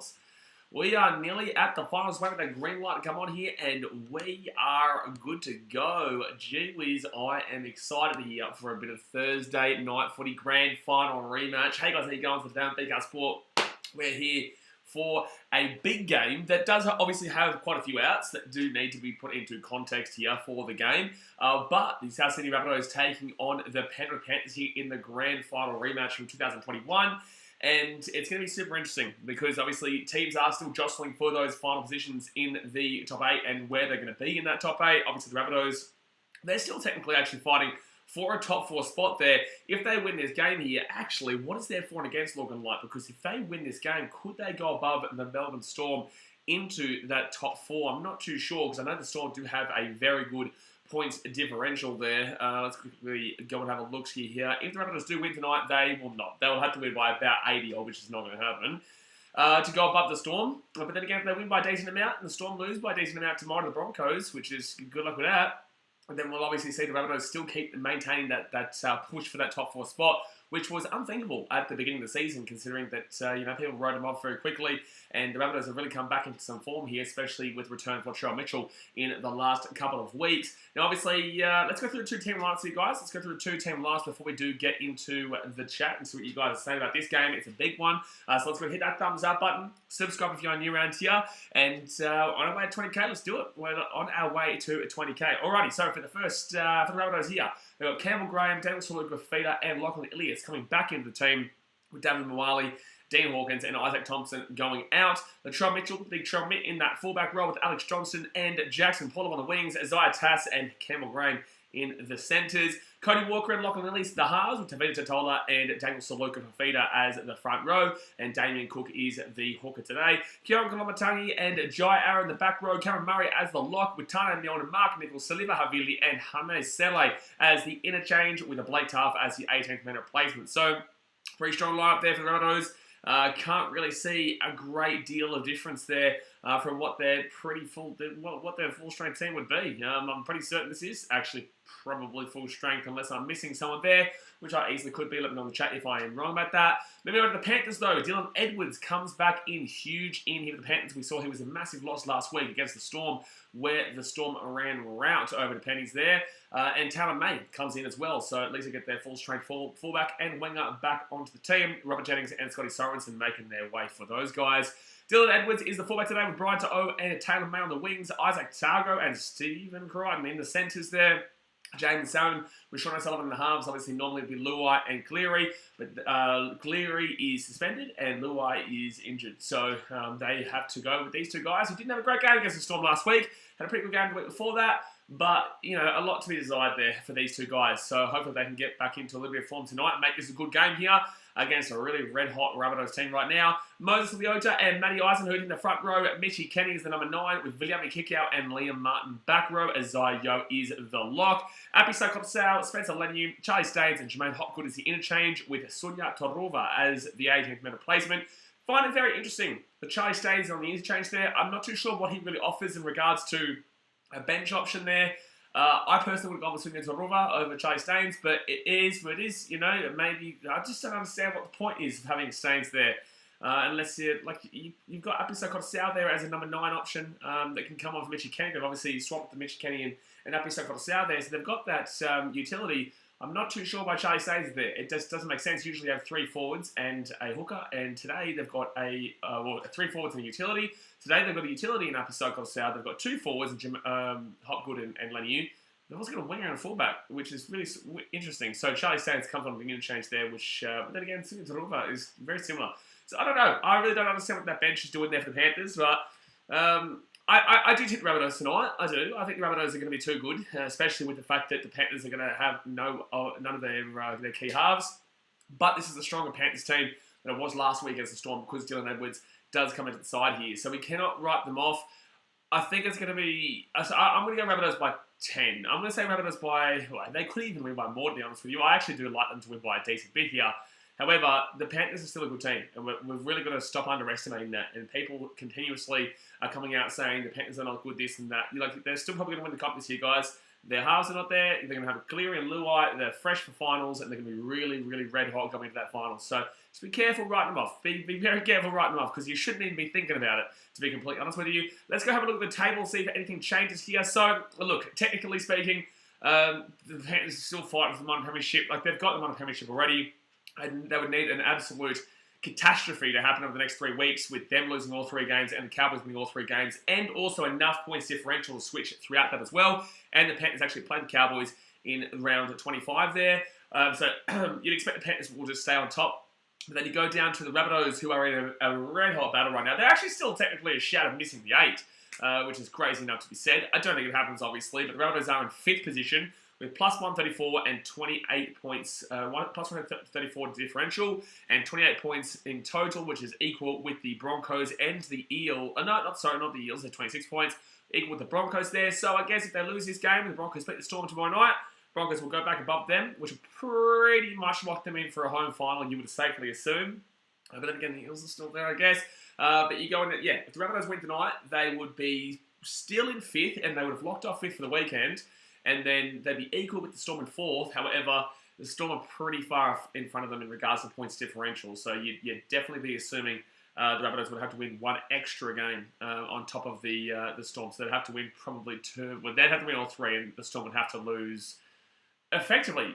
finals. We are nearly at the finals, waiting for the green light to come on here, and we are good to go. Gee whiz, I am excited here for a bit of Thursday night footy grand final rematch. Hey guys, how you going? For today on BK Sport, we're here for a big game that does obviously have quite a few outs that do need to be put into context here for the game. But the South Sydney Rabbitohs taking on the Penrith Panthers here in the grand final rematch from 2021. And it's going to be super interesting because obviously teams are still jostling for those final positions in the top 8 and where they're going to be in that top 8. Obviously the Rabbitohs, they're still technically actually fighting for a top 4 spot there. If they win this game here, actually, what is their for and against looking like? Because if they win this game, could they go above the Melbourne Storm into that top 4? I'm not too sure because I know the Storm do have a very good points differential there. Let's quickly go and have a look here. If the Rabbitohs do win tonight, they will not. They will have to win by about 80, which is not going to happen, to go above the Storm. But then again, if they win by a decent amount and the Storm lose by a decent amount tomorrow to the Broncos, which is good luck with that, and then we'll obviously see the Rabbitohs still keep maintaining that push for that top 4 spot, which was unthinkable at the beginning of the season, considering that people wrote them off very quickly, and the Rabbitohs have really come back into some form here, especially with return for Latrell Mitchell in the last couple of weeks. Now, obviously, let's go through the 2 team lineups here, guys. Let's go through the 2 team lineups before we do get into the chat and see what you guys are saying about this game. It's a big one, so let's go hit that thumbs up button. Subscribe if you're new around here, and on our way to 20k, let's do it. We're on our way to 20k. Alrighty, so for the first, for the Rabbitohs here, we've got Campbell Graham, Daniel Saluka-Fifita, and Lachlan Ilias coming back into the team with David Mawali, Dean Hawkins, and Isaac Thompson going out. Latrell Mitchell, big Trell Mitt in that fullback role with Alex Johnson and Jackson Paulo on the wings, Isaiah Tass and Campbell Graham in the centres. Cody Walker and Lachlan Ilias the halves with Tavita Totola and Daniel Saluka-Fifita as the front row, and Damien Cook is the hooker today. Kieran Kolomatangi and Jai Aaron the back row, Cameron Murray as the lock with Tana Neon, Mark Nichols, Saliva Havili and James Sele as the interchange with a Blake Taff as the 18th man replacement. So pretty strong lineup there for the Rabbitohs. Can't really see a great deal of difference there from what their what their full strength team would be. I'm pretty certain this is actually probably full strength unless I'm missing someone there, which I easily could be. Let me know in the chat if I am wrong about that. Moving on to the Panthers though, Dylan Edwards comes back in huge in here for the Panthers. We saw he was a massive loss last week against the Storm, where the Storm ran rout over the Pennies there. And Talon May comes in as well, so at least they get their full strength fullback and winger back onto the team. Robert Jennings and Scotty Sorensen making their way for those guys. Dylan Edwards is the fullback today with Brian To'o and Taylor May on the wings. Isaac Targo and Stephen Crichton in the centres there. James Salmon with Sean O'Sullivan in the halves. Obviously, normally it would be Luai and Cleary, but Cleary is suspended and Luai is injured. So they have to go with these 2 guys who didn't have a great game against the Storm last week. Had a pretty good game the week before that. But, a lot to be desired there for these 2 guys. So hopefully they can get back into a little bit of form tonight and make this a good game here against a really red-hot Rabbitohs team right now. Moses Leota and Matty Eisenhood in the front row. Mitchie Kenny is the number 9 with Viliami Kikau and Liam Martin back row. Isaiah Yeo is the lock. Api Sakopsal, Spencer Leniu, Charlie Staines and Jermaine Hopgood is the interchange with Sunya Torova as the 18th man replacement. Find it very interesting. The Charlie Staines on the interchange there. I'm not too sure what he really offers in regards to a bench option there. I personally would have gone with Sunya Torova over Charlie Staines, but it is what it is, maybe I just don't understand what the point is of having Staines there. Unless you've got Api Sakopsal there as a number 9 option that can come off Mitchie Kenny. They've obviously swapped the Mitchie Kenny and Api Sakopsal there, so they've got that utility. I'm not too sure why Charlie Staines is there. It just doesn't make sense. Usually they have 3 forwards and a hooker, and today they've got 3 forwards and a utility. Today they've got a utility in Api Sakopsal. They've got 2 forwards, Hopgood and Leniu. They've also got a winger and a fullback, which is really interesting. So Charlie Staines comes on the interchange there, which, but then again, Sunya Torova is very similar. So I don't know. I really don't understand what that bench is doing there for the Panthers, but I do think the Rabbitohs tonight. I do. I think the Rabbitohs are going to be too good, especially with the fact that the Panthers are going to have none of their key halves. But this is a stronger Panthers team than it was last week against the Storm because Dylan Edwards does come into the side here. So we cannot write them off. I think it's going to be... I'm going to go Rabbitohs by 10. I'm going to say Rabbitohs by... Well, they could even win by more, to be honest with you. I actually do like them to win by a decent bit here. However, the Panthers are still a good team, and we've really got to stop underestimating that. And people continuously are coming out saying the Panthers are not good, this and that. They're still probably going to win the comp this year, guys. Their halves are not there. They're going to have Cleary and Luai. They're fresh for finals, and they're going to be really, really red hot going into that final. So just be careful writing them off. Be very careful writing them off, because you shouldn't even be thinking about it, to be completely honest with you. Let's go have a look at the table, see if anything changes here. So, look, technically speaking, the Panthers are still fighting for the minor premiership. Like, they've got the minor premiership already, and they would need an absolute catastrophe to happen over the next 3 weeks, with them losing all 3 games and the Cowboys winning all 3 games, and also enough points differential to switch throughout that as well. And the Panthers actually played the Cowboys in round 25 there. So you'd expect the Panthers will just stay on top. But then you go down to the Rabbitohs, who are in a red hot battle right now. They're actually still technically a shout of missing the 8, which is crazy enough to be said. I don't think it happens, obviously, but the Rabbitohs are in 5th position with plus 134 and 28 points, plus 134 differential, and 28 points in total, which is equal with the Broncos and the Eels. Not the Eels, they're 26 points, equal with the Broncos there. So I guess if they lose this game and the Broncos beat the Storm tomorrow night, Broncos will go back above them, which will pretty much lock them in for a home final, you would safely assume. But then again, the Eels are still there, I guess. But you go in, if the Rabbitohs win tonight, they would be still in 5th, and they would have locked off 5th for the weekend. And then they'd be equal with the Storm in 4th. However, the Storm are pretty far in front of them in regards to points differential. So you'd definitely be assuming the Rabbitohs would have to win 1 extra game on top of the Storm. So they'd have to win probably 2. Well, they'd have to win all 3, and the Storm would have to lose effectively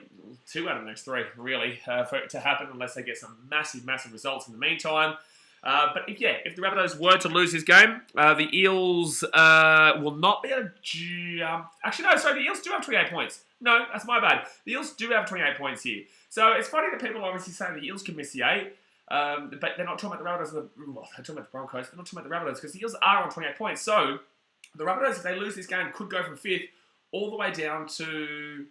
2 out of the next 3, really, for it to happen, unless they get some massive, massive results in the meantime. But if the Rabbitohs were to lose this game, the Eels will not be able to jump. Actually, no, sorry, the Eels do have 28 points. No, that's my bad. The Eels do have 28 points here. So it's funny that people are obviously saying the Eels can miss the 8, but they're not talking about the Rabbitohs. They're talking about the Broncos. They're not talking about the Rabbitohs, because the Eels are on 28 points. So the Rabbitohs, if they lose this game, could go from 5th all the way down to...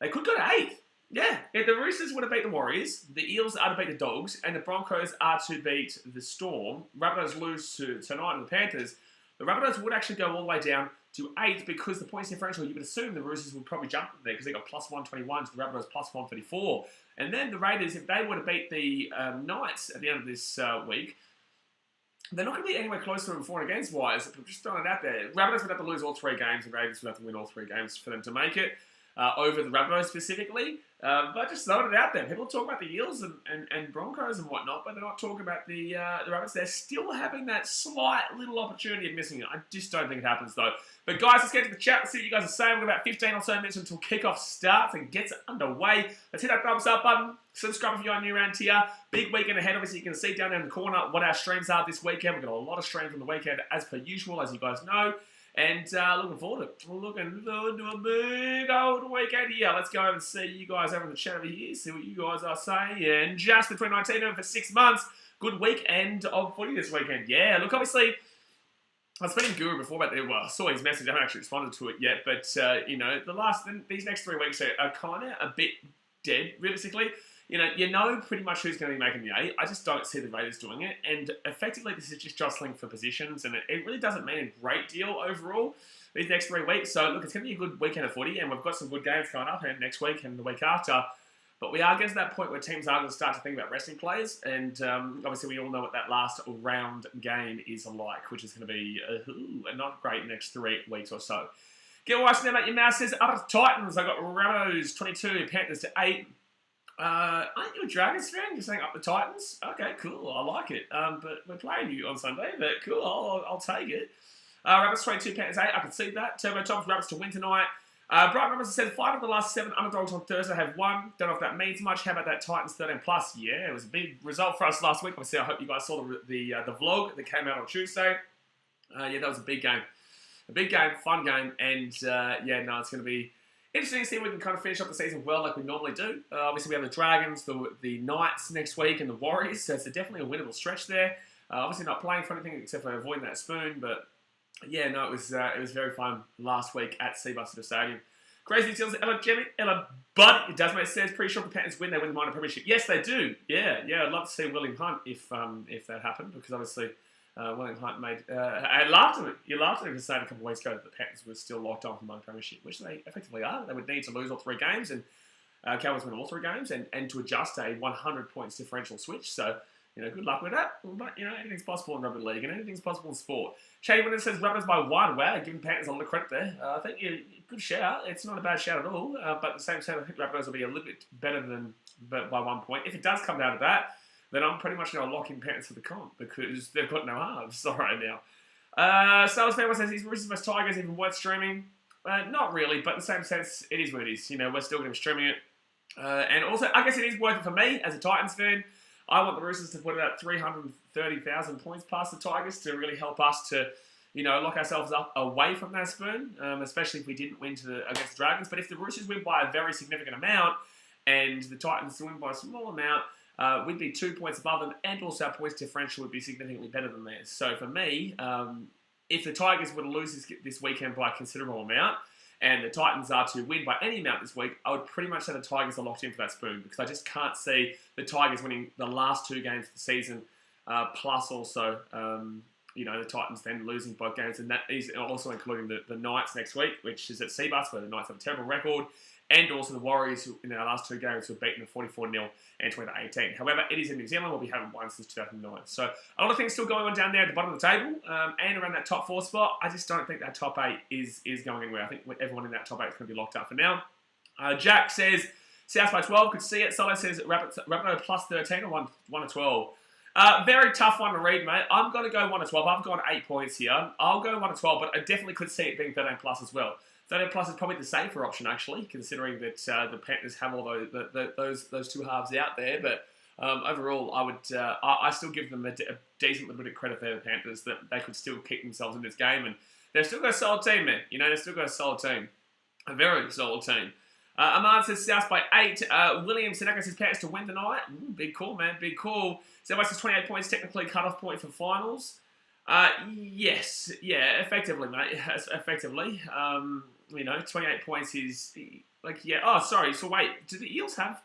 They could go to 8th. Yeah, if the Roosters were to beat the Warriors, the Eels are to beat the Dogs, and the Broncos are to beat the Storm, Rabbitohs lose to tonight and the Panthers, the Rabbitohs would actually go all the way down to 8th, because the points differential, you would assume the Roosters would probably jump there, because they got plus 121 to the Rabbitohs plus 134. And then the Raiders, if they were to beat the Knights at the end of this week, they're not going to be anywhere close to them for and against wise. I'm just throwing it out there. Rabbitohs would have to lose all 3 games, and Raiders would have to win all 3 games for them to make it. Over the Rabbitohs specifically, but just throwing it out there. People talk about the Eels and Broncos and whatnot, but they're not talking about the Rabbits. They're still having that slight little opportunity of missing it. I just don't think it happens, though. But guys, let's get to the chat. Let's see what you guys are saying. We've got about 15 or so minutes until kickoff starts and gets underway. Let's hit that thumbs up button. Subscribe if you're new around here. Big weekend ahead. Obviously, you can see down there in the corner what our streams are this weekend. We've got a lot of streams on the weekend, as per usual, as you guys know. And looking forward to it. Looking forward to a big old weekend here. Let's go over and see you guys over in the chat over here. See what you guys are saying. And just between 19 and for 6 months. Good weekend of footy this weekend. Yeah, look, obviously, I was speaking to Guru before about the, I saw his message. I haven't actually responded to it yet. But, these next 3 weeks are kind of a bit dead, realistically. You know pretty much who's going to be making the 8. I just don't see the Raiders doing it. And effectively, this is just jostling for positions. And it really doesn't mean a great deal overall these next 3 weeks. So, look, it's going to be a good weekend of footy. And we've got some good games coming up and next week and the week after. But we are getting to that point where teams are going to start to think about resting players. And obviously, we all know what that last round game is like, which is going to be not great next 3 weeks or so. Get watching them at your mouse says, up at the Titans. I got Rabbitohs 22, Panthers to 8. Aren't you a Dragons fan? You're saying up the Titans? Okay, cool. I like it. But we're playing you on Sunday. But cool. I'll take it. Rabbits 22, Panthers 8. I can see that. Turbo Tops, Rabbits to win tonight. Bright Numbers said 5 of the last 7 underdogs on Thursday have won. Don't know if that means much. How about that Titans 13 plus? Yeah, it was a big result for us last week. Obviously, I hope you guys saw the vlog that came out on Tuesday. That was a big game. A big game, fun game. And it's going to be interesting to see if we can kind of finish up the season well like we normally do. Obviously, we have the Dragons, the Knights next week, and the Warriors, so it's definitely a winnable stretch there. Obviously, not playing for anything except for avoiding that spoon, but yeah, no, it was very fun last week at Seabuster Stadium. Crazy Deals, Ella Bud, it does make sense. Pretty sure if the Panthers win, they win the minor premiership. Yes, they do. Yeah, I'd love to see William Hunt if that happened, because obviously William Hunt made... I laughed at it. You laughed at him for saying a couple of weeks ago that the Panthers were still locked on for minor premiership, which they effectively are. They would need to lose all 3 games, and Cowboys win all 3 games, and to adjust a 100 points differential switch. So, good luck with that. But, anything's possible in rugby league and anything's possible in sport. Shady Winner says Rabbitohs by 1. Wow, giving Panthers a lot of credit there. I think good shout. It's not a bad shout at all. But at the same time, I think Rabbitohs will be a little bit better than by 1 point. If it does come down to that, then I'm pretty much going to lock in Panthers for the comp because they've got no halves right now. Star Wars fan says, is Roosters vs Tigers even worth streaming? Not really, but in the same sense, it is what it is. We're still going to be streaming it. And also, I guess it is worth it for me as a Titans fan. I want the Roosters to put about 330,000 points past the Tigers to really help us to, lock ourselves up away from that spoon, especially if we didn't win against the Dragons. But if the Roosters win by a very significant amount and the Titans win by a small amount, we'd be 2 points above them, and also our points differential would be significantly better than theirs. So for me, if the Tigers were to lose this weekend by a considerable amount, and the Titans are to win by any amount this week, I would pretty much say the Tigers are locked in for that spoon because I just can't see the Tigers winning the last 2 games of the season, plus also, the Titans then losing both games, and that is also including the Knights next week, which is at Seabus, where the Knights have a terrible record, and also the Warriors, who in our last 2 games were beaten 44-0 and 20-18. However, it is in New Zealand, where we haven't won since 2009. So a lot of things still going on down there at the bottom of the table, and around that top 4 spot. I just don't think that top 8 is going anywhere. I think everyone in that top 8 is going to be locked up for now. Jack says South by 12, could see it. Solo says Rabbitoh plus 13 or 1 to 12. Very tough one to read, mate. I'm going to go 1 to 12. I've gone 8 points here. I'll go 1 to 12, but I definitely could see it being 13 plus as well. 13 plus is probably the safer option, actually, considering that the Panthers have all those 2 halves out there. But overall, I still give them a decent little bit of credit there, the Panthers, that they could still keep themselves in this game. And they've still got a solid team, man. They've still got a solid team. A very solid team. Ahmad says South by 8. William Seneka says Panthers to win tonight. Big call, man. Big call. South says 28 points, technically cut-off point for finals. Yes. Yeah, effectively, mate. Effectively. 28 points is Oh, sorry. So wait, do the Eels have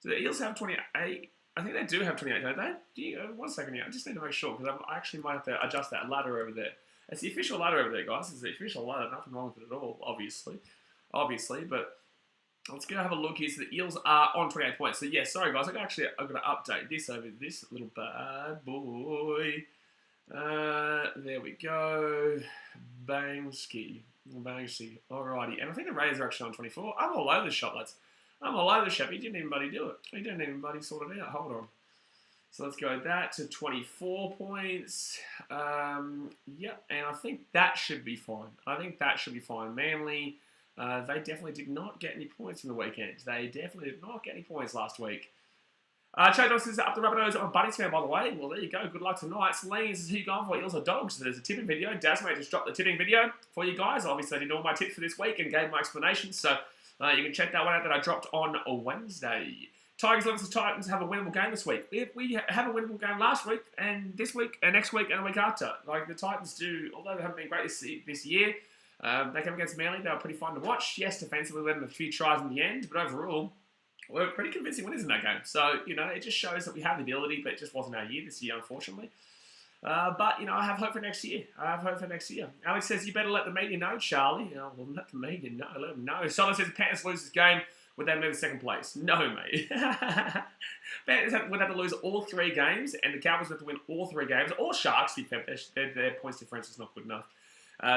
28? I think they do have 28, don't they? 1 second here. I just need to make sure because I actually might have to adjust that ladder over there. It's the official ladder over there, guys. It's the official ladder. Nothing wrong with it at all, obviously. But let's go have a look here. So the Eels are on 28 points. So yeah, sorry guys. I'm going to update this over this little bad boy. There we go. Bangsky. Alrighty. And I think the Raiders are actually on 24. I'm all over the shop, lads. I'm all over the shop. He didn't even bloody do it. He didn't even bloody sort it out. Hold on. So let's go that to 24 points. Yep. And I think that should be fine. Manly, they definitely did not get any points in the weekend. They definitely did not get any points last week. Chad Johnson says, up the Rabbitohs. I'm a Bunnies fan, by the way. Well, there you go. Good luck tonight. Celine says, who you going for? Eels or Dogs? There's a tipping video. Dasmate just dropped the tipping video for you guys. Obviously, I did all my tips for this week and gave my explanations. So you can check that one out that I dropped on a Wednesday. Tigers versus Titans have a winnable game this week. We have a winnable game last week and this week and next week and the week after. Like the Titans do, although they haven't been great this year, they came against Manly. They were pretty fun to watch. Yes, defensively, led them a few tries in the end, but overall, we're pretty convincing winners in that game. So, it just shows that we have the ability, but it just wasn't our year this year, unfortunately. But, I have hope for next year. Alex says, you better let the media know, Charlie. Well, let the media know. Let them know. Solomon says, Panthers lose this game. Would they move to second place? No, mate. Panthers would have to lose all 3 games, and the Cowboys would have to win all 3 games. Or Sharks, their points difference is not good enough.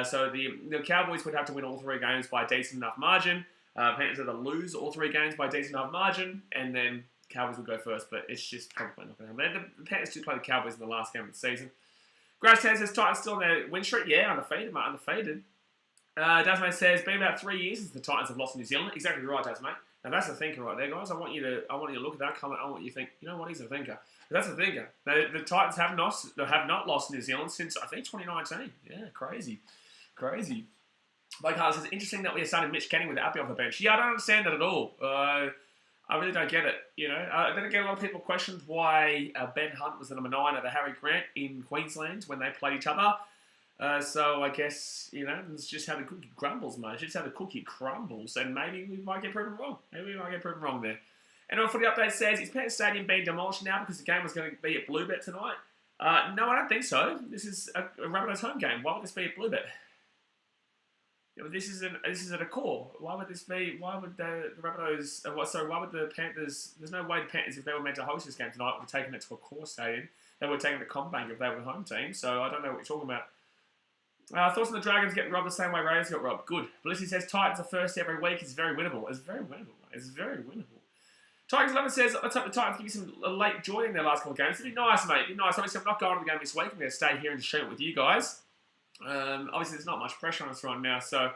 So the Cowboys would have to win all 3 games by a decent enough margin. Panthers have to lose all 3 games by a decent enough margin, and then Cowboys will go first, but it's just probably not going to happen. The Panthers do play the Cowboys in the last game of the season. Grass Tan says, Titans still on their win streak? Yeah, undefeated. Dasmate says, been about 3 years since the Titans have lost in New Zealand. Exactly right, Dasmate. Now that's the thinker right there, guys. I want you to look at that comment. I want you to think, you know what, he's a thinker. That's the thinker. The Titans have not lost in New Zealand since, I think, 2019. Yeah, crazy. Blake Hart says, interesting that we are starting Mitch Kenny with Appy off the bench. Yeah, I don't understand that at all. I really don't get it. Then again, a lot of people questioned why Ben Hunt was the number 9 over Harry Grant in Queensland when they played each other. So I guess, it's just how the cookie crumbles, mate. It's just how the cookie crumbles, and maybe we might get proven wrong. There. And on Footy Update says, is Panthers Stadium being demolished now because the game was going to be at Bluebet tonight? No, I don't think so. This is a Rabbitohs home game. Why would this be at Bluebet? Yeah, but this isn't a core. Why would this be? Why would the Rabbitohs? Why would the Panthers? There's no way the Panthers, if they were meant to host this game tonight, would have taken it to a core stadium. They would have taken it to CommBank if they were the home team. So I don't know what you're talking about. Thoughts on the Dragons getting robbed the same way Raiders got robbed? Good. Blissy says Titans are first every week. It's very winnable. It's very winnable. It's very winnable. Tigers 11 says, let's hope the Titans give you some late joy in their last couple of games. It'd be nice, mate. It'd be nice. Obviously, I'm not going to the game this week. I'm going to stay here and shoot it with you guys. Obviously, there's not much pressure on us right now. So,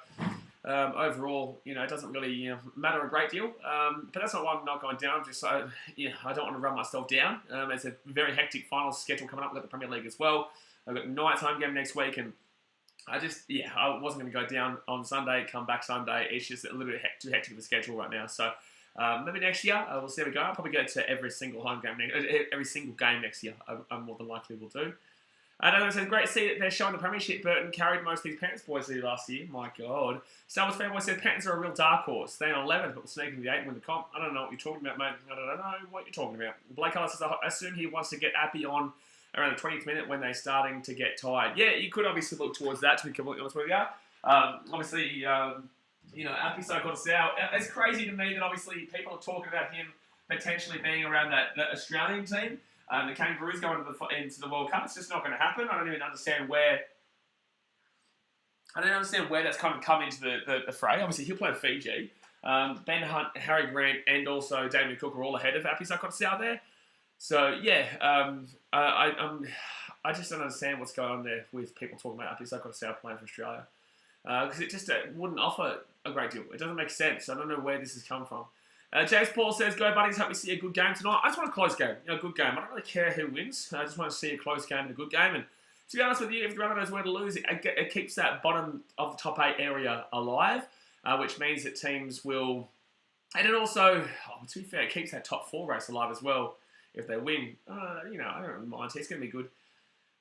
overall, it doesn't really matter a great deal. But that's not why I'm not going down. Just I don't want to run myself down. It's a very hectic final schedule coming up. We've got the Premier League as well. I've got Knights home game next week. And I wasn't going to go down on Sunday, come back Sunday. It's just a little bit too hectic of a schedule right now. So, maybe next year, we'll see how we go. I'll probably go to every single home game, every single game next year. I more than likely will do. And as I said, great to see that they're showing the premiership. Burton carried most of these Panthers boys last year. My God. Star Wars fanboy said Panthers are a real dark horse. They're on 11th, but will sneak into the 8th and win the comp. I don't know what you're talking about, mate. I don't know what you're talking about. Blake Ellis says, I assume he wants to get Appy on around the 20th minute when they're starting to get tired. Yeah, you could obviously look towards that, to be completely honest with you. Obviously, Appy so called sour. It's crazy to me that obviously people are talking about him potentially being around that Australian team. The Kangaroos going into the World Cup. It's just not going to happen. I don't even understand where. I don't understand where that's kind of come into the fray. Obviously, he'll play Fiji. Ben Hunt, Harry Grant, and also Damien Cook are all ahead of Appy Sakotsi there. So yeah, I just don't understand what's going on there with people talking about Appy Sakotsi playing for Australia, because it just wouldn't offer a great deal. It doesn't make sense. I don't know where this has come from. James Paul says, go buddies, hope we see a good game tonight. I just want a close game, a good game. I don't really care who wins. I just want to see a close game and a good game. And to be honest with you, if the Rabbitohs were to lose, it keeps that bottom of the top 8 area alive, which means that teams will... And it also, to be fair, it keeps that top 4 race alive as well if they win. I don't mind. It's going to be good.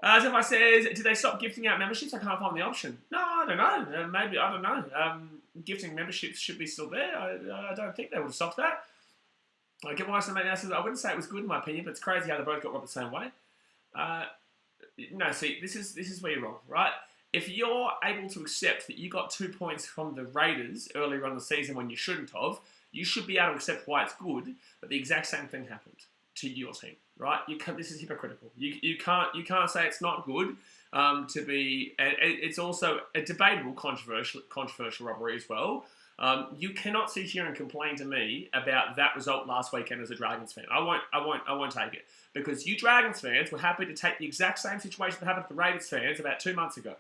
Somebody says, did they stop gifting out memberships? I can't find the option. No, I don't know. Maybe, I don't know. Gifting memberships should be still there. I don't think they would have stopped that. I get why somebody else says, I wouldn't say it was good in my opinion, but it's crazy how they both got robbed the same way. No, see, this is where you're wrong, right? If you're able to accept that you got 2 points from the Raiders earlier on in the season when you shouldn't have, you should be able to accept why it's good, but the exact same thing happened to your team, right? This is hypocritical. You can't say it's not good to be. And it's also a debatable, controversial robbery as well. You cannot sit here and complain to me about that result last weekend as a Dragons fan. I won't take it, because you Dragons fans were happy to take the exact same situation that happened to the Raiders fans about 2 months ago.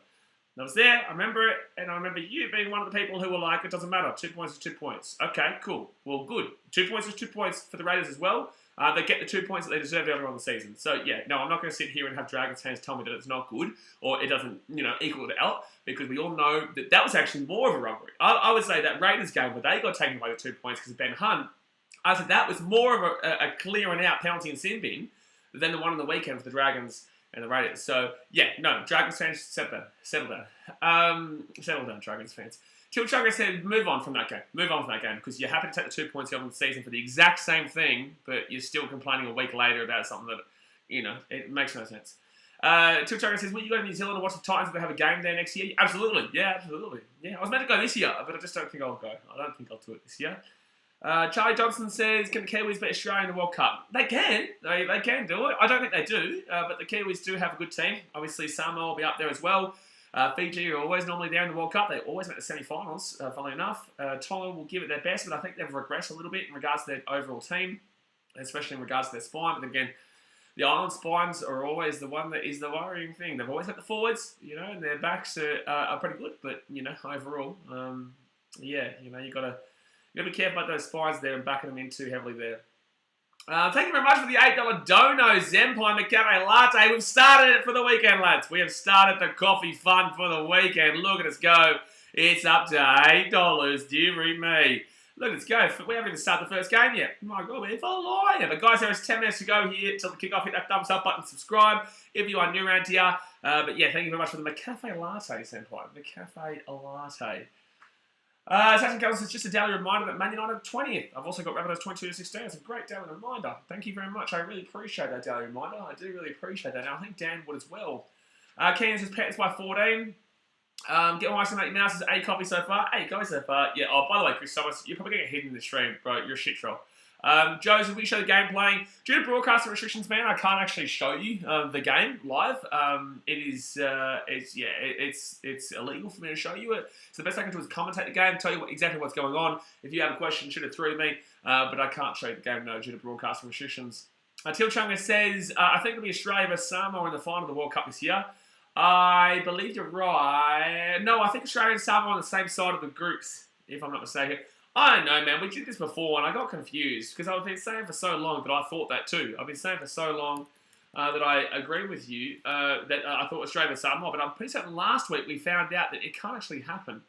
And I was there, I remember it, and I remember you being one of the people who were like, it doesn't matter, 2 points is 2 points. Okay, cool. Well, good. 2 points is 2 points for the Raiders as well. They get the 2 points that they deserved earlier on the season. So, yeah, no, I'm not going to sit here and have Dragons fans tell me that it's not good or it doesn't, equal it out, because we all know that that was actually more of a robbery. I would say that Raiders game where they got taken away with 2 points because of Ben Hunt, I said that was more of a clear and out penalty and sin bin than the one on the weekend for the Dragons and the Raiders. So, yeah, no, Dragons fans, settle down. Settle down, Dragons fans. Till Chugger said, move on from that game. Move on from that game, because you're happy to take the 2 points over the season for the exact same thing, but you're still complaining a week later about something that, it makes no sense. Till Chugger says, will you go to New Zealand and watch the Titans if they have a game there next year? Absolutely. Yeah, absolutely. Yeah, I was meant to go this year, but I just don't think I'll go. I don't think I'll do it this year. Charlie Johnson says, can the Kiwis beat Australia in the World Cup? They can. They can do it. I don't think they do, but the Kiwis do have a good team. Obviously, Samoa will be up there as well. Fiji are always normally there in the World Cup. They always make the semi-finals, funnily enough. Tonga will give it their best, but I think they've regressed a little bit in regards to their overall team, especially in regards to their spine. But again, the island spines are always the one that is the worrying thing. They've always got the forwards, and their backs are pretty good. But, overall, you got to be careful about those spines there and backing them in too heavily there. Thank you very much for the $8 dono, Zempine McCafe Latte. We've started it for the weekend, lads. We have started the coffee fun for the weekend. Look at us go. It's up to $8. Dear me. Look at us go. We haven't even started the first game yet. My God, we're flying. But guys, there is 10 minutes to go here till the kickoff. Hit that thumbs up button, subscribe if you are new around here. But yeah, thank you very much for the McCafe Latte, Zempine. McCafe Latte. Saxon Kelly says, just a daily reminder that Man United 20th. I've also got Rabbitohs 22-16. It's a great daily reminder. Thank you very much. I really appreciate that daily reminder. I do really appreciate that. And I think Dan would as well. Keenan says, Panthers by 14. Get my mate Mouse is 8 coffee so far. 8 coffee so far. Yeah. Oh, by the way, Chris Thomas, you're probably going to get hidden in the stream, bro. You're a shit troll. Joseph, we show the game playing. Due to broadcaster restrictions, man, I can't actually show you the game live. It's illegal for me to show you it. So the best I can do is commentate the game, tell you exactly what's going on. If you have a question, shoot it through to me. But I can't show you the game, no, due to broadcaster restrictions. Till Chunga says, I think it'll be Australia versus Samoa in the final of the World Cup this year. I believe you're right. No, I think Australia and Samoa are on the same side of the groups, if I'm not mistaken. I don't know, man. We did this before, and I got confused because I've been saying for so long that I thought that too. I've been saying for so long that I agree with you that I thought Australia was Samoa, but I'm pretty certain last week we found out that it can't actually happen.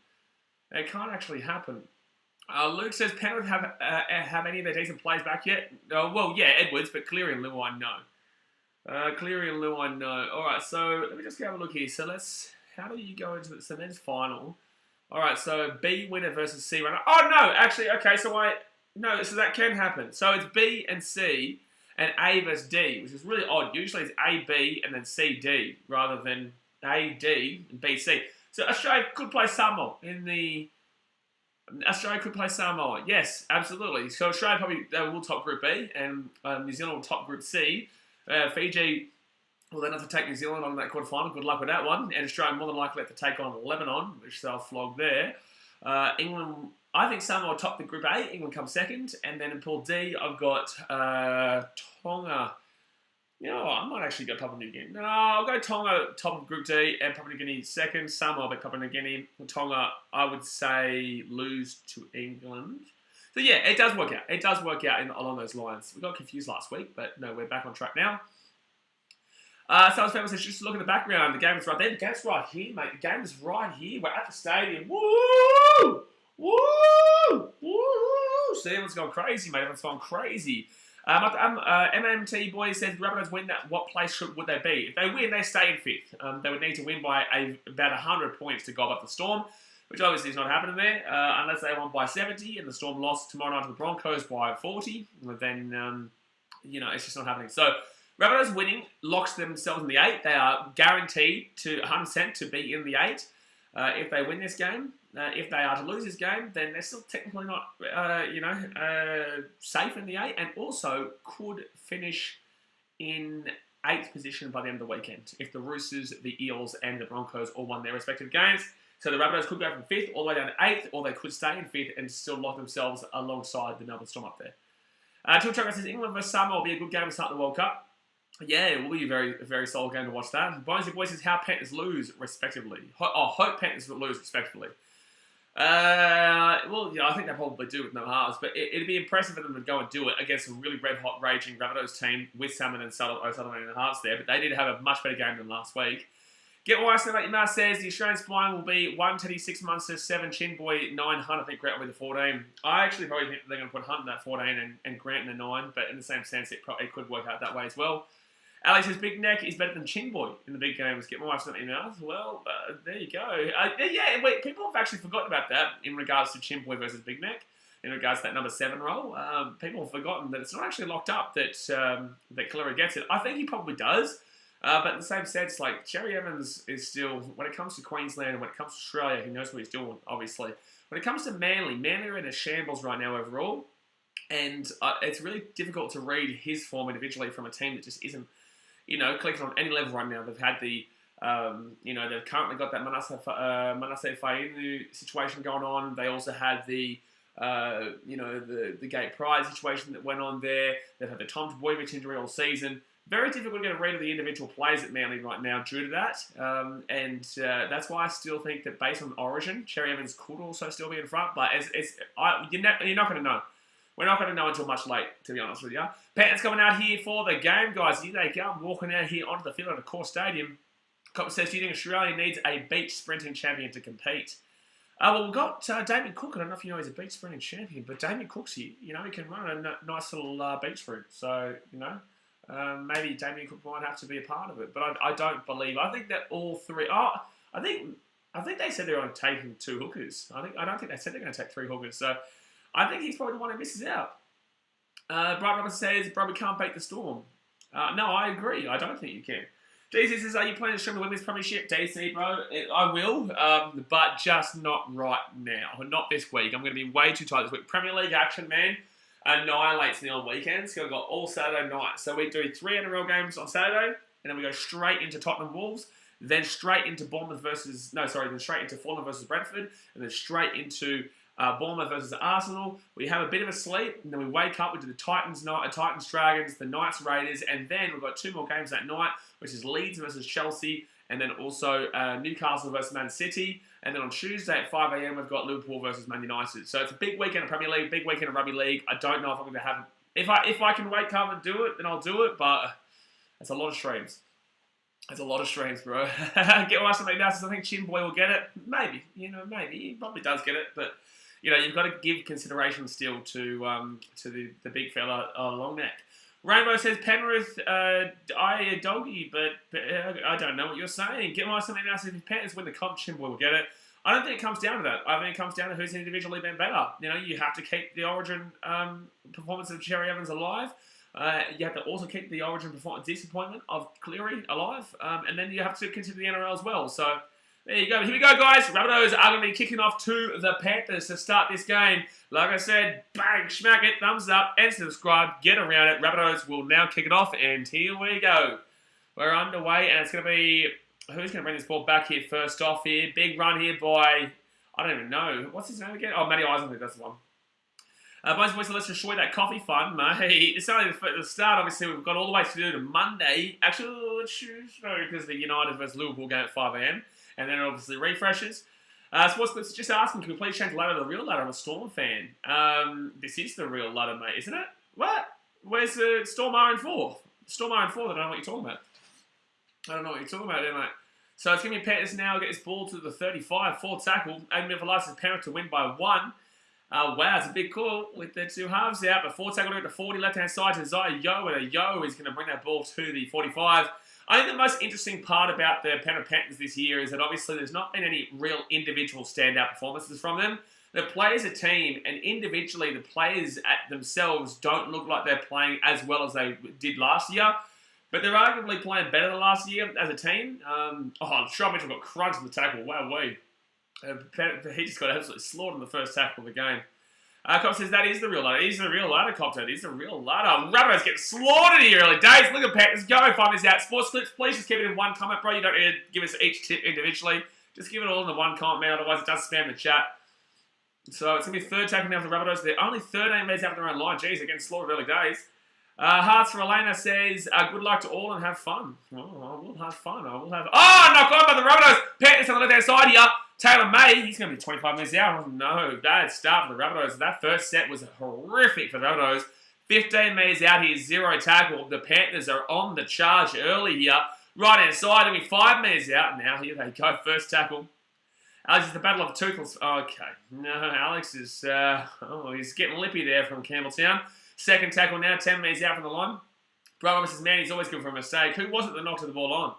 It can't actually happen. Luke says, Penrith have any of their decent players back yet? Well, yeah, Edwards, but Cleary and Liu I know. Cleary and Liu I know. All right, so let me just have a look here. So how do you go into the men's final? All right, so B winner versus C runner. Oh, no, actually, okay, so that can happen. So it's B and C and A versus D, which is really odd. Usually it's A, B, and then C, D, rather than A, D, and B, C. So Australia could play Samoa Yes, absolutely. So Australia probably will top Group B, and New Zealand will top Group C. Fiji will then have to take New Zealand on that quarterfinal. Good luck with that one. And Australia more than likely have to take on Lebanon, which they'll flog there. England, I think Samoa will top the Group A. England comes second. And then in Pool D, I've got Tonga. You know what? I might actually go Papua New Guinea. No, I'll go Tonga top of Group D and Papua New Guinea second. Samoa, but Papua New Guinea. Tonga, I would say, lose to England. So yeah, it does work out. It does work out along those lines. We got confused last week, but no, we're back on track now. Someone's famous says, just look at the background. The game is right there. The game's right here, mate. The game is right here. We're at the stadium. Woo! Woo! Woo! See, everyone's going crazy, mate. Everyone's going crazy. MMT boy says, Rabbitohs win that. What place would they be? If they win, they stay in fifth. They would need to win by about 100 points to gob up the Storm, which obviously is not happening there, unless they won by 70 and the Storm lost tomorrow night to the Broncos by 40. Then, it's just not happening. So, Rabbitohs winning locks themselves in the 8. They are guaranteed to 100% to be in the 8 if they win this game. If they are to lose this game, then they're still technically not, safe in the 8, and also could finish in 8th position by the end of the weekend if the Roosters, the Eels, and the Broncos all won their respective games. So the Rabbitohs could go from 5th all the way down to 8th, or they could stay in 5th and still lock themselves alongside the Melbourne Storm up there. Till Chucker says, England vs Samoa will be a good game to start the World Cup. Yeah, it will be a very, very solid game to watch that. Bonesy Boy says, how Panthers lose, respectively. Hope Panthers will lose, respectively. I think they probably do with no halves, but it'd be impressive for them to go and do it against a really red-hot, raging Rabbitohs team with Salmon and Sutherland in the halves there, but they did have a much better game than last week. Get Wise Mate Mar says the Australian spine will be 1 Teddy, 6 Munster, 7 Chin Boy, 9 Hunt. I think Grant will be the 14. I actually probably think they're going to put Hunt in that 14 and Grant in the 9, but in the same sense, it could work out that way as well. Alex says Big Neck is better than Chin Boy in the big games. Get my wife's not in as well. There you go. People have actually forgotten about that in regards to Chin Boy versus Big Neck. In regards to that number 7 role, people have forgotten that it's not actually locked up that Cleary gets it. I think he probably does, but in the same sense, like Cherry Evans is still, when it comes to Queensland and when it comes to Australia, he knows what he's doing. Obviously, when it comes to Manly are in a shambles right now overall, and it's really difficult to read his form individually from a team that just isn't, clicking on any level right now. They've had they've currently got that Manasseh Fainu situation going on. They also had the Gate Pride situation that went on there. They've had the Tom Boyvich injury all season. Very difficult to get a read of the individual players at Manly right now due to that. That's why I still think that based on Origin, Cherry Evans could also still be in front. But you're not going to know. We're not going to know until much late, to be honest with you. Panthers coming out here for the game, guys. Here they go, walking out here onto the field at a core stadium. Copper says, do you think Australia needs a beach sprinting champion to compete? We've got Damien Cook. I don't know if you know he's a beach sprinting champion, but Damien Cook's here. He can run a nice little beach sprint. So, maybe Damien Cook might have to be a part of it. But I don't believe. I think that all three. I think they said they're only taking 2 hookers. I don't think they said they're going to take 3 hookers. So I think he's probably the one who misses out. Bright Robert says, bro, we can't beat the Storm. No, I agree. I don't think you can. DC says, are you planning to stream the Women's Premiership? DC, bro, I will, but just not right now. Not this week. I'm going to be way too tight this week. Premier League action, man, annihilates me on weekends. So I've got all Saturday night. So we do 3 NRL games on Saturday, and then we go straight into Tottenham Wolves, then straight into then straight into Fulham versus Brentford, and then straight into Bournemouth versus Arsenal. We have a bit of a sleep, and then we wake up. We do the Titans Dragons, the Knights Raiders, and then we've got 2 more games that night, which is Leeds versus Chelsea, and then also Newcastle versus Man City. And then on Tuesday at 5 a.m, we've got Liverpool versus Man United. So it's a big weekend of Premier League, big weekend of Rugby League. I don't know if I'm going to have... If I can wake up and do it, then I'll do it, but it's a lot of streams. It's a lot of streams, bro. Get one somebody else. I think Chin Boy will get it. Maybe. Maybe. He probably does get it, but... you've got to give consideration still to the big fella long neck. Rainbow says, Penrith, I doggy, but I don't know what you're saying. Get on something else. If Panthers win the comp, Chimboy will get it. I don't think it comes down to that. I think it comes down to who's individually been better. You have to keep the Origin performance of Cherry Evans alive. You have to also keep the Origin disappointment of Cleary alive. And then you have to consider the NRL as well. So... there you go. Here we go, guys. Rabbitohs are going to be kicking off to the Panthers to start this game. Like I said, bang, smack it, thumbs up, and subscribe. Get around it. Rabbitohs will now kick it off, and here we go. We're underway, and it's going to be... who's going to bring this ball back here first off here? Big run here by... I don't even know. What's his name again? Oh, Matty Eisenberg, that's the one. Boys, so let's enjoy that coffee fun, mate. It's only the start, obviously. We've got all the way to do to Monday. Actually, Tuesday, because the United versus Liverpool game at 5 a.m. And then obviously refreshes. Sports Clips just asking, can we please change the ladder to the real ladder? I'm a Storm fan. This is the real ladder, mate, isn't it? What? Where's the Storm R4? Storm R4, I don't know what you're talking about. I don't know what you're talking about there, mate. So it's going to be Panthers now. Get this ball to the 35. 4 tackle. 8 minute for license. Penrith to win by 1. Wow, it's a big call with the 2 halves out. But 4 tackle to 40. Left-hand side to Zaya Yo. And a Yo is going to bring that ball to the 45. I think the most interesting part about the Penrith Panthers this year is that obviously there's not been any real individual standout performances from them. The players a team, and individually the players at themselves don't look like they're playing as well as they did last year. But they're arguably playing better than last year as a team. Sean Mitchell got crunched in the tackle. Wow, he just got absolutely slaughtered in the first tackle of the game. Cop says that is the real ladder. It is the real ladder, Cop said. It is the real ladder. Rabbitohs getting slaughtered in the early days. Look at Panthers. Go find this out. Sports Clips, please just keep it in one comment, bro. You don't need to give us each tip individually. Just give it all in the one comment, man. Otherwise, it does spam the chat. So it's going to be 3rd tackle now for the Rabbitohs. They're only 13 metres out of their own line. Jeez, they're getting slaughtered early days. Hearts for Elena says, good luck to all and have fun. Oh, I will have fun. Knock on by the Rabbitohs. Panthers on the left-hand side here. Taylor May, he's going to be 25 minutes out. Oh, no, bad start for the Rabbitohs. That first set was horrific for the Rabbitohs. 15 metres out here, 0 tackle. The Panthers are on the charge early here. Right-hand side, it'll be 5 metres out now. Here they go, first tackle. Alex is the battle of toothless. Okay. No, Alex is, he's getting lippy there from Campbelltown. Second tackle now, 10 metres out from the line. Brian Roberts says, man, he's always good for a mistake. Who was it that knocked the ball on?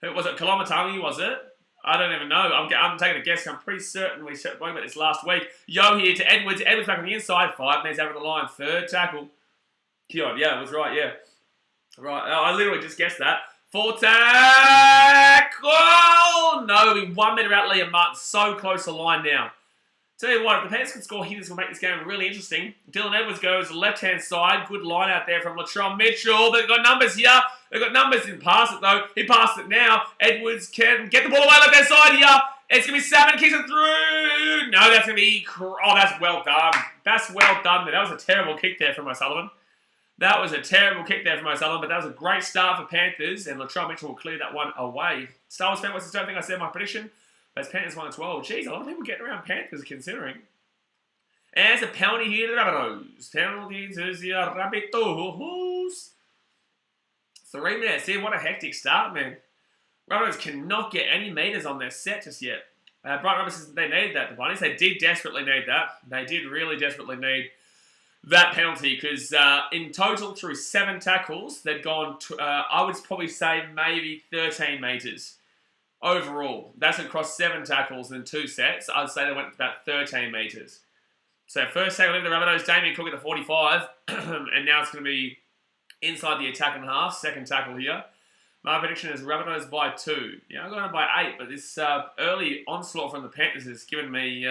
Who was it? Kolomatangi, was it? I don't even know. I'm taking a guess. I'm pretty certain we spoke about this last week. Yo here to Edwards. Edwards back on the inside. 5 metres out of the line. Third tackle. Keon, yeah, it was right, yeah. Right, I literally just guessed that. 4 tackle! No, it'll be 1 metre out Liam Martin. So close to line now. Tell you what, if the Panthers can score here, this will make this game really interesting. Dylan Edwards goes left-hand side. Good line out there from Latrell Mitchell. They've got numbers here. They've got numbers. He didn't pass it, though. He passed it now. Edwards can get the ball away left-hand side here. It's going to be Salmon. Kicks it through. No, that's going to be... Oh, that's well done. That's well done. That was a terrible kick there from O'Sullivan. That was a terrible kick there from O'Sullivan, but that was a great start for Panthers, and Latrell Mitchell will clear that one away. Star Wars fan, what's the thing I said my prediction? That's Panthers 1-12. Jeez, a lot of people getting around Panthers considering. And it's a penalty here to the Rabbitohs. Penalty to the Rabbitohs. 3 minutes here. What a hectic start, man. Rabbitohs cannot get any meters on their set just yet. Brian Roberts says they needed that, the Bunnies. They did desperately need that. They did really desperately need that penalty because in total, through 7 tackles, they'd gone, I would probably say maybe 13 metres. Overall, that's across 7 tackles and 2 sets. I'd say they went about 13 metres. So first tackle into the Rabbitohs, Damien Cook at the 45. And now it's going to be inside the attacking half. Second tackle here. My prediction is Rabbitohs by 2. Yeah, I'm going by 8, but this early onslaught from the Panthers has given me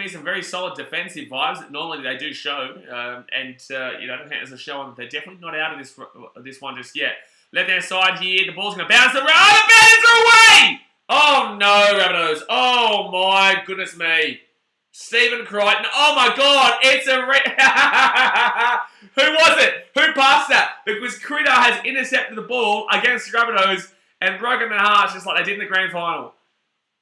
some very solid defensive vibes that normally they do show. The Panthers are showing they're definitely not out of this one just yet. Left hand side here, the ball's going to bounce around. Oh, the Panthers are away! Oh no, Rabbitohs. Oh my goodness me. Stephen Crichton. Oh my God, it's a... Who was it? Who passed that? Because Critter has intercepted the ball against the Rabbitohs and broken their hearts just like they did in the grand final.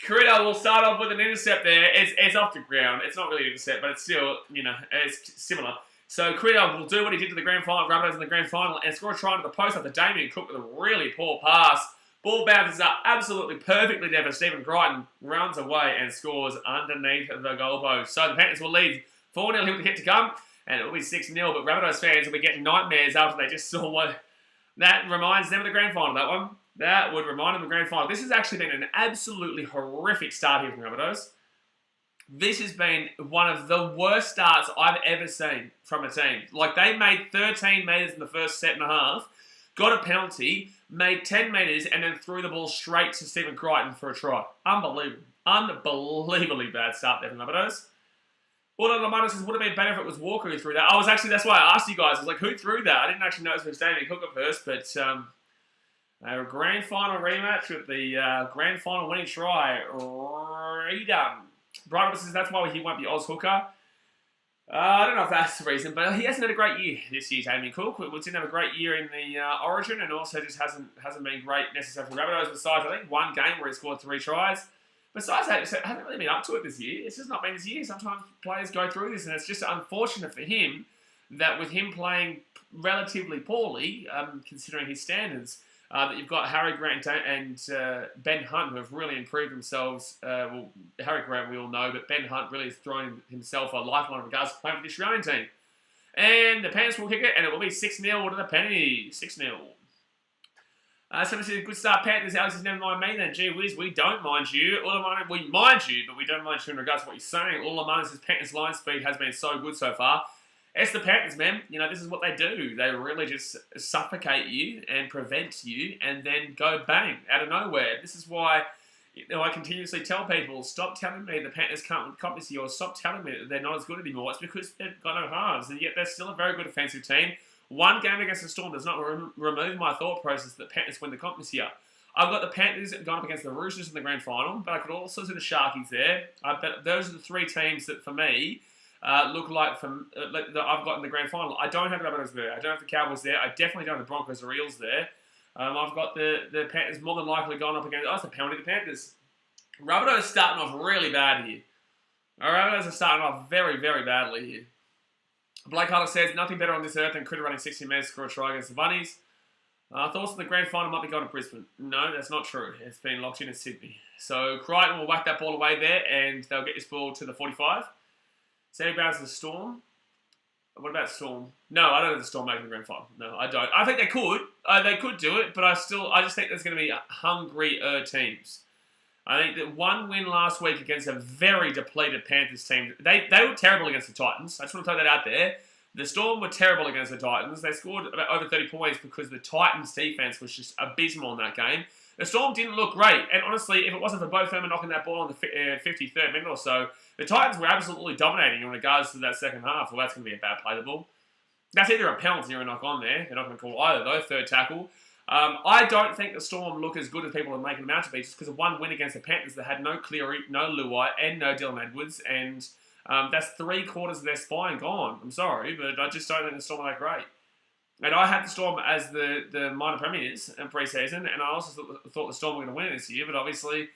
Critter will start off with an intercept there. It's off the ground. It's not really an intercept, but it's still, it's similar. So Critter will do what he did to the grand final, Rabbitohs in the grand final, and score a try to the post after Damien Cook with a really poor pass. Ball bounces up absolutely perfectly there, but Stephen Crichton runs away and scores underneath the goalpost. So the Panthers will lead 4-0 here with the hit to come, and it will be 6-0, but Rabbitohs fans will be getting nightmares after they just saw what... That reminds them of the grand final, that one. That would remind them of the grand final. This has actually been an absolutely horrific start here from Rabbitohs. This has been one of the worst starts I've ever seen from a team. Like, they made 13 metres in the first set and a half, got a penalty, made 10 metres, and then threw the ball straight to Stephen Crichton for a try. Unbelievable. Unbelievably bad start there from Rabbitohs. All of the minuses would have been better if it was Walker who threw that. That's why I asked you guys. I was like, who threw that? I didn't actually notice it was Damien Cook at first, but a grand final rematch with the grand final winning try redone. Brian says that's why he won't be Oz hooker. I don't know if that's the reason, but he hasn't had a great year this year, Damien Cook. We didn't have a great year in the Origin, and also just hasn't been great necessarily for Rabbitohs. Besides, I think one game where he scored 3 tries. Besides that, it hasn't really been up to it this year. It's just not been this year. Sometimes players go through this, and it's just unfortunate for him that with him playing relatively poorly, considering his standards, that you've got Harry Grant and Ben Hunt who have really improved themselves. Harry Grant we all know, but Ben Hunt really has thrown himself a lifeline in regards to playing for the Australian team. And the Panthers will kick it, and it will be 6-0 to the Pennies. 6-0. Somebody says, good start, Panthers. Alex says, never mind me then. Gee whiz, we don't mind you. We mind you, but we don't mind you in regards to what you're saying. All Lamana says, Panthers' line speed has been so good so far. It's the Panthers, man. This is what they do. They really just suffocate you and prevent you and then go bang out of nowhere. This is why I continuously tell people, stop telling me the Panthers can't comp this year, or stop telling me that they're not as good anymore. It's because they've got no halves, and yet they're still a very good offensive team. One game against the Storm does not remove my thought process that Panthers win the comp this year. I've got the Panthers going up against the Roosters in the grand final, but I could also see the Sharkies there. Those are the 3 teams that, for me, look like that I've got in the grand final. I don't have the Rabbitohs there. I don't have the Cowboys there. I definitely don't have the Broncos or Eels there. I've got the Panthers more than likely going up against... Oh, it's a penalty to the Panthers. Rabbitohs starting off really bad here. Rabbitohs are starting off very, very badly here. Blake Hunter says, nothing better on this earth than Critter running 60 minutes to score a try against the Bunnies. Thoughts on the grand final might be going to Brisbane. No, that's not true. It's been locked in Sydney. So Crichton will whack that ball away there, and they'll get this ball to the 45. Sammy Brown's the Storm. What about Storm? No, I don't have the Storm making the grand final. No, I don't. I think they could. They could do it, but I just think there's going to be hungrier teams. I think that one win last week against a very depleted Panthers team. They were terrible against the Titans. I just want to throw that out there. The Storm were terrible against the Titans. They scored about over 30 points because the Titans' defense was just abysmal in that game. The Storm didn't look great. And honestly, if it wasn't for Bo Furman knocking that ball on the 53rd minute or so, the Titans were absolutely dominating in regards to that second half. Well, that's going to be a bad play the ball. That's either a penalty or a knock on there. They're not going to call either, though. Third tackle. I don't think the Storm look as good as people are making them out to be, just because of one win against the Panthers that had no Cleary, no Luai, and no Dylan Edwards, and that's 3/4 of their spine gone. I'm sorry, but I just don't think the Storm are that great. And I had the Storm as the minor premiers in pre-season, and I also thought the Storm were going to win it this year, but obviously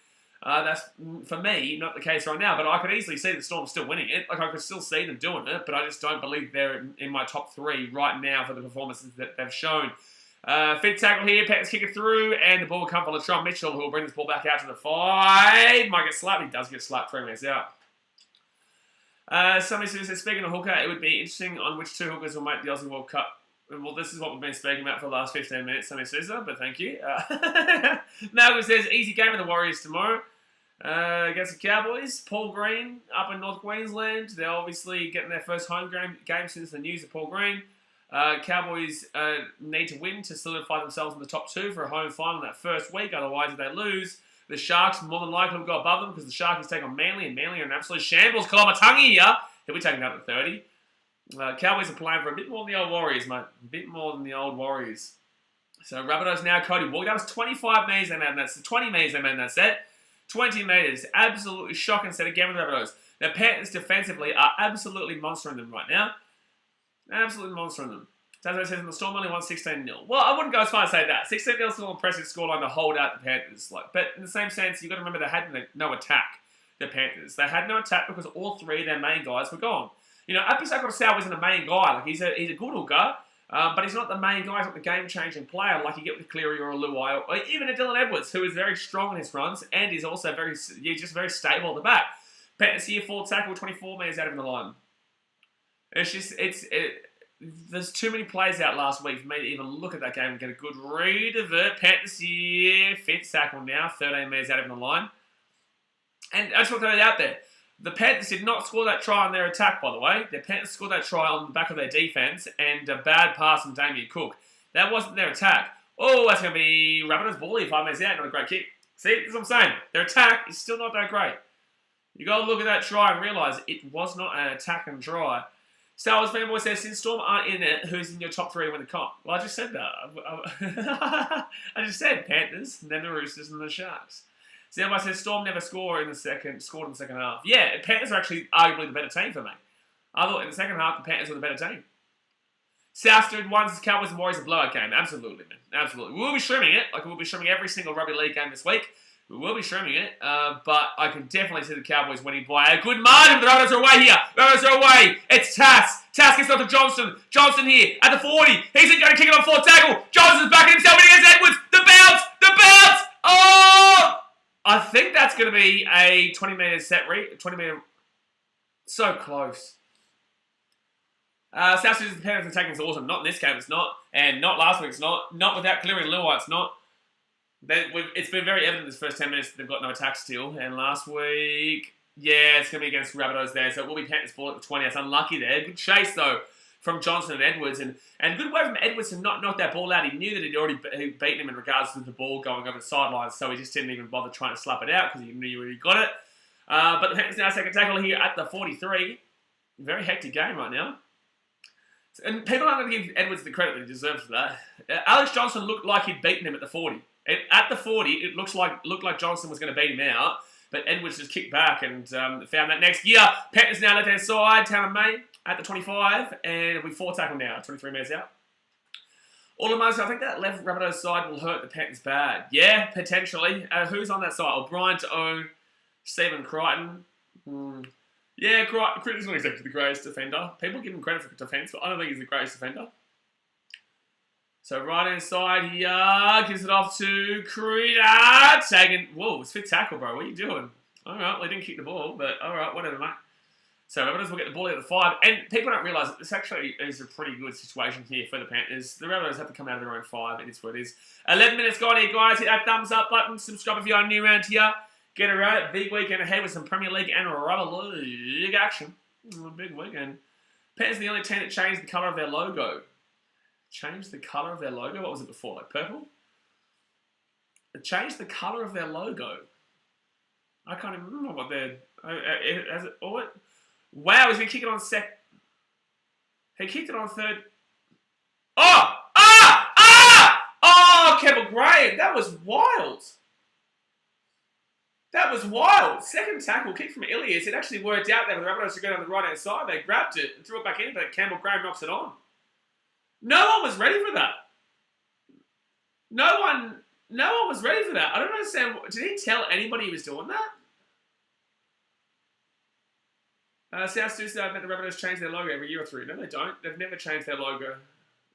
that's, for me, not the case right now. But I could easily see the Storm still winning it. Like, I could still see them doing it, but I just don't believe they're in my top 3 right now for the performances that they've shown. Fifth tackle here, Panthers kick it through, and the ball will come from Latrell Mitchell, who will bring this ball back out to the 5. Might get slapped. He does get slapped 3 minutes out. Somebody says, speaking of hooker, it would be interesting on which 2 hookers will make the Aussie World Cup. Well, this is what we've been speaking about for the last 15 minutes, somebody says that, but thank you. Malcolm says, easy game of the Warriors tomorrow against the Cowboys. Paul Green up in North Queensland. They're obviously getting their first home game since the news of Paul Green. Cowboys need to win to solidify themselves in the top 2 for a home final that first week. Otherwise, if they lose, the Sharks more than likely will go above them because the Sharkies take on Manly, and Manly are an absolute shambles. Koloamatangi here. He'll be taking out the 30. Cowboys are playing for a bit more than the old Warriors, mate. A bit more than the old Warriors. So Rabbitohs now, Cody Walker. That was 25 metres they made in that set. 20 metres they made in that set. 20 metres. Absolutely shocking set again with the Rabbitohs. The Panthers defensively are absolutely monstering them right now. Absolutely monstering them. So as I said, the Storm only won 16-0. Well, I wouldn't go as far as say that. 16-0 is still an impressive scoreline to hold out the Panthers. But in the same sense, you've got to remember they had no attack, the Panthers. They had no attack because all 3 of their main guys were gone. You know, Apisako Rosau isn't a main guy. Like, he's a good hooker, but he's not the main guy. He's not the game-changing player like you get with Cleary or a Luai, or even a Dylan Edwards, who is very strong in his runs and is also just very stable at the back. Panthers here, 4 tackle, 24 metres out of the line. There's too many plays out last week for me to even look at that game and get a good read of it. Panthers here, 5th tackle now, 13 metres out of the line. And I just want to throw it out there. The Panthers did not score that try on their attack, by the way. The Panthers scored that try on the back of their defence and a bad pass from Damien Cook. That wasn't their attack. Oh, that's going to be Rabbitohs ball here, 5 metres out, not a great kick. See, that's what I'm saying. Their attack is still not that great. You got to look at that try and realise it was not an attack and try. Star Wars fanboy says, since Storm aren't in it, who's in your top 3 to win the comp? Well, I just said that. I just said Panthers, and then the Roosters and the Sharks. Zambai says, Storm never scored in the second half. Yeah, Panthers are actually arguably the better team for me. I thought in the second half, the Panthers were the better team. South Street wants Cowboys and Warriors a blowout game. Absolutely, man. Absolutely. We will be streaming it. Like, we'll be streaming every single rugby league game this week. We will be streaming it, but I can definitely see the Cowboys winning by a good margin. The Rabbitohs are away here. Rabbitohs are away. It's Tass. Tass gets off to Johnson. Johnson here at the 40. He's going to kick it on 4th tackle. Johnson's backing himself in against Edwards. The bounce. The bounce. Oh! I think that's going to be a 20-metre set 20-metre. So close. South Sudan's Panthers attacking is awesome. Not in this game, it's not. And not last week, it's not. Not without clearing Luai, it's not. It's been very evident this first 10 minutes that they've got no attack still. And last week, yeah, it's going to be against Rabbitohs there. So it will be Panthers ball at the 20. That's unlucky there. Good chase, though, from Johnson and Edwards. And good way from Edwards to not knock that ball out. He knew that he'd already beaten him in regards to the ball going over the sidelines. So he just didn't even bother trying to slap it out because he knew he already got it. But the Panthers now second tackle here at the 43. Very hectic game right now. And people aren't going to give Edwards the credit that he deserves for that. Alex Johnson looked like he'd beaten him at the 40. At the 40, it looked like Johnson was going to beat him out, but Edwards just kicked back and found that next gear. Panthers now left-hand side, Town of May at the 25, and it'll be 4 tackle now, 23 metres out. All of us, I think that left Rabbitohs side will hurt the Panthers bad. Yeah, potentially. Who's on that side? O'Brien to O, Stephen Crichton. Yeah, Crichton's not exactly the greatest defender. People give him credit for defence, but I don't think he's the greatest defender. So right-hand side here, gives it off to Krita. Tagging, whoa, it's 5th tackle, bro. What are you doing? All right, well, he didn't kick the ball, but all right, whatever, mate. So Rabbitohs will get the ball at the 5. And people don't realise that this actually is a pretty good situation here for the Panthers. The Rabbitohs have to come out of their own 5. It is what it is. 11 minutes gone here, guys. Hit that thumbs up button. Subscribe if you're new around here. Get around it. Big weekend ahead with some Premier League and Rugby League action. Big weekend. Panthers are the only team that changed the colour of their logo. Changed the colour of their logo? What was it before? Like purple? It changed the colour of their logo. I can't even remember what they're... Has it... Oh, it, wow, he's going to kick it on sec... He kicked it on 3rd... Oh! Oh, Campbell Graham! That was wild! That was wild. 2nd tackle, kick from Ilias. It actually worked out there. The Rabbitohs to go down the right-hand side. They grabbed it and threw it back in, but Campbell Graham knocks it on. No one was ready for that. No one was ready for that. I don't understand. Did he tell anybody he was doing that? South Sudan that the Rabbitohs change their logo every year or 3. No, they don't. They've never changed their logo.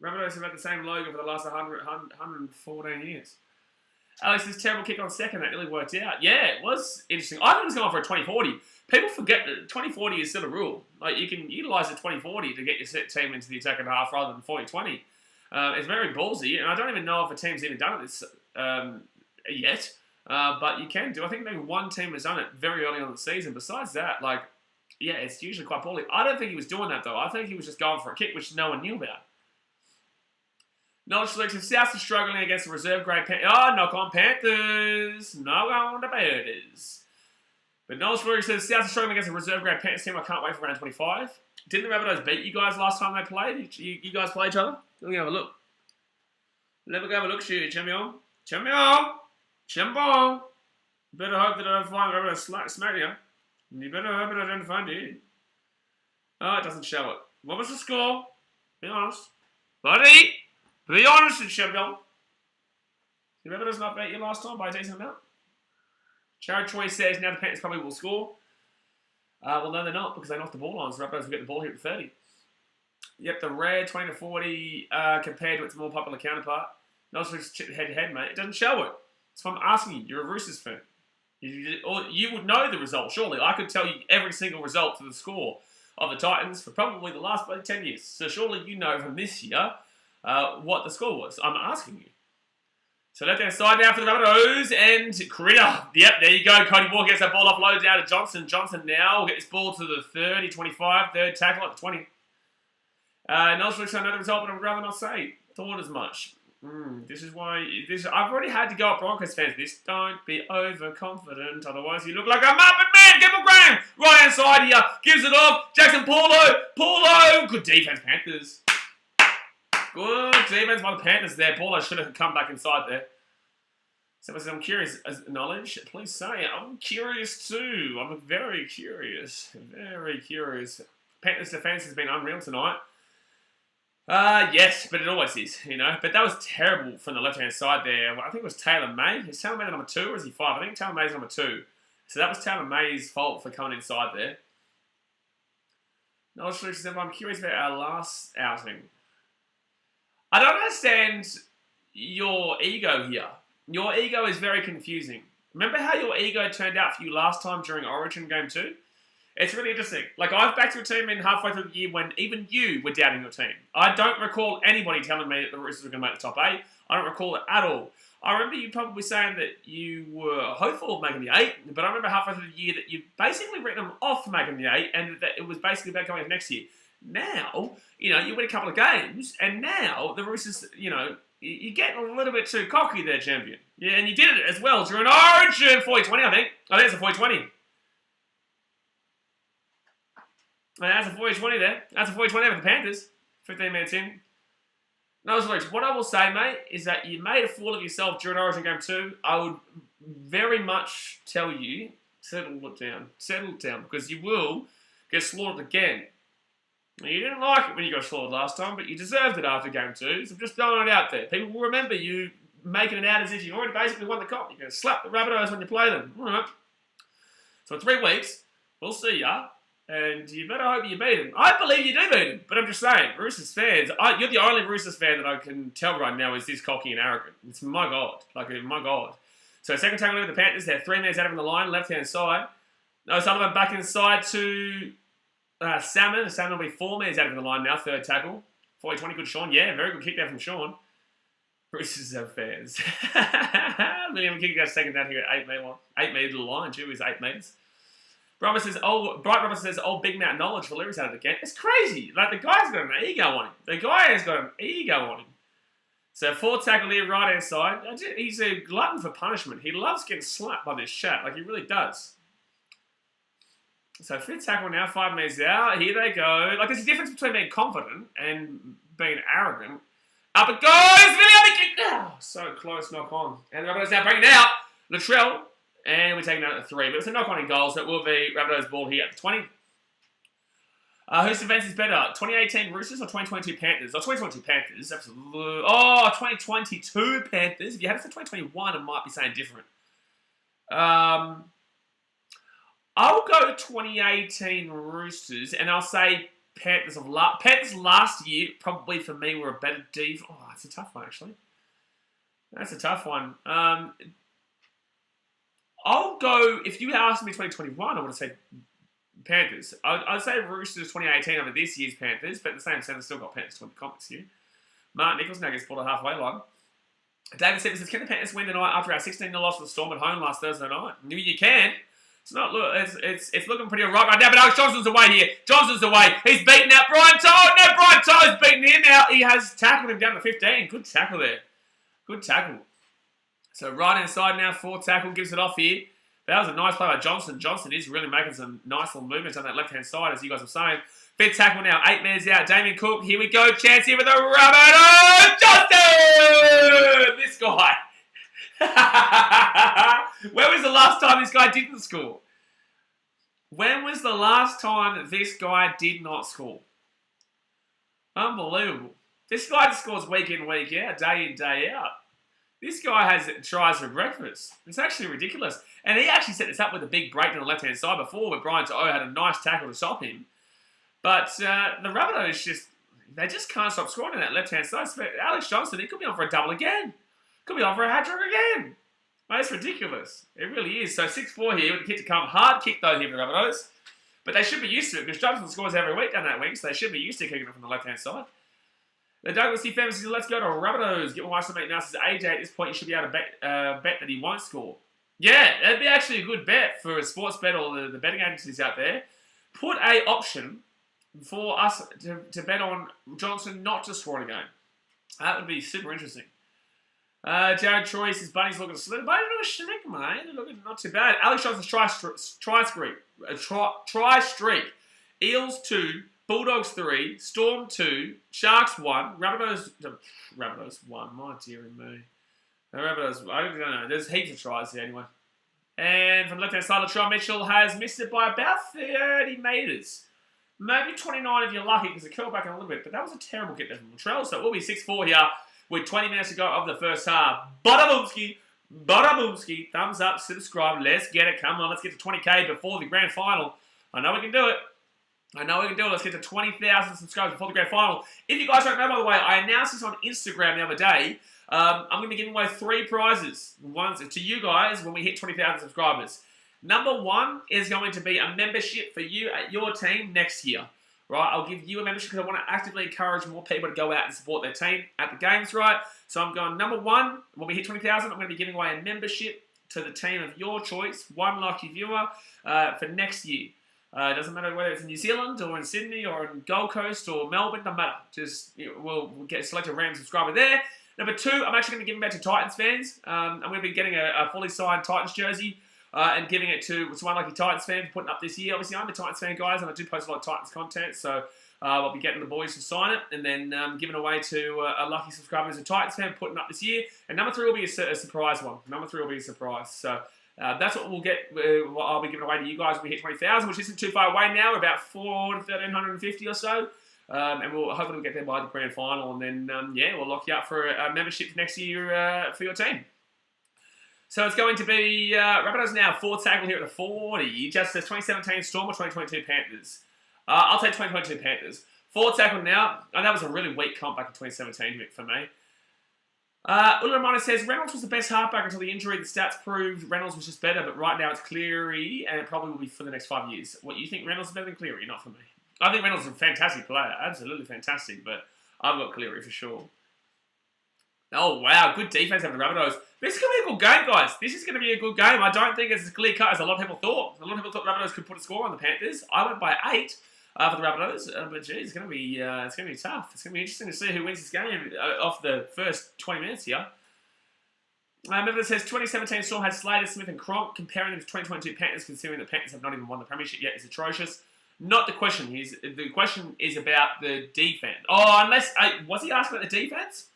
Rabbitohs have had the same logo for the last 114 years. Alex's terrible kick on 2nd, that really worked out. Yeah, it was interesting. I thought it was going for a 20-40. People forget that 20-40 is still a rule. Like, you can utilise the 20-40 to get your set team into the attacking half rather than 40-20. It's very ballsy, and I don't even know if a team's even done it yet. But you can do. I think maybe one team has done it very early on in the season. Besides that, like, yeah, it's usually quite poorly. I don't think he was doing that, though. I think he was just going for a kick, which no one knew about. Knowledge selection. South is struggling against the reserve grade Panthers. Oh, knock on Panthers. Knock on the Panthers. But Knowledge selection says South is struggling against the reserve grade Panthers team. I can't wait for round 25. Didn't the Rabbitohs beat you guys last time they played? You guys play each other? Let me have a look. Let me have a look, champion. Champion. Champion. Better hope that I don't find Rabbitohs smack you. You better hope that I don't find you. Oh, it doesn't show it. What was the score? Be honest. Buddy! Be honest, champion. The Rabbitohs not beat you last time by a decent amount? Jared Troy says now the Panthers probably will score. Well, no, they're not because they knocked the ball on, so Rabbitohs will get the ball here at 30. Yep, the rare 20-40 compared to its more popular counterpart. Not just head-to-head, mate. It doesn't show it. So I'm asking you. You're a Roosters fan. You would know the result, surely. I could tell you every single result to the score of the Titans for probably the last 10 years. So surely you know from this year what the score was. I'm asking you. So left-hand side now for the Rabbitohs and Critter. Yep, there you go. Cody Walker gets that ball offloaded out to Johnson. Johnson now will get this ball to the 30, 25, third tackle at the 20. Not sure I know the result, but I'd rather not say. Thought as much. This is why... I've already had to go at Broncos fans. Don't be overconfident, otherwise you look like a Muppet Man. Gibble Graham, right-hand side here. Gives it off. Jackson Paulo. Good defense, Panthers. Good defense by the Panthers there. Paulo should have come back inside there. So I'm curious. As knowledge, please say. I'm curious too. I'm very curious. Very curious. Panthers defense has been unreal tonight. Yes, but it always is, you know. But that was terrible from the left-hand side there. I think it was Taylor May. Is Taylor May the number 2 or is he 5? I think Taylor May's number 2. So that was Taylor May's fault for coming inside there. Knowledge solutions. I'm curious about our last outing. I don't understand your ego here. Your ego is very confusing. Remember how your ego turned out for you last time during Origin Game 2? It's really interesting. Like, I've backed your team in halfway through the year when even you were doubting your team. I don't recall anybody telling me that the Roosters were going to make the top 8. I don't recall it at all. I remember you probably saying that you were hopeful of making the 8, but I remember halfway through the year that you basically written them off for making the 8 and that it was basically about going next year. Now, you know, you win a couple of games, and now the Roosters, you know, you're getting a little bit too cocky there, champion. Yeah, and you did it as well during Origin 40-20, I think. I think it's a 40-20. That's a 40-20 there. That's a 40-20 there with the Panthers. 15 minutes in. No, what I will say, mate, is that you made a fool of yourself during Origin Game 2. I would very much tell you, settle it down. Settle it down, because you will get slaughtered again. You didn't like it when you got slaughtered last time, but you deserved it after Game 2, so I'm just throwing it out there. People will remember you making it out as if you already basically won the comp. You're going to slap the Rabbitohs when you play them. All right. So in 3 weeks, we'll see ya, and you better hope you beat them. I believe you do beat them, but I'm just saying, Roosters fans, you're the only Roosters fan that I can tell right now is this cocky and arrogant. It's my God. Like, my God. So second tackle with the Panthers, they're 3 minutes out of the line, left-hand side. O'Sullivan back inside to... Salmon. Salmon will be 4 minutes out of the line now. Third tackle. 40-20. Good Sean. Yeah, very good kick there from Sean. Roosters have fans. William kick goes second down here at 8 metre. 8 metre to the line. Too is 8 metres. Bright Robinson says, old Big Mount knowledge for Leary's out of the game. It's crazy. Like, the guy's got an ego on him. The guy has got an ego on him. So fourth tackle here, right hand side. He's a glutton for punishment. He loves getting slapped by this chat. Like, he really does. So fifth tackle now, 5 metres out. Here they go. Like, there's a difference between being confident and being arrogant. Up it goes! Oh, so close, knock on. And the Rabbitohs now bring it out. Latrell. And we're taking out at 3. But it's a knock on in goal, so it will be Rabbitohs ball here at the 20. Whose defence is better? 2018 Roosters or 2022 Panthers? Oh, 2022 Panthers, absolutely. Oh, 2022 Panthers. If you had it for 2021, it might be saying different. I'll go 2018 Roosters, and I'll say Panthers Panthers last year, probably for me, were a better defense. Oh, that's a tough one, actually. That's a tough one. I'll go, if you asked me 2021, I would have said Panthers. I'd say Roosters 2018 over this year's Panthers, but at the same sense, still got Panthers to win the comp this year. Martin Nichols now gets pulled a halfway line. David Stevens says, can the Panthers win tonight after our 16-0 loss to the Storm at home last Thursday night? You can. It's not look. It's looking pretty alright right now. But Alex Johnson's away here. Johnson's away. He's beaten out Brian To'o. No, Brian To'o's beaten him out. He has tackled him down to 15. Good tackle there. Good tackle. So right hand side now, 4 tackle, gives it off here. But that was a nice play by Johnson. Johnson is really making some nice little movements on that left hand side, as you guys were saying. 5th tackle now, 8 metres out. Damien Cook, here we go. Chance here with the Rabbitohs. Johnson! This guy. When was the last time this guy didn't score? When was the last time that this guy did not score? Unbelievable. This guy just scores week in, week out, day in, day out. This guy has tries for breakfast. It's actually ridiculous. And he actually set this up with a big break on the left-hand side before, where Brian To'o had a nice tackle to stop him. But the Rabbitohs they just can't stop scoring on that left-hand side. Alex Johnson, he could be on for a double again. Could be on for a hat-trick again. Mate, it's ridiculous. It really is. So 6-4 here with the kick to come. Hard kick, though, here for the Rabbitohs. But they should be used to it, because Johnson scores every week down that wing, so they should be used to kicking it from the left-hand side. The Douglas C. Family says, let's go to Rabbitohs. Get my wife's mate now. Says, AJ, at this point, you should be able to bet that he won't score. Yeah, that'd be actually a good bet for a sports bet or the betting agencies out there. Put a option for us to bet on Johnson not to score in a game. That would be super interesting. Jared Troy says, Bunny's looking slim. Bunny's looking slick, mate. They're looking not too bad. Alex Johnson's try streak. Eels 2, Bulldogs 3, Storm 2, Sharks 1, Rabbitohs 1. My dear me. The Rabbitohs, I don't know. There's heaps of tries here anyway. And from the left-hand side, Latrell Mitchell has missed it by about 30 metres. Maybe 29 if you're lucky, because it curled back in a little bit. But that was a terrible get there from Latrell. So it will be 6-4 here with 20 minutes to go of the first half. Bada boomski. Thumbs up, subscribe. Let's get it. Come on, let's get to 20K before the grand final. I know we can do it. Let's get to 20,000 subscribers before the grand final. If you guys don't know, by the way, I announced this on Instagram the other day. I'm going to be giving away 3 prizes to you guys when we hit 20,000 subscribers. Number 1 is going to be a membership for you at your team next year. Right, I'll give you a membership because I want to actively encourage more people to go out and support their team at the games, right? So I'm going number 1, when we hit 20,000, I'm going to be giving away a membership to the team of your choice, 1 lucky viewer, for next year. It doesn't matter whether it's in New Zealand or in Sydney or in Gold Coast or Melbourne, doesn't matter. Just, we'll get select a random subscriber there. Number 2, I'm actually going to be giving back to Titans fans. I'm going to be getting a fully signed Titans jersey and giving it to one lucky Titans fan for putting up this year. Obviously, I'm a Titans fan, guys, and I do post a lot of Titans content, so I'll be getting the boys to sign it and then giving away to a lucky subscriber who's a Titans fan putting up this year. And number 3 will be a surprise one. Number 3 will be a surprise. So that's what we'll get. What I'll be giving away to you guys when we hit 20,000, which isn't too far away now. We're about 1,350 or so. And we'll hopefully get there by the grand final. And then, we'll lock you up for a membership next year for your team. So it's going to be Rabbitohs now, 4th tackle here at the 40. Just says 2017 Storm or 2022 Panthers. I'll take 2022 Panthers. 4th tackle now. Oh, that was a really weak comp back in 2017 for me. Ulamana says, Reynolds was the best halfback until the injury. The stats proved Reynolds was just better, but right now it's Cleary, and it probably will be for the next 5 years. What, you think Reynolds is better than Cleary? Not for me. I think Reynolds is a fantastic player. Absolutely fantastic, but I've got Cleary for sure. Oh, wow. Good defense over the Rabbitohs. This is going to be a good game, guys. This is going to be a good game. I don't think it's as clear cut as a lot of people thought. A lot of people thought the Rabbitohs could put a score on the Panthers. I went by 8 for the Rabbitohs. But, geez, it's going to be tough. It's going to be interesting to see who wins this game off the first 20 minutes here. Remember, it says 2017 Storm had Slater, Smith and Cronk. Comparing them to 2022 Panthers, considering the Panthers have not even won the premiership yet, is atrocious. Not the question. The question is about the defense. Oh, unless... was he asking about the defense?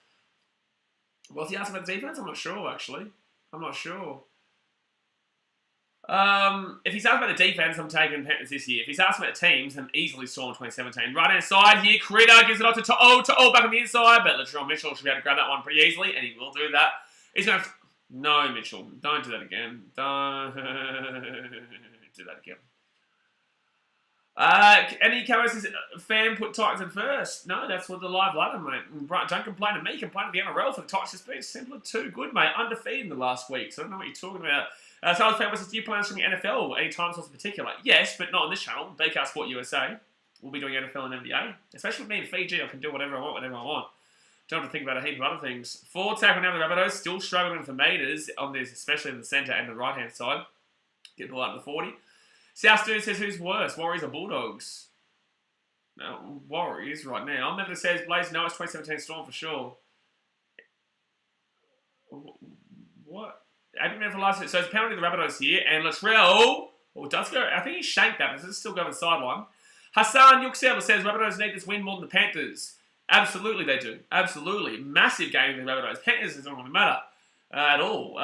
Was he asking about the defense? I'm not sure, actually. I'm not sure. If he's asking about the defense, I'm taking Panthers this year. If he's asking about the teams, then easily Storm 2017. Right-hand side here, Critter gives it off to To'o back on the inside, but Latrell Mitchell should be able to grab that one pretty easily, and he will do that. He's going to... No, Mitchell. Don't do that again. Don't do that again. Any Camo says, fan put Titans in first. No, that's what the live ladder, mate. Don't complain to me, complain to the NRL for the Titans just being simply too good, mate. Undefeated in the last week, so I don't know what you're talking about. So I was famous, do you plan on the NFL any time slots in particular? Yes, but not on this channel. BKR Sport USA. We'll be doing NFL and NBA. Especially with me in Fiji, I can do whatever I want, whenever I want. Don't have to think about a heap of other things. 4 tackle now the Rabbitohs, still struggling for meters on this, especially in the centre and the right-hand side. Get the ball up to 40. South Student says, who's worse, Warriors or Bulldogs? No, Warriors right now. Memphis says, Blaze, no, it's 2017 Storm for sure. What? Admin for last. So it's penalty the Rabbitohs here, and Latrell. Oh, it does go. I think he shanked that, but it's still going sideline. Hassan Yuxel says Rabbitohs need this win more than the Panthers. Absolutely, they do. Absolutely, massive game for the Rabbitohs. Panthers doesn't really matter at all,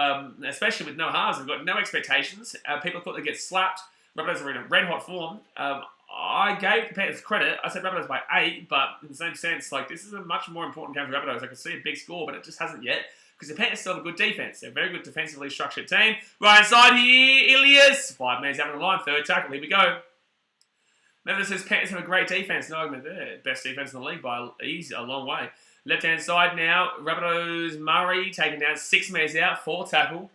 especially with no halves. They've got no expectations. People thought they'd get slapped. Rabbitohs are in a red hot form. I gave the Panthers credit. I said Rabbitohs by 8, but in the same sense, like this is a much more important game for Rabbitohs. I could see a big score, but it just hasn't yet. Because the Panthers still have a good defense. They're a very good defensively structured team. Right side here, Ilias. 5 minutes out of the line. Third tackle. Here we go. Memphis says Panthers have a great defense. No argument there. Best defense in the league by a long way. Left-hand side now. Rabbitohs Murray taking down 6 minutes out. 4 tackle.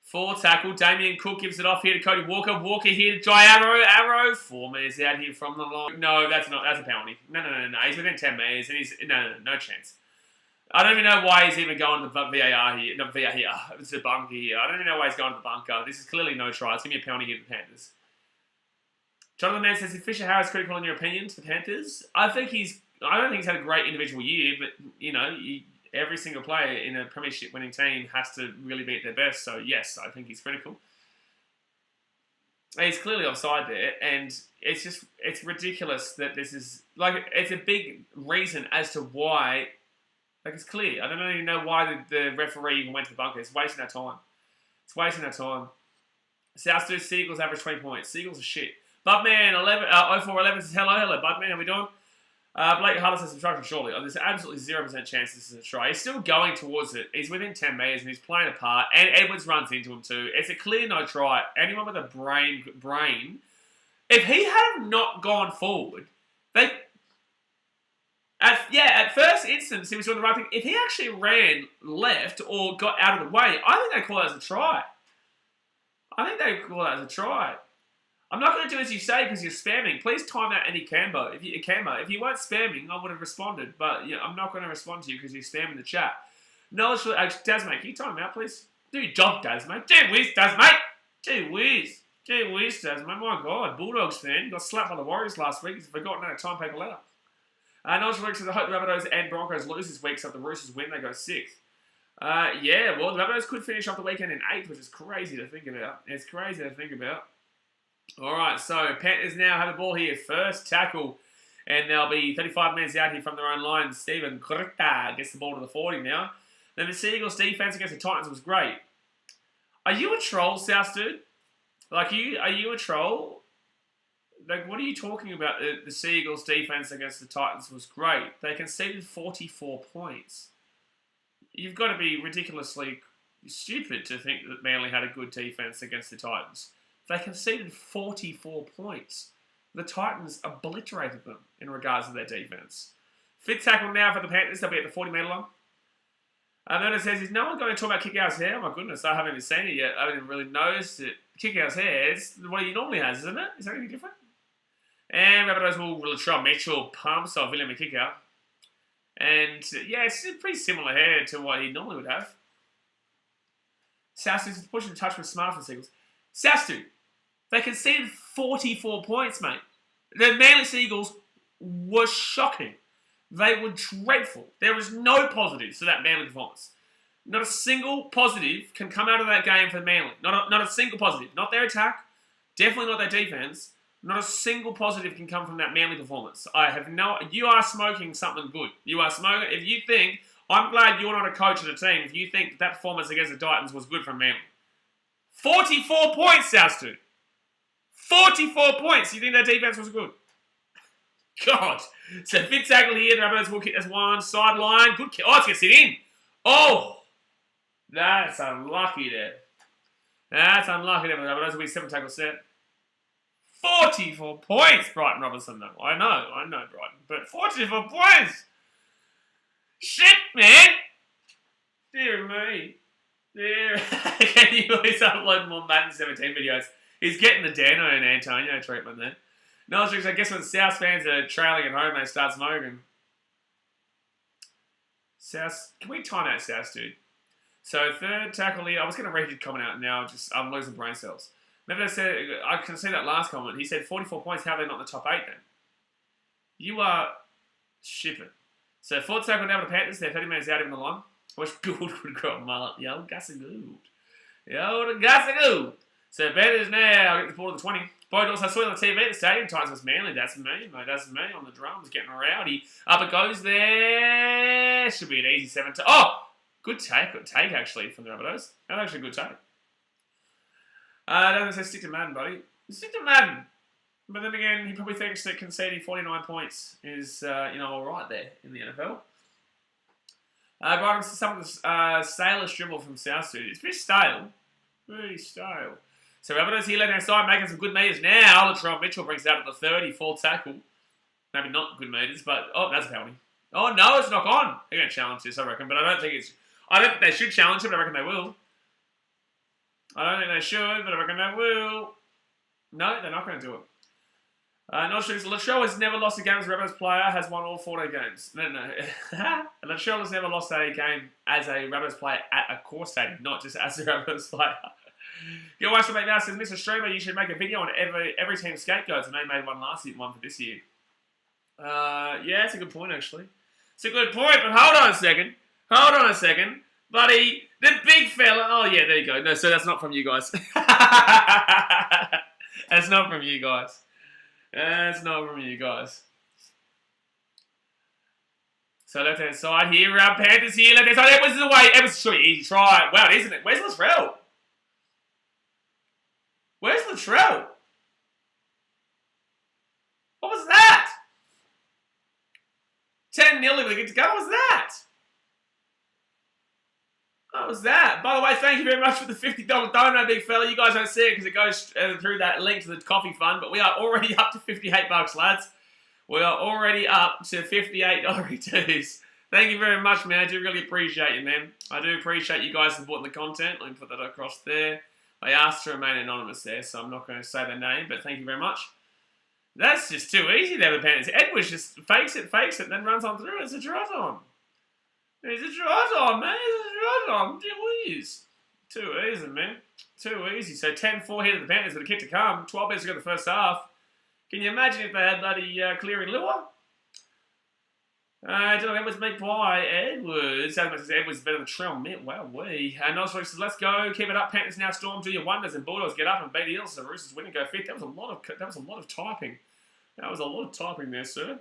4 tackle. Damien Cook gives it off here to Cody Walker. Walker here to Jai Arrow. 4 minutes out here from the line. No, that's a penalty. No. He's within 10 minutes and he's no chance. I don't even know why he's even going to the VAR here. Not VAR here. It's a bunker here. I don't even know why he's going to the bunker. This is clearly no try. It's going to be a penalty here to the Panthers. Jonathan Mann says, is Fisher Harris critical in your opinion to the Panthers? I don't think he's had a great individual year, but, every single player in a premiership winning team has to really be at their best. So, yes, I think he's critical. He's clearly offside there, and it's ridiculous that this is, it's a big reason as to why. It's clear. I don't even know why the referee even went to the bunker. It's wasting our time. South Student Seagulls average 20 points. Seagulls are shit. Budman 0411 says hello Budman. How we doing? Blake Harder says obstruction surely. There's absolutely 0% chance this is a try. He's still going towards it. He's within 10 metres and he's playing a part. And Edwards runs into him too. It's a clear no try. Anyone with a brain, if he had not gone forward, at first instance, he was doing the right thing. If he actually ran left or got out of the way, I think they call that as a try. I'm not going to do as you say because you're spamming. Please time out any Cambo. If you weren't spamming, I would have responded. But I'm not going to respond to you because you're spamming the chat. No, Dazmate, can you time out, please? Do your job, Dazmate. Gee whiz, Dazmate. Gee whiz, Dazmate. My God, Bulldogs fan got slapped by the Warriors last week. He's forgotten how to time people out. Nigel Luke says, I hope the Rabbitohs and Broncos lose this week, so if the Roosters win, they go 6th. The Rabbitohs could finish off the weekend in 8th, which is crazy to think about. All right, so Panthers now have the ball here. First tackle, and they'll be 35 minutes out here from their own line. Stephen Kurta gets the ball to the 40 now. Then the Seagulls' defense against the Titans was great. Are you a troll, South dude? Are you a troll? What are you talking about? The Seagulls' defense against the Titans was great. They conceded 44 points. You've got to be ridiculously stupid to think that Manly had a good defense against the Titans. They conceded 44 points. The Titans obliterated them in regards to their defense. Fifth tackle now for the Panthers. They'll be at the 40-metre line. And then it says, is no one going to talk about Kick-Out's hair? Oh my goodness, I haven't even seen it yet. I haven't really noticed it. Kick-Out's hair, it's what he normally has, isn't it? Is that anything different? And Rabbitohs will Latrell Mitchell pumps off William Kick-Out. And it's a pretty similar hair to what he normally would have. South Student's pushing the touch with smart for the Seagulls. South Student, they conceded 44 points, mate. The Manly Seagulls were shocking. They were dreadful. There was no positives to that Manly performance. Not a single positive can come out of that game for Manly. Not a single positive. Not their attack. Definitely not their defense. Not a single positive can come from that Manly performance. You are smoking something good. You are smoking. If you think, I'm glad you're not a coach of the team, if you think that performance against the Titans was good from Manly. 44 points, South Student. 44 points. You think their defense was good? God. So fifth tackle here. The Rabbitohs will kick this one. Sideline. Good kick. Oh, it's going to sit in. Oh. That's unlucky there. The Rabbitohs will be 7 tackle set. 44 points, Brighton Robinson, though. I know, Brighton. But 44 points! Shit, man! Dear me. Can you please upload more Madden 17 videos? He's getting the Dano and Antonio treatment there. No, I guess when South fans are trailing at home, they start smoking. South, can we time out South, dude? So, third tackle here. I was going to read your comment out now. I'm losing brain cells. Maybe I can see that last comment. He said 44 points. How are they not in the top 8 then? You are shipping. So, fourth tackle down to the Panthers. They're 30 minutes out in the line. I wish Gould would grow a mullet. Yo, Gussie Gould. Yo, the Gussie Gould. So, Panthers now get the ball to the 20. Bulldogs, I saw it on the TV at the stadium. Titans was Manly. That's me, mate. That's me on the drums, getting rowdy. Up it goes there. Should be an easy 7 to. Oh! Good take actually from the Rabbitohs. That's actually a good take. Doesn't say stick to Madden, buddy. Stick to Madden. But then again, he probably thinks that conceding 49 points is, all right there in the NFL. Right, some of the stalest dribble from South Street. It's pretty stale. Pretty stale. So Rabbitohs here left hand side, making some good meters. Now, Latrell Mitchell brings it out to the 30, fourth tackle. Maybe not good meters, but, that's a penalty. Oh, no, it's knock on. They're going to challenge this, I reckon, but I don't think they should challenge it, but I reckon they will. I don't think they should, but I reckon they will. No, they're not going to do it. Not sure. Latrell has never lost a game as a Rabbitohs player, has won all 14 games. No. Latrell has never lost a game as a Rabbitohs player at a core stadium, not just as a Rabbitohs player. Your wife now says, Mr. Streamer, you should make a video on every team's scapegoats, and they made one last year, one for this year. Yeah, that's a good point, actually. It's a good point, but hold on a second. Buddy, the big fella. Oh, yeah, there you go. No, so that's not from you guys. That's not from you guys. That's not from you guys. So left-hand side here. Panthers here. Left-hand side. Edwards is away. Edwards is really easy try. Wow, isn't it? Where's Latrell? Where's Latrell? What was that? 10-0 we get to go. What was that? What was that? By the way, thank you very much for the $50 dono, big fella. You guys don't see it because it goes through that link to the coffee fund, but we are already up to $58, lads. We are already up to $58 Thank you very much, man. I do really appreciate you, man. I do appreciate you guys supporting the content. Let me put that across there. I asked to remain anonymous there, so I'm not going to say their name, but thank you very much. That's just too easy there with the Panthers. Edwards just fakes it, and then runs on through. It's a trot on. It's a trot on, man. It's a trot on. Jeez. Too easy, man. Too easy. So 10-4 here to the Panthers with a kick to come. 12 minutes to go the first half. Can you imagine if they had bloody Cleary Lua? Dylan Edwards made by Edwards. Edwards is better than Trell Mitt. Wow, Nosrick says, let's go. Keep it up. Panthers now storm. Do your wonders. And Bulldogs get up and beat the Eels. So Roosters win and go fifth. That was a lot of typing. That was a lot of typing there, sir.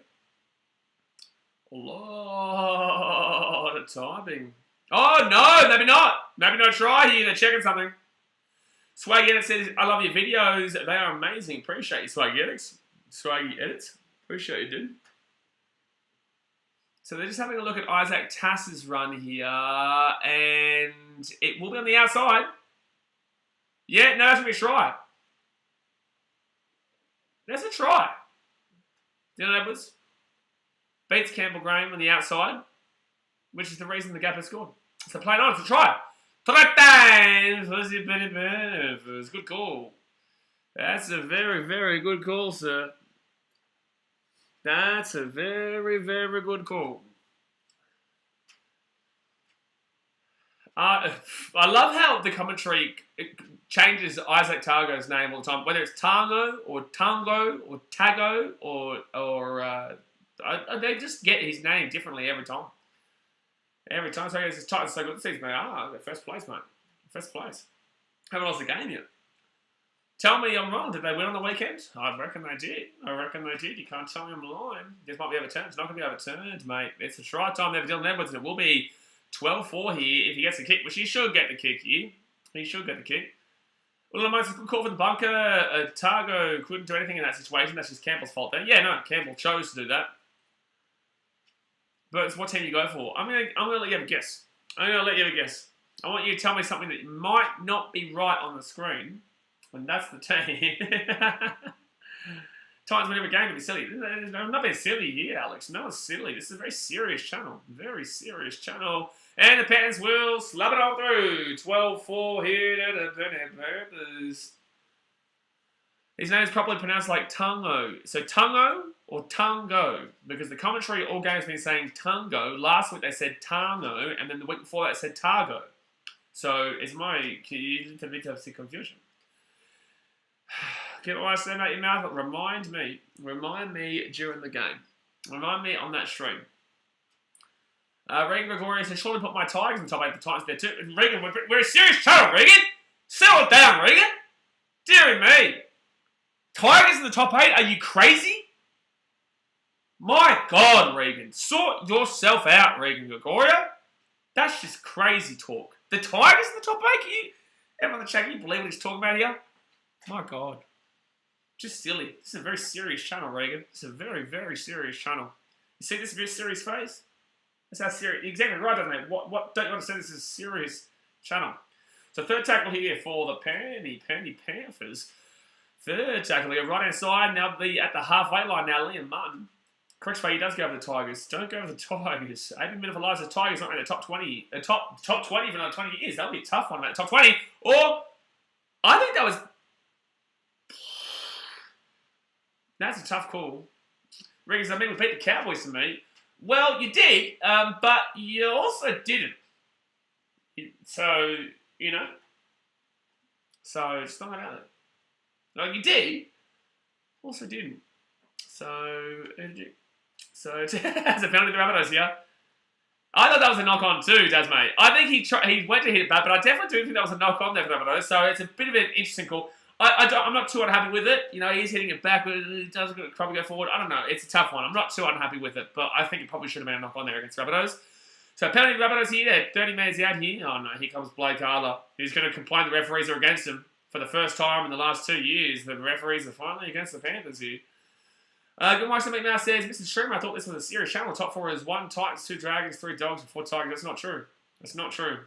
A lot of typing. Oh, no. Maybe not. Maybe no try here. They're checking something. Swaggy Edits says, I love your videos. They are amazing. Appreciate you, Swaggy Edits. Swaggy Edits. Appreciate you, dude. So they're just having a look at Isaac Tass's run here. And it will be on the outside. Yeah, no, that's going to be a try. That's a try. Dylan Edwards beats Campbell Graham on the outside, which is the reason the gap has scored. So playing on, it's a try. Good call. That's a very, very good call, sir. That's a very, very good call. I love how the commentary changes Isaac Targo's name all the time, whether it's Tango or Tango or Tago or they just get his name differently every time. Every time. So it's tight. So good to see, mate. First place, mate. First place. Haven't lost a game yet. Tell me I'm wrong. Did they win on the weekend? I reckon they did. You can't tell me I'm lying. This might be overturned. It's not going to be overturned, mate. It's a try time there for Dylan Edwards, and it will be 12-4 here if he gets the kick, which he should get the kick here. He should get the kick. Well, the most good call for the bunker. Targo couldn't do anything in that situation. That's just Campbell's fault there. Yeah, no, Campbell chose to do that. But it's what team you go for. I'm gonna let you have a guess. I want you to tell me something that might not be right on the screen. And that's the team. Titans win every game to be silly. I'm not being silly here, Alex. No one's silly. This is a very serious channel. Very serious channel. And the Panthers will slap it on through. 12-4 here to the Panthers. His name is properly pronounced like Tungo. So Tungo or Tungo? Because the commentary all game's been saying Tungo. Last week they said Tango. And then the week before that said Targo. So it's my confusion. Get what I said out your mouth, but remind me during the game. Remind me on that stream. Regan Gregorius says, surely put my Tigers in the top 8 for Titans there too. Regan, we're a serious channel, Regan. Settle it down, Regan. Dear me. Tigers in the top 8? Are you crazy? My God, Regan. Sort yourself out, Regan Gregorio. That's just crazy talk. The Tigers in the top 8? Can you, everyone in the chat, can you believe what he's talking about here? My God. Just silly. This is a very serious channel, Regan. It's a very, very serious channel. You see this very serious face? That's how serious. Exactly right, doesn't it? What don't you understand? This is a serious channel. So third tackle here for the Penrith Panthers. Third tackle here, right hand side. Now at the halfway line now, Liam Martin. Correct way, he does go over the Tigers. Don't go over the Tigers. 80 minute for Liza Tigers not in the top 20. Top 20 for another 20 years. That'll be a tough one, mate. Top 20. Or I think that was. That's a tough call. Riggins, I mean, we beat the Cowboys to me. Well, you did, but you also didn't. So, you know. So, it's not like that. Like, you did, also didn't. So, as a penalty to the Rabbitohs here. I thought that was a knock-on too, Daz, mate. I think he went to hit it back, but I definitely do think that was a knock-on there for the Rabbitohs. So, it's a bit of an interesting call. I'm not too unhappy with it. You know, he's hitting it back, but it does probably go forward. I don't know. It's a tough one. I'm not too unhappy with it, but I think it probably should have been a knock-on there against Rabbitohs. So, penalty to Rabbitohs here. 30 minutes out here. Oh, no. Here comes Blake Harler. He's going to complain the referees are against him. For the first time in the last 2 years, the referees are finally against the Panthers here. Good morning, Mick Mouse says, Mr. Streamer, I thought this was a serious channel. Top 4 is 1 Titans, 2 Dragons, 3 Dogs, and 4 Tigers. That's not true. That's not true.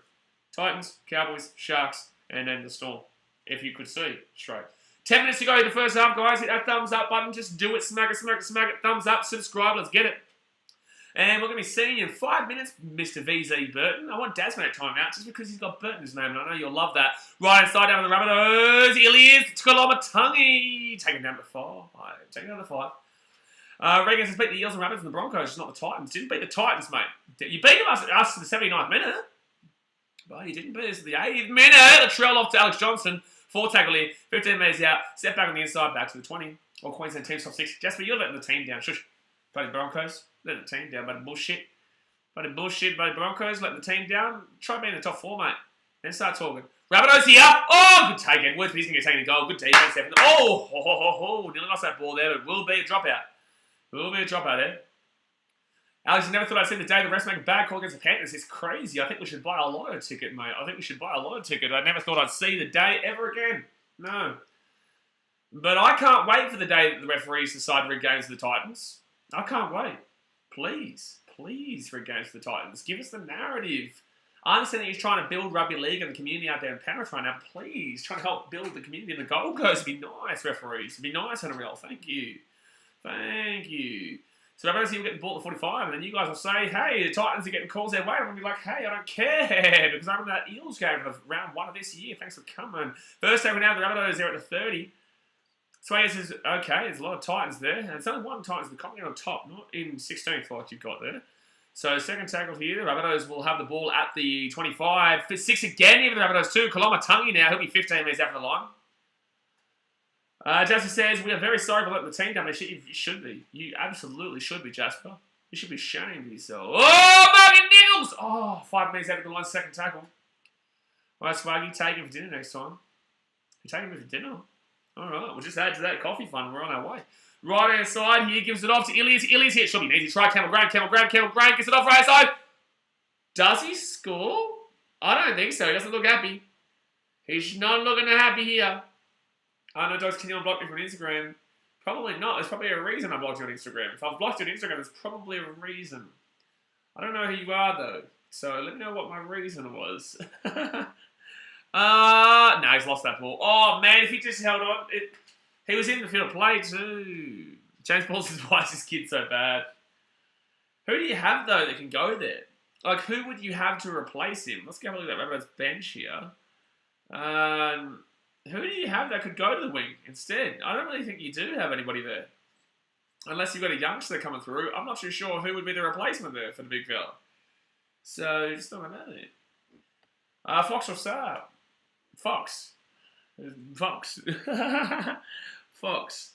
Titans, Cowboys, Sharks, and then the Storm. If you could see straight. 10 minutes to go in the first half, guys. Hit that thumbs up button. Just do it. Smack it, smack it, smack it. Thumbs up. Subscribe. Let's get it. And we're going to be seeing you in 5 minutes, Mr. VZ Burton. I want Dasman at time out just because he's got Burton in his name, and I know you'll love that. Right inside down on the Rabbitohs. Here he is. Tukalomatangi. Taking down to 5. Taking down to 5. Regan has beat the Eels and Rabbits and the Broncos, just not the Titans. Didn't beat the Titans, mate. You beat us to the 79th minute. But you didn't beat us to the 80th minute. The trail off to Alex Johnson. 4 tackle here. 15 minutes out. Step back on the inside. Back to the 20. All Queensland teams top 6. Jasper, you're letting the team down. Shush. Bloody Broncos. Letting the team down. Bloody bullshit. Bloody bullshit. Bloody Broncos. Letting the team down. Try being in the top 4, mate. Then start talking. Rabbitohs here. Oh, good take. Edwards. He's going to get taken a goal. Good defense. Nearly lost that ball there, but will be a dropout. Will be a dropout there. Alex, you never thought I'd see the day the refs make a bad call against the Panthers. It's crazy. I think we should buy a lotto ticket, mate. I think we should buy a lotto ticket. I never thought I'd see the day ever again. No. But I can't wait for the day that the referees decide to rig games for the Titans. I can't wait. Please, please rig games for the Titans. Give us the narrative. I understand that he's trying to build rugby league and the community out there in Penrith right now. Please, trying to help build the community in the Gold Coast. Be nice, referees. Be nice, NRL. Thank you. Thank you. So Rabbitohs will get the ball at 45, and then you guys will say, hey, the Titans are getting calls their way. I'm going to be like, hey, I don't care, because I remember that Eels game for round 1 of this year. Thanks for coming. First over now, the Rabbitohs are at the 30. Sway says, okay, there's a lot of Titans there. And it's only 1 Titans in the company on top, not in 16th like you've got there. So second tackle here, the Rabbitohs will have the ball at the 25. 6 again, even the Rabbitohs too. Kolomatangi now, he'll be 15 minutes after the line. Jasper says, we are very sorry for letting the team down. You should be. You absolutely should be, Jasper. You should be ashamed of yourself. Oh, Morgan Nichols! Oh, 5 minutes after the line, second tackle. All right, Swaggy, take him for dinner next time. You take him for dinner. All right, we'll just add to that coffee fund. We're on our way. Right hand side here, gives it off to Ilias. Ilias here. Should be an easy try. Campbell Grant gets it off right side. Does he score? I don't think so. He doesn't look happy. He's not looking happy here. I know Dogs, can you unblock me from Instagram? Probably not. There's probably a reason I blocked you on Instagram. If I've blocked you on Instagram, there's probably a reason. I don't know who you are, though. So let me know what my reason was. No, he's lost that ball. Oh, man, if he just held on. He was in the field of play, too. James Paul says, why is this kid so bad? Who do you have, though, that can go there? Like, who would you have to replace him? Let's go have a look at that Rabbitohs bench here. Who do you have that could go to the wing instead? I don't really think you do have anybody there. Unless you've got a youngster coming through. I'm not too sure who would be the replacement there for the big fella. So, just don't know there. Fox or Star? Fox. Fox. Fox.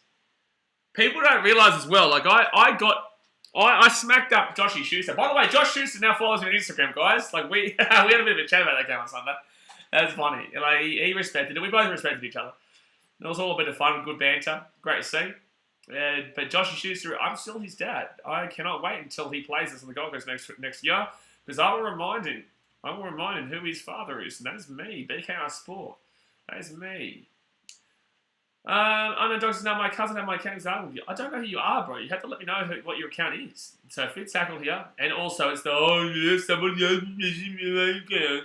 People don't realise as well, like, I smacked up Joshy Schuster. By the way, Josh Schuster now follows me on Instagram, guys. Like, we had a bit of a chat about that game on Sunday. That was funny. Like, he respected it. We both respected each other. It was all a bit of fun, good banter. Great to see. But Joshy Schuster, I'm still his dad. I cannot wait until he plays us on the Gold Coast next year, because I will remind him who his father is, and that is me, BKR Sport. That is me. I know Doctor's now my cousin and my account is with you. I don't know who you are, bro. You have to let me know what your account is. So fit tackle here, and also it's the somebody else.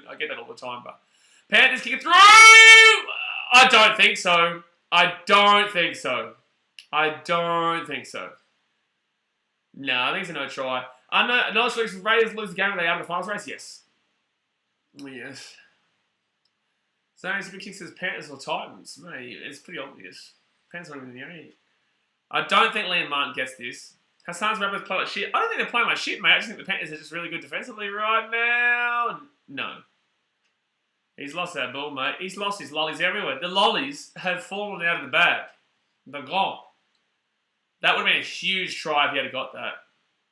I get that all the time, but Panthers kick it through. I don't think so. I don't think so. No, I think it's a no try. I know. No solution. Raiders lose the game. Are they out of the finals race? Yes. Yes. So it's big kick says Panthers or Titans. Mate, it's pretty obvious. Panthers not even in the area. I don't think Liam Martin gets this. Hassan's Rabbitohs play like shit. I don't think they're playing like shit, mate. I just think the Panthers are just really good defensively right now. No. He's lost that ball, mate. He's lost his lollies everywhere. The lollies have fallen out of the bag. They're gone. That would have been a huge try if he had got that.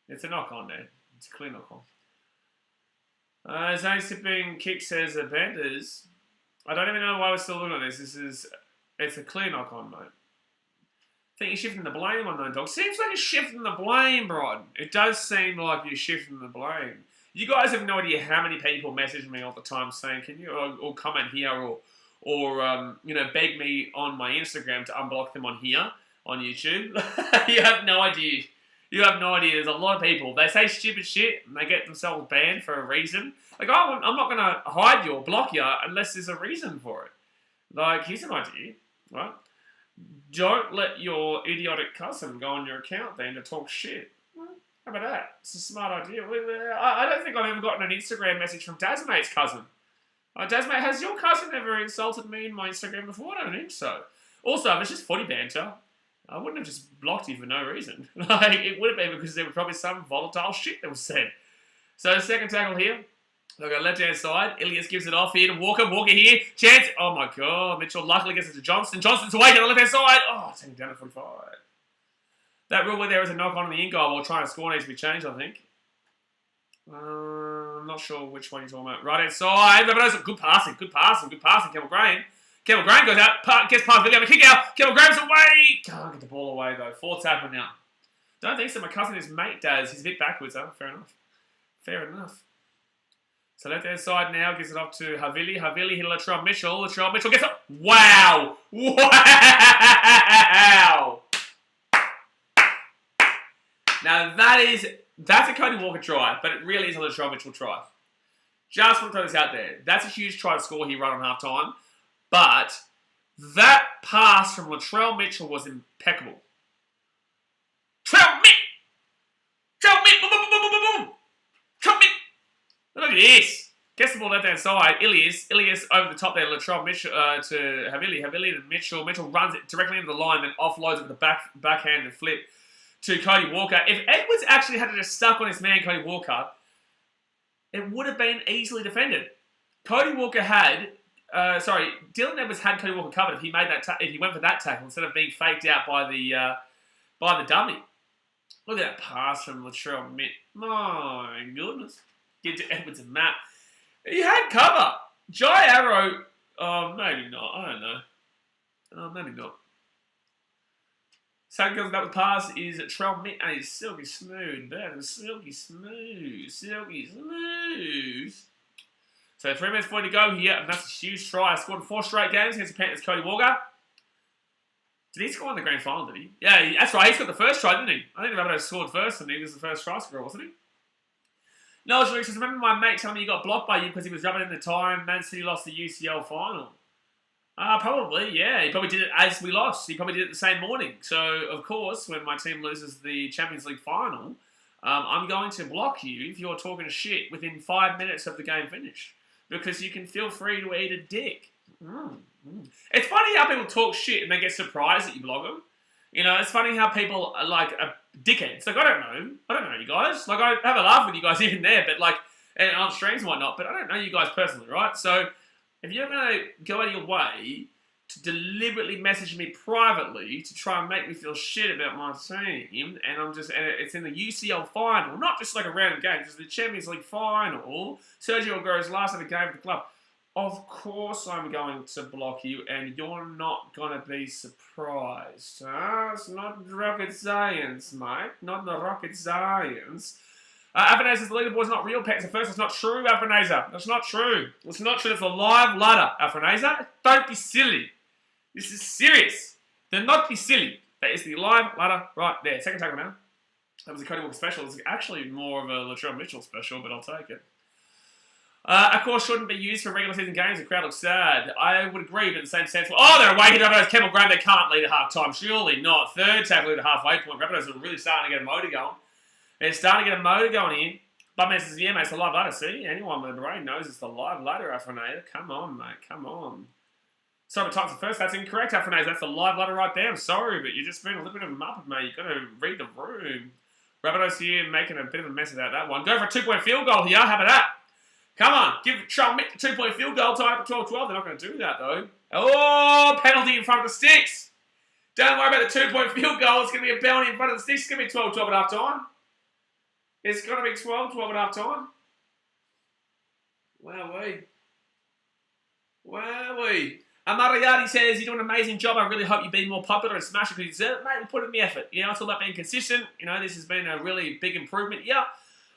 It's a knock-on there. It's a clear knock-on. Zane Sipping kick says the Panthers. I don't even know why we're still looking at this. It's a clear knock-on, mate. I think you're shifting the blame on that dog. Seems like you're shifting the blame, Rod. It does seem like you're shifting the blame. You guys have no idea how many people message me all the time saying, "Can you or comment here or beg me on my Instagram to unblock them on here on YouTube?" You have no idea. You have no idea. There's a lot of people. They say stupid shit and they get themselves banned for a reason. Like, I'm not going to hide you or block you unless there's a reason for it. Like, here's an idea, right? Don't let your idiotic cousin go on your account then to talk shit. How about that? It's a smart idea. I don't think I've ever gotten an Instagram message from Dasmate's cousin. Dasmate, has your cousin ever insulted me in my Instagram before? I don't think so. Also, if it's just footy banter, I wouldn't have just blocked you for no reason. Like, it would have been because there was probably some volatile shit that was said. So, second tackle here. Look at left-hand side. Ilias gives it off here to Walker. Walker here. Chance. Oh, my God. Mitchell luckily gets it to Johnston. Johnston's away on the left-hand side. Oh, taking down at 45. That rule where there is a knock-on in the in-goal while trying to score needs to be changed, I think. I'm not sure which one you're talking about. Right-hand side. Good passing. Campbell Graham goes out. Gets past Billy. Kick out. Campbell Graham's away. Can't get the ball away, though. Fourth tackle now. Don't think so. My cousin, his mate, does. He's a bit backwards, though. Fair enough. So left-hand side now gives it up to Havili. Havili hit Latrell Mitchell. Latrell Mitchell gets up. Wow! Now that's a Cody Walker try, but it really is a Latrell Mitchell try. Just want to throw this out there. That's a huge try to score here right on half-time. But that pass from Latrell Mitchell was impeccable. Trell Mitt! Boom, boom, boom, boom, boom, boom! Trell Mitt! Look at this. Gets the ball left-hand side. Ilias over the top there. Latrell Mitchell to Havili. Havili to Mitchell. Mitchell runs it directly into the line, then offloads it with the backhand and flip to Cody Walker. If Edwards actually had to just stuck on his man, Cody Walker, it would have been easily defended. Cody Walker had... Dylan Edwards had Cody Walker covered if he made if he went for that tackle instead of being faked out by the dummy. Look at that pass from Latrell Mitt. My goodness. Give to Edwards and Matt. He had cover. Jai Arrow. Maybe not. I don't know. Maybe not. Second goes back with pass is Trell Mitt and he's silky smooth. That is silky smooth. So 3 minutes 40 to go here, and that's a huge try. Scored in 4 straight games against the Panthers. Cody Walker. Did he score in the grand final, did he? Yeah, that's right. He scored the first try, didn't he? I think the Rabbitohs scored first, and he was the first try scorer, wasn't he? No, Luke says, remember my mate telling me he got blocked by you because he was rubbing in the time Man City lost the UCL final? Probably, yeah. He probably did it as we lost. He probably did it the same morning. So, of course, when my team loses the Champions League final, I'm going to block you if you're talking shit within 5 minutes of the game finish. Because you can feel free to eat a dick. It's funny how people talk shit and they get surprised that you block them. You know, it's funny how people are like dickheads. Like, I don't know you guys. Like, I have a laugh with you guys even there, but like, and on streams and whatnot, but I don't know you guys personally, right? So, if you're going to go out of your way to deliberately message me privately to try and make me feel shit about my team, and it's in the UCL final, not just like a random game, just the Champions League final. Sergio Aguero's last ever game for the club. Of course I'm going to block you, and you're not going to be surprised. It's not rocket science, mate. Not the rocket science. Afanasa says the leaderboard's not real, Pets. At first, it's not true, Afanasa. That's not true. It's not true. It's a live ladder, Afanasa. Don't be silly. This is serious. Do not be silly. That is the live ladder right there. Second tackle now. That was a Cody Walker special. It's actually more of a Latrell Mitchell special, but I'll take it. Of course, shouldn't be used for regular season games. The crowd looks sad. I would agree, but in the same sense, they're away here. Rabbitohs, Campbell Graham, they can't lead at half time. Surely not. Third tackle at the halfway point. Rabbitohs are really starting to get a motor going. They're starting to get a motor going here. Bubman says, yeah, mate, it's the live ladder. See, anyone with a brain knows it's the live ladder, Afronator. Come on, mate. Come on. Sorry, but times the first. That's incorrect, Afronator. That's the live ladder right there. I'm sorry, but you've just been a little bit of a muppet, mate. You've got to read the room. Rabbitohs here making a bit of a mess about that one. Go for a 2-point field goal here. How about that? Come on. Give Charles Mick the 2-point field goal. Tie up to 12-12. They're not going to do that, though. Oh, penalty in front of the sticks. Don't worry about the 2-point field goal. It's going to be a penalty in front of the sticks. It's going to be 12-12 at half time. It's going to be 12-12 at half time. Wowee. Wowee. Amariati says, you're doing an amazing job. I really hope you be more popular and smash it because you deserve it. Mate, we put in the effort. You know, it's all about being consistent. You know, this has been a really big improvement here.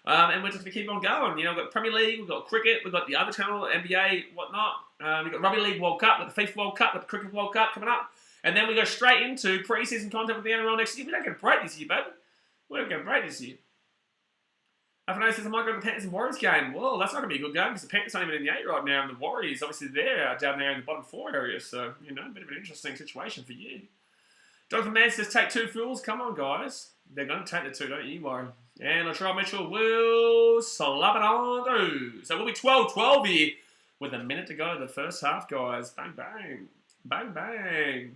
And we're just going to keep on going. You know, we've got Premier League, we've got cricket, we've got the other channel, NBA, whatnot. We've got Rugby League World Cup, we've got the FIFA World Cup, we've got the Cricket World Cup coming up. And then we go straight into pre-season content with the NRL next year. We don't get a break this year, baby. We don't get a break this year. Afternoon says, I might go to the Panthers and Warriors game. Well, that's not going to be a good game because the Panthers aren't even in the 8 right now, and the Warriors, obviously, they're down there in the bottom 4 area. So, you know, a bit of an interesting situation for you. Jonathan Mann says, take 2 fools. Come on, guys. They're going to take the 2, don't you worry. And Latrell Mitchell will slap it on through. So we'll be 12-12 here with a minute to go to the first half, guys. Bang, bang. Bang, bang.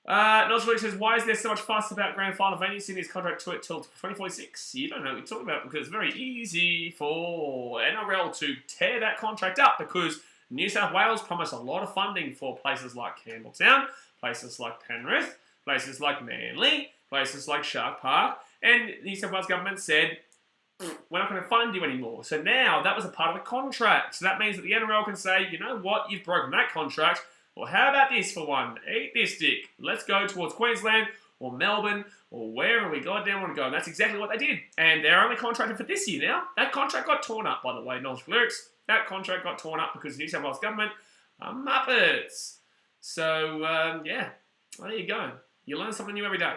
Nozwig says, why is there so much fuss about grand final venues in his contract till 2046? You don't know what you're talking about because it's very easy for NRL to tear that contract up because New South Wales promised a lot of funding for places like Campbelltown, places like Penrith, places like Manly, places like Shark Park, and the New South Wales government said, we're not going to fund you anymore. So now that was a part of the contract. So that means that the NRL can say, you know what, you've broken that contract. Well, how about this for one? Eat this dick. Let's go towards Queensland or Melbourne or wherever we goddamn want to go. And that's exactly what they did. And they're only contracted for this year now. That contract got torn up, by the way, Knowledge Lyrics. That contract got torn up because the New South Wales government are muppets. So, yeah, well, there you go. You learn something new every day.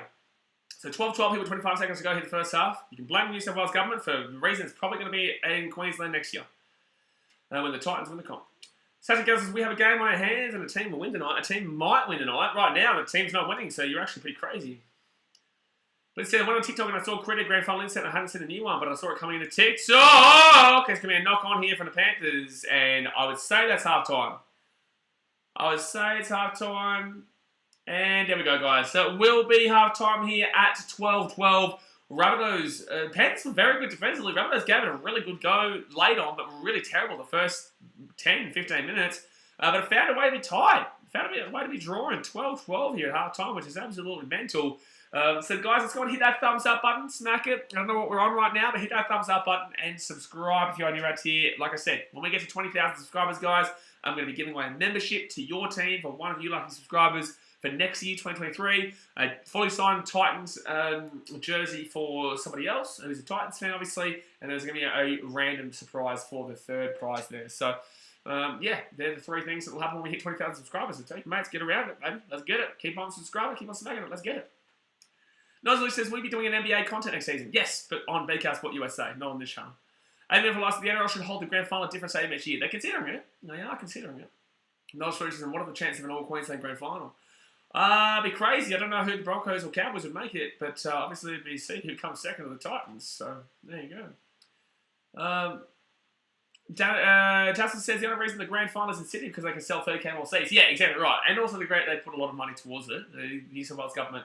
So 12-12 here with 25 seconds to go here the first half. You can blame the New South Wales government for the reason it's probably going to be in Queensland next year when the Titans win the comp. Sasha Girl says, we have a game on our hands and a team will win tonight. A team might win tonight. Right now, the team's not winning, so you're actually pretty crazy. But instead, I went on TikTok and I saw Critic Grand Final Inset and I hadn't seen a new one, but I saw it coming into TikTok. It's going to be a knock on here from the Panthers, and I would say that's half-time. I would say it's half-time. And there we go, guys. So it will be half-time here at 12-12. Rabbitohs, Panthers were very good defensively. Rabbitohs gave it a really good go late on, but were really terrible the first 10, 15 minutes. But it found a way to be tied. Found a way to be drawing 12-12 here at half-time, which is absolutely mental. So, guys, let's go and hit that thumbs up button. Smack it. I don't know what we're on right now, but hit that thumbs up button and subscribe if you're new around here. Like I said, when we get to 20,000 subscribers, guys, I'm going to be giving away a membership to your team for one of you lucky subscribers for next year, 2023, a fully signed Titans jersey for somebody else who's a Titans fan, obviously, and there's going to be a random surprise for the third prize there. So, yeah, they're the 3 things that will happen when we hit 20,000 subscribers. So take your mates, get around it, baby. Let's get it. Keep on subscribing, keep on smacking it. Let's get it. Nosley says, will you be doing an NBA content next season? Yes, but on BKR Sport USA, not on this channel. And for last, the NRL should hold the grand final at different stadium each year. They're considering it. They are considering it. Nosley says, what are the chances of an all-Queensland grand final? It'd be crazy. I don't know who the Broncos or Cowboys would make it, but obviously it'd be see who comes second to the Titans. So there you go. Tassin says the only reason the grand final is in Sydney because they can sell 30k more seats. Yeah, exactly right. And also they put a lot of money towards it. The New South Wales government,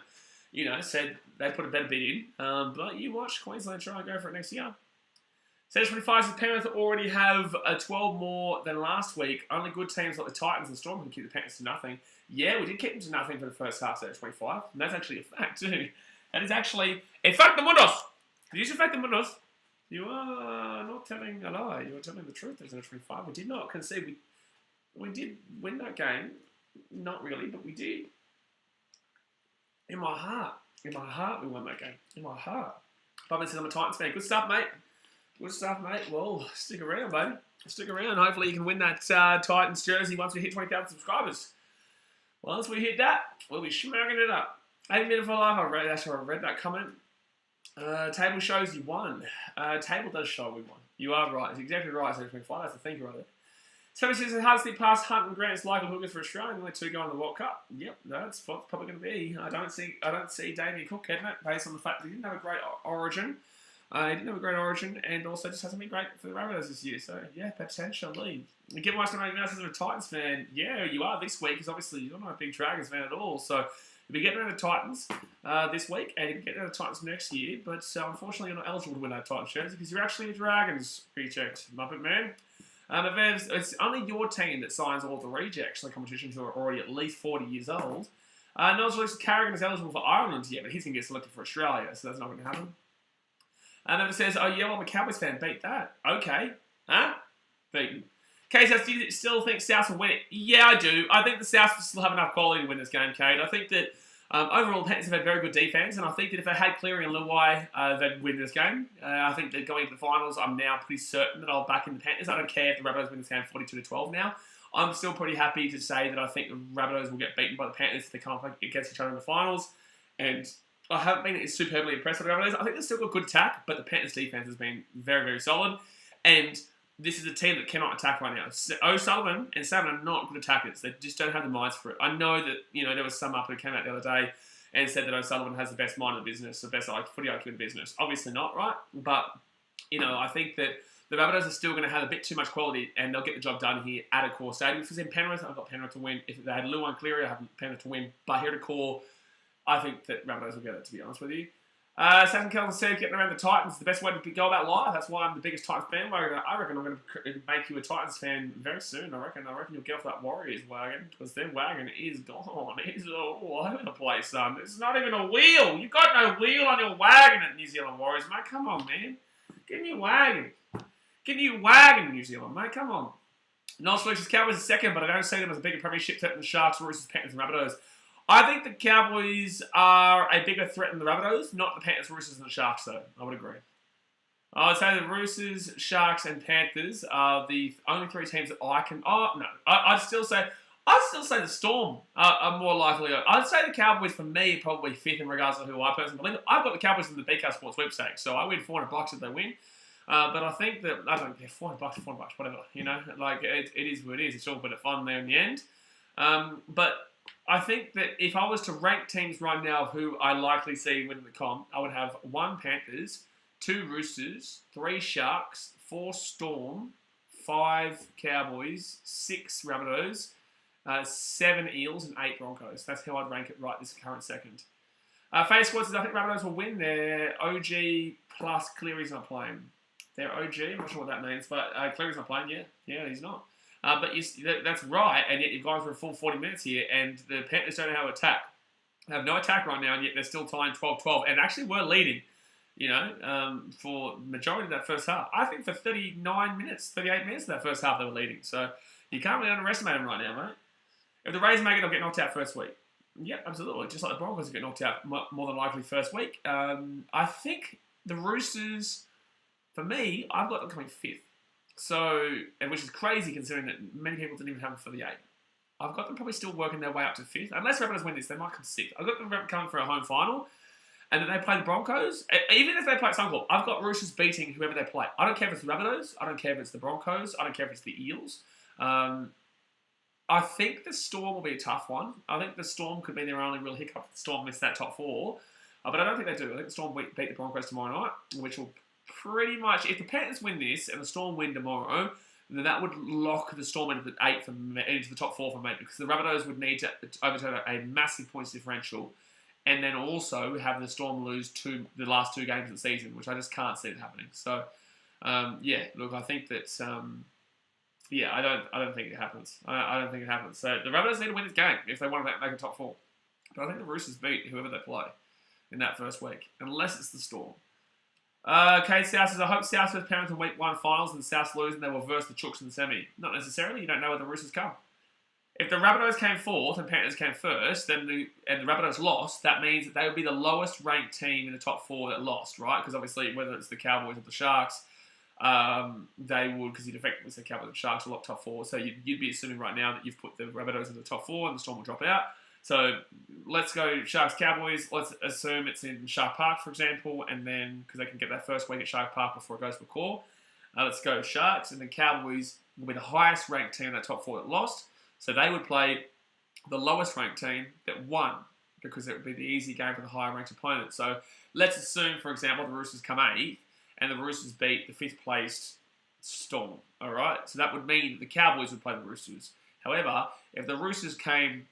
you know, said they put a better bid in. But you watch Queensland try and go for it next year. Stage 25 says Penrith already have 12 more than last week. Only good teams like the Titans and Storm can keep the Panthers to nothing. Yeah, we did keep them to nothing for the first half, Stage 25. And that's actually a fact, too. That is actually a fact the mundos. Did you say fact the mundos? You are not telling a lie. You are telling the truth, Stage 25. We did not concede. We did win that game. Not really, but we did. In my heart, we won that game. In my heart. Bubba says I'm a Titans fan. Good stuff, mate. Good stuff, mate. Well, stick around, baby. Stick around. Hopefully you can win that Titans jersey once we hit 20,000 subscribers. Once we hit that, we'll be smacking it up. 8 minutes for life. I read that comment. Table shows you won. Table does show we won. You are right. It's exactly right. So 25. That's the thinker right there. Somebody says it's hard to see past Hunt and Grant's likely hookers for Australia. Only 2 going to the World Cup. Yep, that's probably going to be. I don't see Damien Cook getting it based on the fact that he didn't have a great origin. And also just hasn't been great for the Rabbitohs this year. So yeah, potentially. Given why someone else is a Titans fan, yeah, you are this week because obviously you're not a big Dragons fan at all. So you'll be getting rid of the Titans this week, and you'll get rid of the Titans next year. But unfortunately, you're not eligible to win that Titans jersey because you're actually a Dragons reject, Muppet Man. It's only your team that signs all the rejects in the competition who are already at least 40 years old. Not as Carrigan is eligible for Ireland yet, but he's going to get selected for Australia, so that's not going to happen. And then it says, oh yeah, well, I'm a Cowboys fan. Beat that. Okay. Huh? Beaten. Kate says, do you still think South will win it? Yeah, I do. I think the South will still have enough quality to win this game, Kate. I think that overall, the Panthers have had very good defense, and I think that if they had Cleary and Luai, they'd win this game. I think that going into the finals, I'm now pretty certain that I'll back in the Panthers. I don't care if the Rabbitohs win this game 42-12 now. I'm still pretty happy to say that I think the Rabbitohs will get beaten by the Panthers if they come up against each other in the finals. And I haven't been superbly impressed with the Rabbitohs. I think they've still got good attack, but the Panthers' defense has been very, very solid. And this is a team that cannot attack right now. O'Sullivan and Salmon are not good attackers. They just don't have the minds for it. I know that there was some up who came out the other day and said that O'Sullivan has the best mind in the business, the best footy IQ in the business. Obviously not, right? But, I think that the Rabbitohs are still going to have a bit too much quality and they'll get the job done here at a core stadium. If it's in Penrith, I've got Penrith to win. If they had Luai and Cleary, I have Penrith to win. But here at a core, I think that Rabbitohs will get it, to be honest with you. Saturn Kelvin said, getting around the Titans is the best way to go about life. That's why I'm the biggest Titans fan. I reckon I'm going to make you a Titans fan very soon. I reckon you'll get off that Warriors wagon because their wagon is gone. It's all over the place, son. It's not even a wheel. You've got no wheel on your wagon at New Zealand Warriors, mate. Come on, man. Get a new wagon. Get a new wagon, New Zealand, mate. Come on. Noel Solutions Cowboys is second, but I don't see them as a bigger premiership threat than the Sharks, Roosters, Panthers, and Rabbitohs. I think the Cowboys are a bigger threat than the Rabbitohs, not the Panthers, Roosters, and the Sharks, though. I would agree. I would say the Roosters, Sharks, and Panthers are the only 3 teams that I can... Oh, no. I'd still say the Storm are more likely. I'd say the Cowboys, for me, are probably 5th in regards to who I personally believe. I've got the Cowboys in the BKR Sports sweepstakes, so I win $400 if they win. But I think that... I don't care. $400, whatever. It is what it is. It's all a bit of fun there in the end. But... I think that if I was to rank teams right now who I likely see winning the comp, I would have 1 Panthers, 2 Roosters, 3 Sharks, 4 Storm, 5 Cowboys, 6 Rabbitohs, 7 Eels, and 8 Broncos. That's how I'd rank it right this current second. Face Squad says, I think Rabbitohs will win. Their OG plus Cleary's not playing. Their OG, I'm not sure what that means, but Cleary's not playing, yeah. Yeah, he's not. But that's right, and yet you've gone for a full 40 minutes here, and the Panthers don't know how to attack. They have no attack right now, and yet they're still tying 12-12, and actually were leading, for the majority of that first half. I think for 38 minutes of that first half they were leading. So you can't really underestimate them right now, mate. If the Rays make it, they'll get knocked out first week. Yeah, absolutely. Just like the Broncos will get knocked out more than likely first week. I think the Roosters, for me, I've got them coming 5th. So, and which is crazy considering that many people didn't even have them for the 8. I've got them probably still working their way up to 5th. Unless Rabbitohs win this, they might come 6th. I've got them coming for a home final. And then they play the Broncos. Even if they play Suncorp, I've got Roosters beating whoever they play. I don't care if it's the Rabbitohs. I don't care if it's the Broncos. I don't care if it's the Eels. I think the Storm will be a tough one. I think the Storm could be their only real hiccup if the Storm miss that top 4. But I don't think they do. I think the Storm beat the Broncos tomorrow night, which will pretty much, if the Panthers win this and the Storm win tomorrow, then that would lock the Storm into the 8 into the top 4 for me, because the Rabbitohs would need to overturn a massive points differential, and then also have the Storm lose the last 2 games of the season, which I just can't see it happening. So Yeah, look, I think that yeah, I don't think it happens. I don't think it happens. So the Rabbitohs need to win this game if they want to make a top 4. But I think the Roosters beat whoever they play in that first week, unless it's the Storm. Kate South says, I hope South vs Penrith in week 1 finals and South lose and they will verse the Chooks in the semi. Not necessarily. You don't know where the Roosters come. If the Rabbitohs came 4th and Panthers came 1st, then the Rabbitohs lost, that means that they would be the lowest ranked team in the top 4 that lost, right? Because obviously, whether it's the Cowboys or the Sharks, they would, because you'd effectively say Cowboys and Sharks are locked top 4. So you'd be assuming right now that you've put the Rabbitohs in the top 4 and the Storm will drop out. So let's go Sharks Cowboys. Let's assume it's in Shark Park, for example, and then because they can get that first week at Shark Park before it goes to a core. Let's go Sharks, and then Cowboys will be the highest ranked team in that top 4 that lost. So they would play the lowest ranked team that won because it would be the easy game for the higher ranked opponent. So let's assume, for example, the Roosters come 8th and the Roosters beat the 5th placed Storm. All right, so that would mean that the Cowboys would play the Roosters. However, if the Roosters came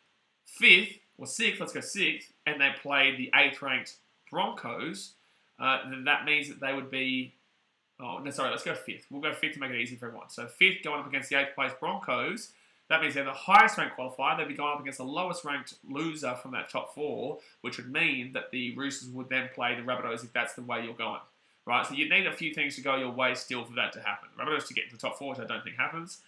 5th or 6th, let's go 6th, and they played the 8th ranked Broncos, then that means that they would be. Oh, no, sorry, let's go 5th. We'll go 5th to make it easy for everyone. So 5th going up against the 8th placed Broncos. That means they're the highest ranked qualifier. They'd be going up against the lowest ranked loser from that top 4, which would mean that the Roosters would then play the Rabbitohs if that's the way you're going. Right? So you need a few things to go your way still for that to happen. Rabbitohs to get to the top 4, which I don't think happens.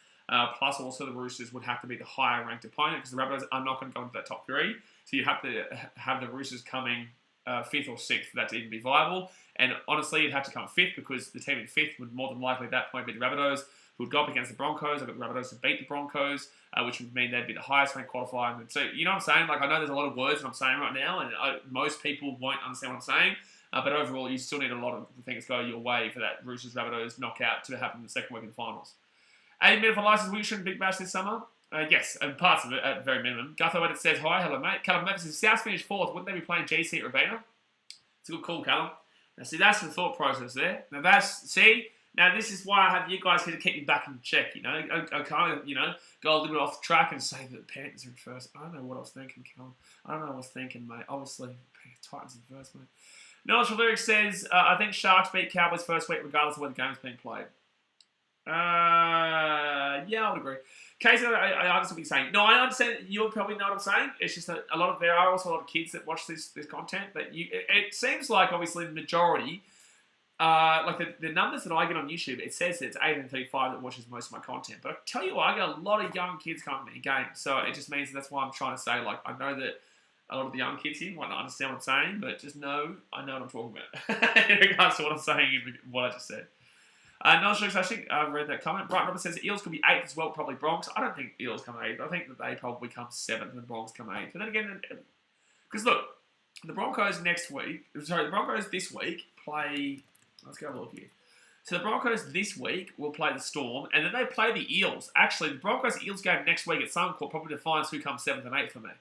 Plus also the Roosters would have to be the higher ranked opponent because the Rabbitohs are not going to go into that top 3. So you have to have the Roosters coming 5th or 6th for that to even be viable. And honestly, it'd have to come 5th because the team in 5th would more than likely at that point be the Rabbitohs, who would go up against the Broncos. I've got the Rabbitohs to beat the Broncos, which would mean they'd be the highest ranked qualifier. And so, you know what I'm saying? Like, I know there's a lot of words that I'm saying right now, and most people won't understand what I'm saying. But overall, you still need a lot of things go your way for that Roosters-Rabbitohs knockout to happen in the second week of the finals. 8 minute for license, we shouldn't Big Bash this summer. Yes, and parts of it at very minimum. Gutho Edit says, hi, hello mate. Callum Memphis says, South finished 4th. Wouldn't they be playing GC at Rabbitoh? It's a good call, Callum. Now, see, that's the thought process there. Now, this is why I have you guys here to keep me back in check, you know. I kind of, go a little bit off track and say that the Panthers are in first. I don't know what I was thinking, Callum. I don't know what I was thinking, mate. Obviously, Titans in first, mate. Knowledge Lyric says, I think Sharks beat Cowboys first week regardless of where the game's being played. Yeah, I would agree. Casey, I understand what you're saying. No, I understand. You'll probably know what I'm saying. It's just that there are also a lot of kids that watch this content. But it seems like obviously the majority, like the numbers that I get on YouTube, it says that it's 18-35 that watches most of my content. But I tell you what, I get a lot of young kids coming to me games. So it just means that's why I'm trying to say, like, I know that a lot of the young kids here might not understand what I'm saying, but just know I know what I'm talking about in regards to what I'm saying and what I just said. No, I think I've read that comment. Bright Robert says Eels could be 8th as well, probably Bronx. I don't think Eels come 8th. I think that they probably come 7th and the Bronx come 8th. But then again, because look, the Broncos this week play. Let's go have a look here. So the Broncos this week will play the Storm, and then they play the Eels. Actually, the Broncos-Eels game next week at Suncorp probably defines who comes 7th and 8th for me.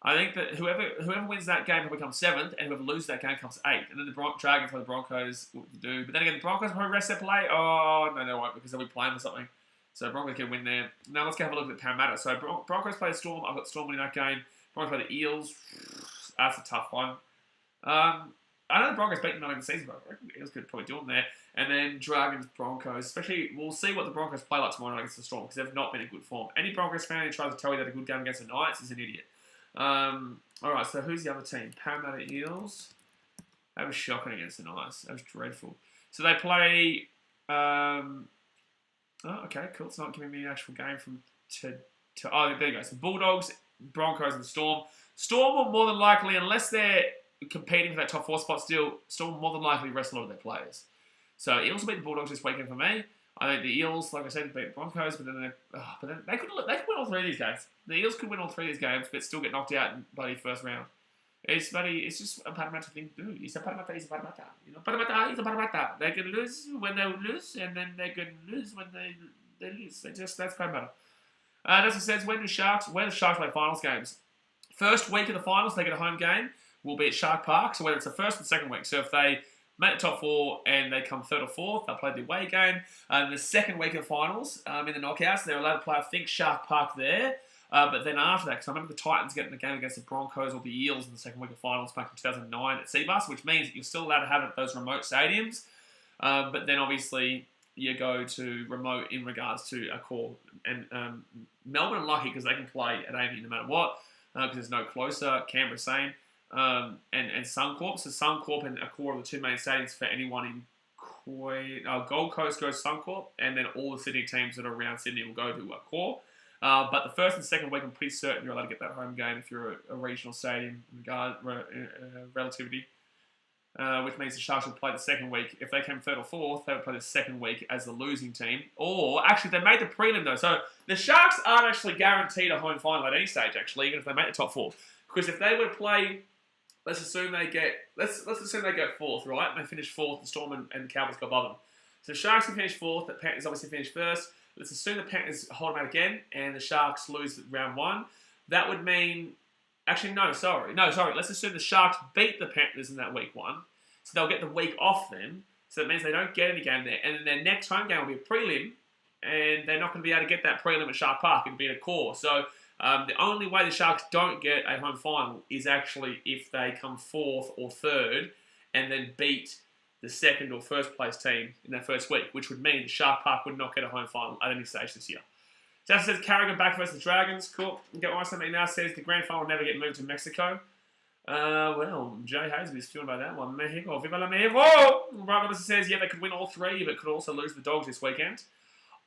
I think that whoever wins that game will become 7th, and whoever loses that game comes 8th. And then the Dragons play the Broncos, what to do. But then again, the Broncos probably rest their play. Oh, no, they won't, because they'll be playing for something. So Broncos can win there. Now let's go have a look at Parramatta. So Broncos play the Storm. I've got Storm winning that game. Broncos play the Eels. That's a tough one. I know the Broncos beat them early in the season, but I reckon the Eels could probably do them there. And then Dragons, Broncos. Especially, we'll see what the Broncos play like tomorrow night against the Storm, because they've not been in good form. Any Broncos fan who tries to tell you that a good game against the Knights is an idiot. Alright, so who's the other team? Parramatta Eels. That was shocking against the Knights. That was dreadful. So they play... oh, okay, cool. It's not giving me an actual game from... oh, there you go. So Bulldogs, Broncos and Storm. Storm will more than likely, unless they're competing for that top 4 spot still, Storm will more than likely rest a lot of their players. So Eels will beat the Bulldogs this weekend for me. I think the Eels, like I said, beat the Broncos, but then they could win all 3 of these games. The Eels could win all 3 of these games, but still get knocked out in bloody first round. It's just a Parramatta thing to do. It's a Parramatta. Parramatta is a Parramatta. They can lose when they lose, and then they can lose when they lose. That's Parramatta. As it says, where do Sharks play finals games? First week of the finals, they get a home game. Will be at Shark Park. So whether it's the first or second week. So if they make the top 4 and they come 3rd or 4th, they'll play the away game. The second week of the finals, in the knockouts, they're allowed to play, I think, Shark Park there. But then after that, because I remember the Titans getting the game against the Broncos or the Eels in the second week of finals back in 2009 at Seabus, which means that you're still allowed to have it at those remote stadiums. But then obviously you go to remote in regards to a core. And Melbourne are lucky because they can play at AAMI no matter what, because there's no closer. Canberra same. And Suncorp. So Suncorp and a core are the two main stadiums for anyone in Gold Coast goes Suncorp, and then all the Sydney teams that are around Sydney will go to a core. But the first and second week, I'm pretty certain you're allowed to get that home game if you're a regional stadium relativity. Which means the Sharks will play the second week. If they came third or fourth, they would play the second week as the losing team. Or, actually, they made the prelim, though. So, the Sharks aren't actually guaranteed a home final at any stage, actually, even if they make the top four. Because if they were to play, let's assume they get fourth, right? And they finish fourth, the Storm and the Cowboys go above them. So, the Sharks can finish fourth, the Panthers obviously finish first. Let's assume the Panthers hold them out again, and the Sharks lose round one. That would mean... Actually, no, sorry. Let's assume the Sharks beat the Panthers in that week one. So they'll get the week off them. So that means they don't get any game there. And then their next home game will be a prelim. And they're not going to be able to get that prelim at Shark Park. It'll be at a core. So the only way the Sharks don't get a home final is actually if they come fourth or third and then beat the second or first place team in that first week, which would mean the Shark Park would not get a home final at any stage this year. Justin says Carrigan back versus the Dragons. Cool. Get one something now says the grand final will never get moved to Mexico. Well, Jay Hazeby's feeling about that one. Mexico, Viva la Mexico! Brian says, yeah, they could win all three, but could also lose the Dogs this weekend.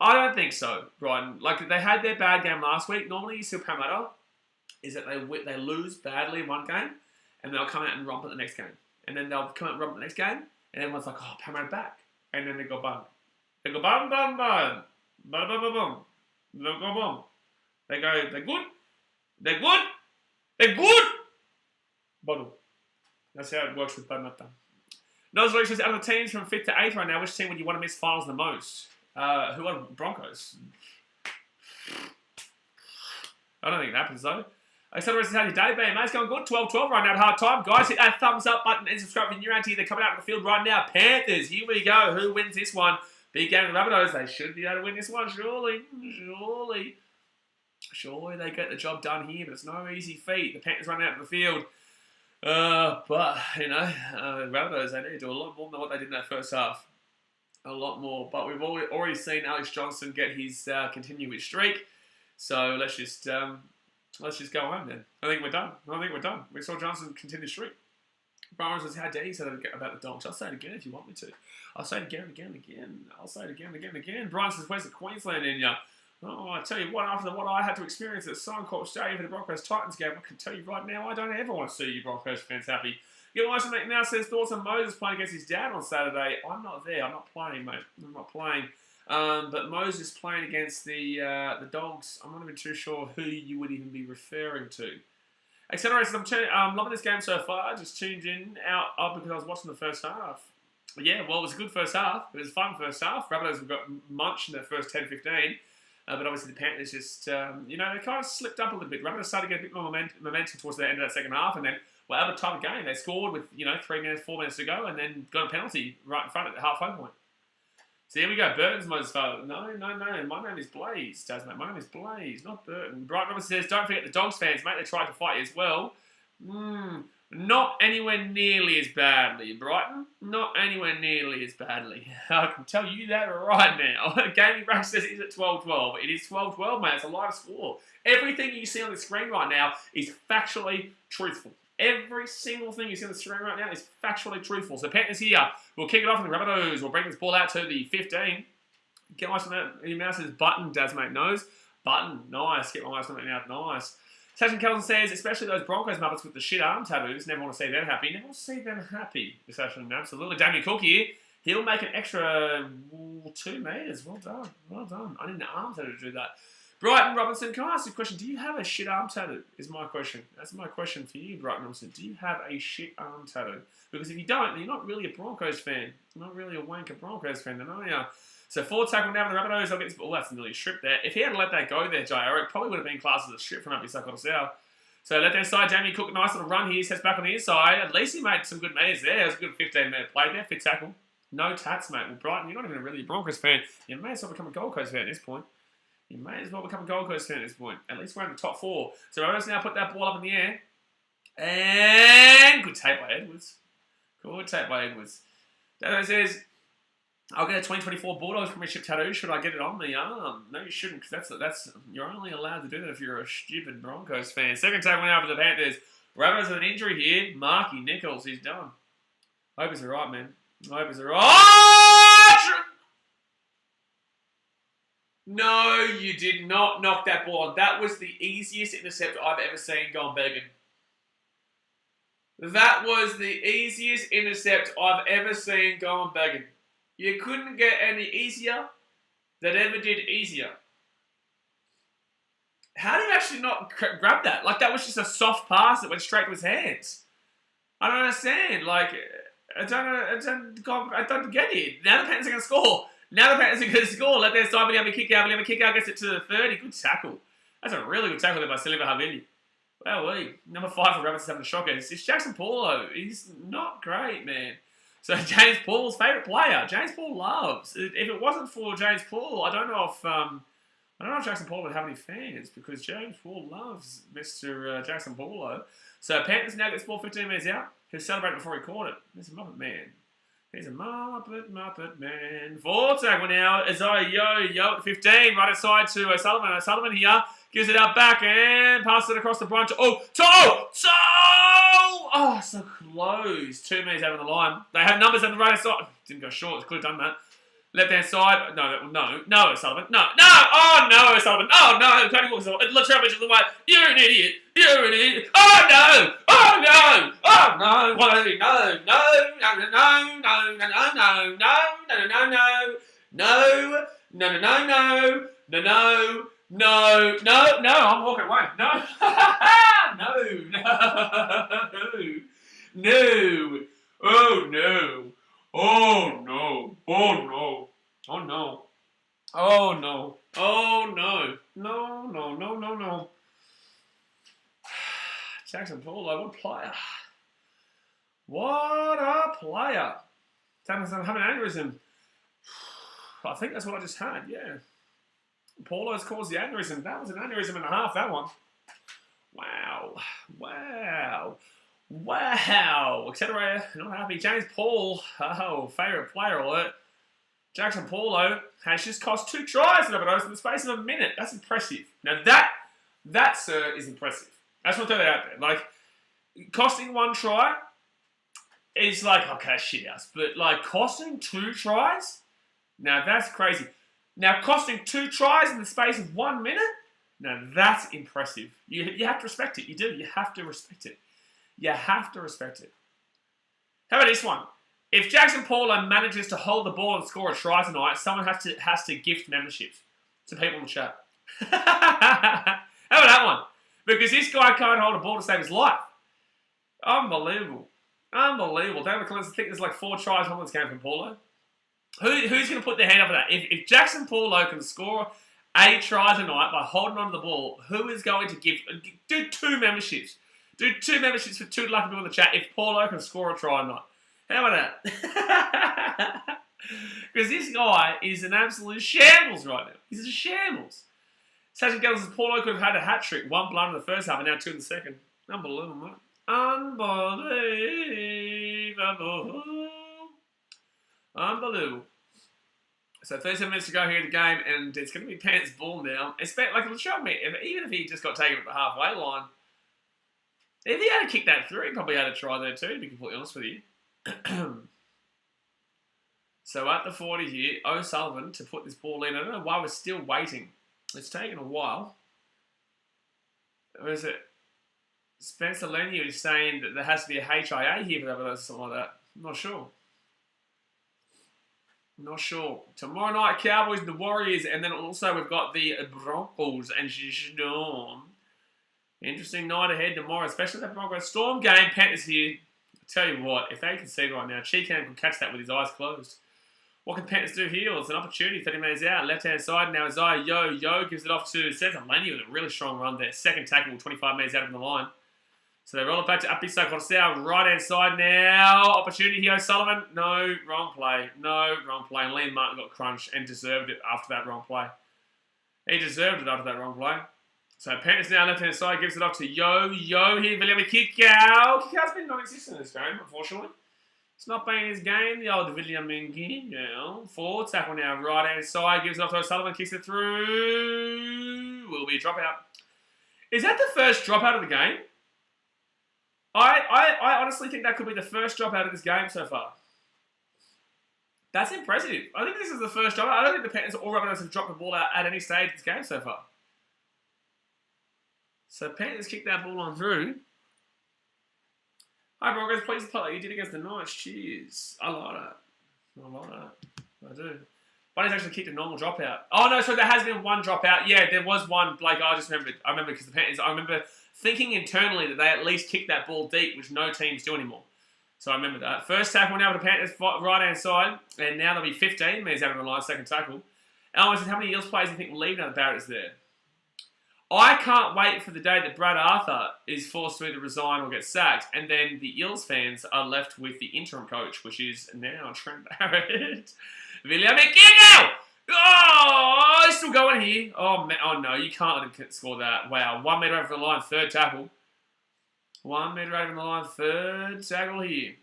I don't think so, Brian. Like, they had their bad game last week. Normally, you see Parramatta is that they lose badly in one game, and they'll come out and romp at the next game. And then they'll come out and romp at the next game, and everyone's like, oh, Parramatta back. And then they go bum. They go bum, bum, bum. Bum, bum, bum, bum. They'll go boom. They go, they're good. They're good. They're good. Bottle. That's how it works with Parramatta. Nozler says, out of the teams from 5th to 8th right now, which team would you want to miss finals the most? Who are Broncos? I don't think it happens though. Accelerator says, how's your day been? Mate's going good. 12-12 right now at hard time. Guys, hit that thumbs up button and subscribe if you're new around here. They're coming out of the field right now. Panthers, here we go. Who wins this one? Big game of the Rabbitohs. They should be able to win this one, surely. Surely they get the job done here, but it's no easy feat. The Panthers run out of the field. But, you know, Rabbitohs, they need to do a lot more than what they did in that first half. A lot more. But we've already seen Alex Johnson get his continue his streak. So let's just go home then. I think we're done. We saw Johnson continue the streak. Brian says, how dare you say that about the Dogs? I'll say it again if you want me to. I'll say it again and again and again. I'll say it again and again and again. Brian says, where's the Queensland in ya? Oh, I tell you what, after what I had to experience at Suncorp Stadium for the Broncos-Titans game, I can tell you right now, I don't ever want to see you Broncos fans happy. Get Watson now says, thoughts on Moses playing against his dad on Saturday. I'm not there. I'm not playing, mate. I'm not playing. But Moses playing against the Dogs, I'm not even too sure who you would even be referring to. Accelerators, I'm loving this game so far. Just tuned in out because I was watching the first half. Yeah, well, it was a good first half. It was a fun first half. Rabbitohs got munched in the first 10-15. But obviously the Panthers just, they kind of slipped up a little bit. Rabbitohs started to get a bit more momentum towards the end of that second half. And then, well, out of time of game, they scored with, 3 minutes, 4 minutes to go. And then got a penalty right in front at the halfway point. So here we go. Burton's Moses father. No. My name is Blaze, Tasmate. My name is Blaze, not Burton. Bright Robert says, don't forget the Dogs fans, mate. They tried to fight you as well. Not anywhere nearly as badly, Brighton. Not anywhere nearly as badly. I can tell you that right now. Gaming Brack says it's at 12-12. It is 12-12, mate. It's a live score. Everything you see on the screen right now is factually truthful. Every single thing you see on the screen right now is factually truthful. So Panthers here. We'll kick it off in the Rabbitohs. We'll bring this ball out to the 15. Get my that. Your mouse says button, Dasmate knows. Button, nice. Get my mouse something out, nice. Sachin Kelson says, especially those Broncos muppets with the shit arm tattoos, never want to see them happy. Never want to see them happy. Sachin, absolutely. Damien Cook here. He'll make an extra 2 metres. Well done. I need an arm tattoo to do that. Brighton Robinson, can I ask you a question? Do you have a shit arm tattoo? Is my question. That's my question for you, Brighton Robinson. Do you have a shit arm tattoo? Because if you don't, then you're not really a Broncos fan. You're not really a wanker Broncos fan, then are you? So forward tackle now with the Rabbitohs. I'll get this ball. That's nearly a strip there. If he had let that go there, J.R., it probably would have been classed as a strip from up his suck south. So left hand side, Jamie Cook, nice little run here. Sets back on the inside. At least he made some good metres there. It was a good 15-minute play there. Fit tackle. No tats, mate. Well, Brighton, you're not even really a Broncos fan. You may as well become a Gold Coast fan at this point. You may as well become a Gold Coast fan at this point. At least we're in the top 4. So Rabbitohs now put that ball up in the air. And good tape by Edwards. That says, I'll get a 2024 Bulldogs Premiership tattoo. Should I get it on the arm? No, you shouldn't, because that's you're only allowed to do that if you're a stupid Broncos fan. Second tackle now for the Panthers. Rabbitohs with an injury here. Marky Nichols, he's done. Hope he's alright, man. Hope he's alright. No, you did not knock that ball on. That was the easiest intercept I've ever seen go on Bergen. That was the easiest intercept I've ever seen go on Bergen. You couldn't get any easier. That ever did easier. How do you actually not grab that? Like, that was just a soft pass that went straight to his hands. I don't understand. Like, I don't get it. Now the Panthers are going to score. Now the Panthers are going to score. Let their side have a kick out. Gets it to the 30. Good tackle. That's a really good tackle there by Silva Havili. Well, number 5 for Rabbits having a shocker. It's Jackson Paulo. He's not great, man. So James Paul's favourite player. James Paul loves. If it wasn't for James Paul, I don't know if Jackson Paul would have any fans, because James Paul loves Mr. Jackson Paulo. So Panthers now gets ball 15 minutes out. He'll celebrate before he caught it. He's a Muppet Man. He's a Muppet Man. Fourth tackle now. Isaiah Yo at 15. Right outside to O'Sullivan. O'Sullivan here gives it out back and passes it across the Bronx. Oh, so close. 2 minutes out of the line. They have numbers on the right side. Didn't go short. Could have done that. Left hand side. No, O'Sullivan. No. Oh, no, O'Sullivan. Oh, no. Cody Walker's let's try to the way. You're an idiot. Oh, no. Oh, no. Oh, no. No. I'm walking away. No. No. Oh, no. Oh, no. Oh, no. Oh, no. Oh, no. Oh, no. No. Jackson Paulo, what a player. What a player. I'm having an aneurysm. I think that's what I just had, yeah. Paulo's caused the aneurysm. That was an aneurysm and a half, that one. Wow. Etc. Not happy. James Paul. Oh, favourite player alert. Jackson Paulo has just cost 2 tries to Rabbitohs in the space of a minute. That's impressive. Now that, sir, is impressive. I just want to throw that out there. Like, costing 1 try is like, okay, shit house. But, like, costing 2 tries? Now, that's crazy. Now, costing 2 tries in the space of 1 minute? Now, that's impressive. You have to respect it. You do. You have to respect it. How about this one? If Jackson Paulo manages to hold the ball and score a try tonight, someone has to gift memberships to people in the chat. How about that one? Because this guy can't hold a ball to save his life. Unbelievable. David Collins, I think there's like 4 tries on this game from Paulo. Who's going to put their hand up for that? If Jackson Paulo can score a try tonight by holding onto the ball, who is going to do 2 memberships? Do 2 memberships for 2 lucky people in the chat if Paulo can score a try tonight. How about that? Because this guy is an absolute shambles right now. He's a shambles. Sachin Gales says Paulo could have had a hat-trick. 1 blunder in the first half and now 2 in the second. Unbelievable, mate. Unbelievable. So 37 minutes to go here in the game, and it's going to be Panthers ball now. Like, it'll show me, even if he just got taken at the halfway line, if he had to kick that through, he probably had a try there too, to be completely honest with you. So at the 40 here, O'Sullivan to put this ball in. I don't know why we're still waiting. It's taken a while. Or is it Spencer Leniu is saying that there has to be a HIA here for that, or something like that? I'm not sure. Tomorrow night, Cowboys and the Warriors, and then also we've got the Broncos and Storm. Interesting night ahead tomorrow, especially that Broncos Storm game. Panthers here. I tell you what, if they can see right now, Cheekham can catch that with his eyes closed. What can Panthers do here? Well, it's an opportunity. 30 minutes out, left-hand side. Now Isaiah Yo gives it off to Spencer Leniu with a really strong run there. Second tackle, 25 minutes out from the line. So they roll it back to Apiso Cortesau, right-hand side now. Opportunity here, O'Sullivan. No, wrong play. And Liam Martin got crunched and deserved it after that wrong play. He deserved it after that wrong play. So Panthers now left-hand side, gives it off to Yo here. William kick out. Kick out's been non-existent in this game, unfortunately. It's not playing his game. The old William Mingino. Forward tackle now. Right hand side. Gives it off to O'Sullivan. Kicks it through. Will be a dropout. Is that the first dropout of the game? I honestly think that could be the first dropout of this game so far. That's impressive. I think this is the first dropout. I don't think the Panthers or Rabbitohs have dropped the ball out at any stage of this game so far. So Panthers kick that ball on through. Hi Broncos, please play like you did against the Knights. Cheers. I like that. I like that. I do. Bunny's actually kicked a normal dropout. Oh no, so there has been one dropout. Yeah, there was one, Blake. I just remembered. I remember because the Panthers, I remember thinking internally that they at least kicked that ball deep, which no teams do anymore. So I remember that. First tackle now with the Panthers right hand side, and now there'll be 15 metres out of the line, second tackle. Elmer says, how many Eels players do you think will leave now the Barrett's there? I can't wait for the day that Brad Arthur is forced to either resign or get sacked, and then the Eels fans are left with the interim coach, which is now Trent Barrett. William McKinnon! Oh, he's still going here. Oh, man. Oh, no, you can't let him score that. Wow, 1 metre over the line, third tackle. 1 metre over the line, third tackle here.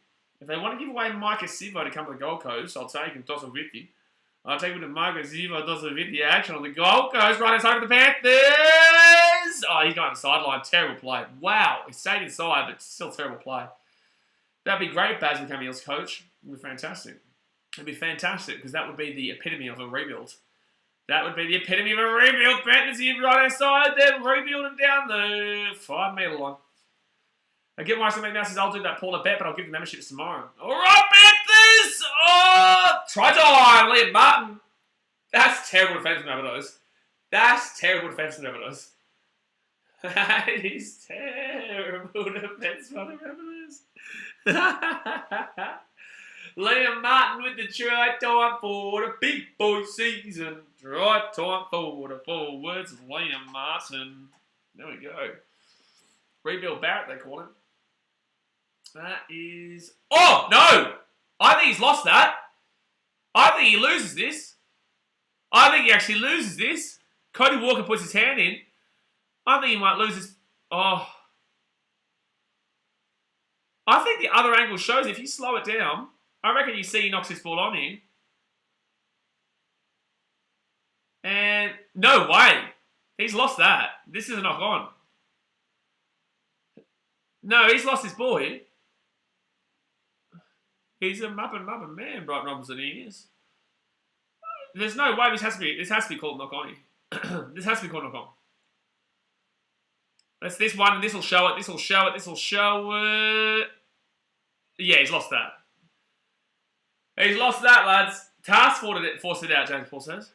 If they want to give away Micah Sivo to come to the Gold Coast, I'll take him, toss it with you. I'll take him to Micah Sivo, toss it with you. Action on the Gold Coast, right inside of the Panthers. Oh, he's going to the sideline. Terrible play. Wow, he stayed inside, but still terrible play. That'd be great if Baz became Eels coach. It would be fantastic. It'd be fantastic because that would be the epitome of a rebuild. That would be the epitome of a rebuild. Panthers here right inside. They're rebuilding down the 5 metre line. I get why somebody now says I'll do that Paula bet, but I'll give the memberships tomorrow. All right, Panthers! Oh, try time, Liam Martin. That's terrible defence from Rabbitohs. That's terrible defence from Rabbitohs. That is terrible defence from the Rabbitohs. Liam Martin with the try time for the big boy season. Try time for the forwards of Liam Martin. There we go. Rebuild Barrett, they call him. That is... Oh, no! I think he's lost that. I think he loses this. I think he actually loses this. Cody Walker puts his hand in. I think he might lose this. Oh. I think the other angle shows if you slow it down, I reckon you see he knocks this ball on in. And no way. He's lost that. This is a knock on. No, he's lost his ball here. He's a muppin man, Brighton Robinson, he is. There's no way this has to be called knock on here. This has to be called knock on. That's this one, and this will show it, this will show it, this will show it. Yeah, he's lost that. He's lost that, lads. Task forced it out, James Paul says.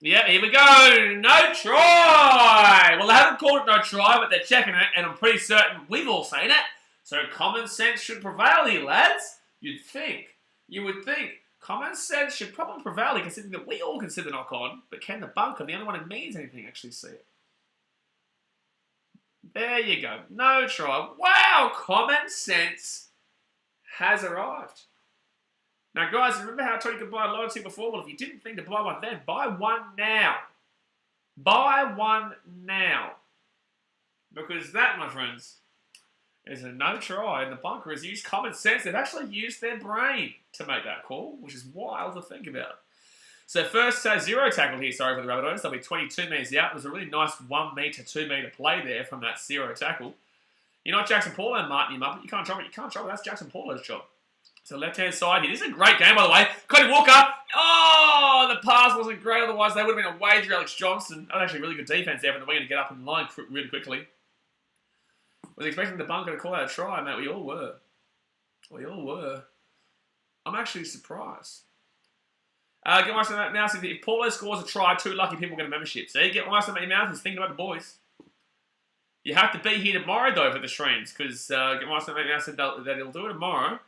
Yeah, here we go. No try. Well, they haven't called it no try, but they're checking it, and I'm pretty certain we've all seen it. So common sense should prevail here, lads. You'd think. You would think. Common sense should probably prevail here, considering that we all consider knock on, but can the bunker, the only one who means anything, actually see it? There you go. No try. Wow, common sense has arrived. Now, guys, remember how I told you could buy loyalty before? Well, if you didn't think to buy one then, buy one now. Buy one now. Because that, my friends, is a no try. And the bunker has used common sense. They've actually used their brain to make that call, which is wild to think about. So first zero tackle here, sorry, for the Rabbitohs. They'll be 22 metres out. It was a really nice 1 metre, 2 metre play there from that zero tackle. You're not Jackson Paulo, Martin, you muppet. You can't drop it. You can't drop it. That's Jackson Paulo's job. So left-hand side here. This is a great game, by the way. Cody Walker. Oh, the pass wasn't great. Otherwise, they would have been a wager. Alex Johnson. That was actually really good defense there, but the winger to get up in the line really quickly. Was expecting the bunker to call out a try, mate. We all were. We all were. I'm actually surprised. Get my son now. If Paulo scores a try, 2 lucky people get a membership. See, get my son at your mouth. He's thinking about the boys. You have to be here tomorrow, though, for the streams, because get my son at your mouth said that he'll do it tomorrow.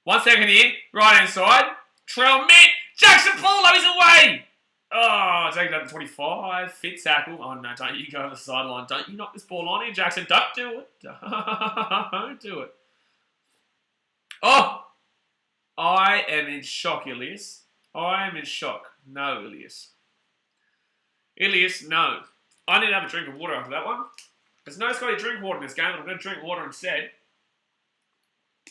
1 second here, right-hand side. Trail mid. Jackson Paulo is away. Oh, take that to 25. Fit tackle. Oh, no, don't you go over the sideline. Don't you knock this ball on here, Jackson. Don't do it. Don't do it. Oh, I am in shock, Ilias. I am in shock. No, Ilias. Ilias, no. I need to have a drink of water after that one. There's no Scotty drink water in this game, but I'm going to drink water instead.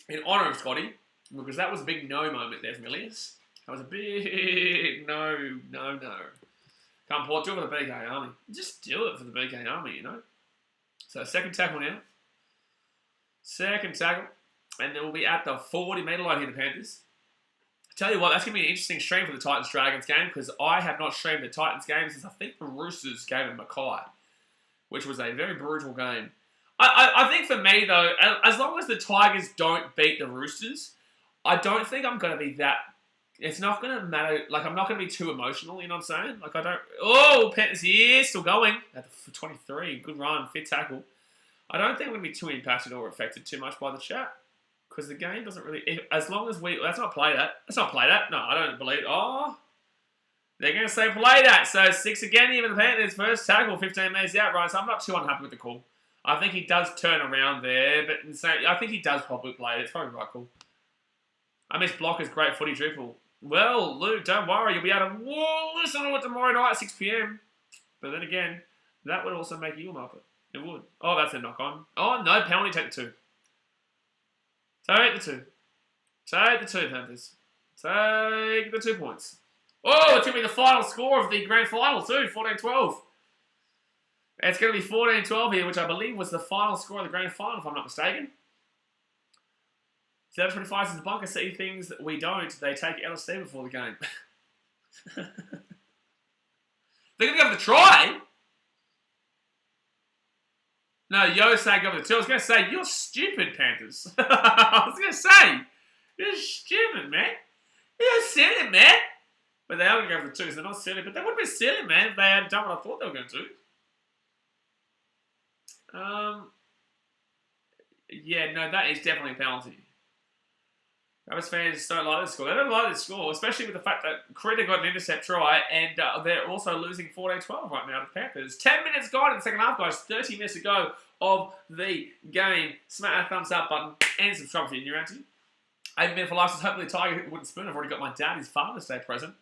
In honour of Scotty. Because that was a big no moment there from Ilias. That was a big no. Can't pour it. Do it for the BKRmy. Just do it for the BKRmy, you know. So second tackle now. Second tackle. And then we'll be at the 40-metre line here, the Panthers. Tell you what, that's going to be an interesting stream for the Titans-Dragons game because I have not streamed the Titans game since I think the Roosters gave it Mackay, which was a very brutal game. I think for me, though, as long as the Tigers don't beat the Roosters, I don't think I'm going to be that... It's not going to matter. Like, I'm not going to be too emotional, you know what I'm saying? Like, I don't... Oh, Panthers here, still going. At the 23, good run, fit tackle. I don't think I'm going to be too impacted or affected too much by the chat. Because the game doesn't really... As long as we... Let's not play that. Let's not play that. No, I don't believe... Oh. They're going to say play that. So 6 again here with the Panthers. First tackle, 15 metres out, right? So I'm not too unhappy with the call. I think he does turn around there. But I think he does probably play it. It's probably right call. I miss Blocker's great footy triple. Well, Luke, don't worry. You'll be able to listen to it tomorrow night at 6 p.m. But then again, that would also make you a muppet. It would. Oh, that's a knock-on. Oh, no. Penalty, take the 2. Take the 2. Take the 2, Panthers. Take the 2 points. Oh, it's going to be the final score of the grand final too, 14-12. It's going to be 14-12 here, which I believe was the final score of the grand final, if I'm not mistaken. 7:25 says the Broncos see things that we don't. They take LSD before the game. They're going to go for the try. No, Yo saying go for the 2. I was going to say, you're stupid, Panthers. I was going to say, you're stupid, man. You're silly, man. But they are going to go for the 2, so they're not silly. But they would be silly, man, if they had done what I thought they were going to. Yeah, no, that is definitely a penalty. Rabbits fans don't like this score. They don't like this score, especially with the fact that Creta got an intercept try, and they're also losing 14-12 right now to the Panthers. 10 minutes gone in the second half, guys. 30 minutes to go of the game. Smack that thumbs up button and subscribe if you're new around to. 8 minutes for life. Hopefully the Tiger wouldn't spoon. I've already got my dad, his Father's Day present.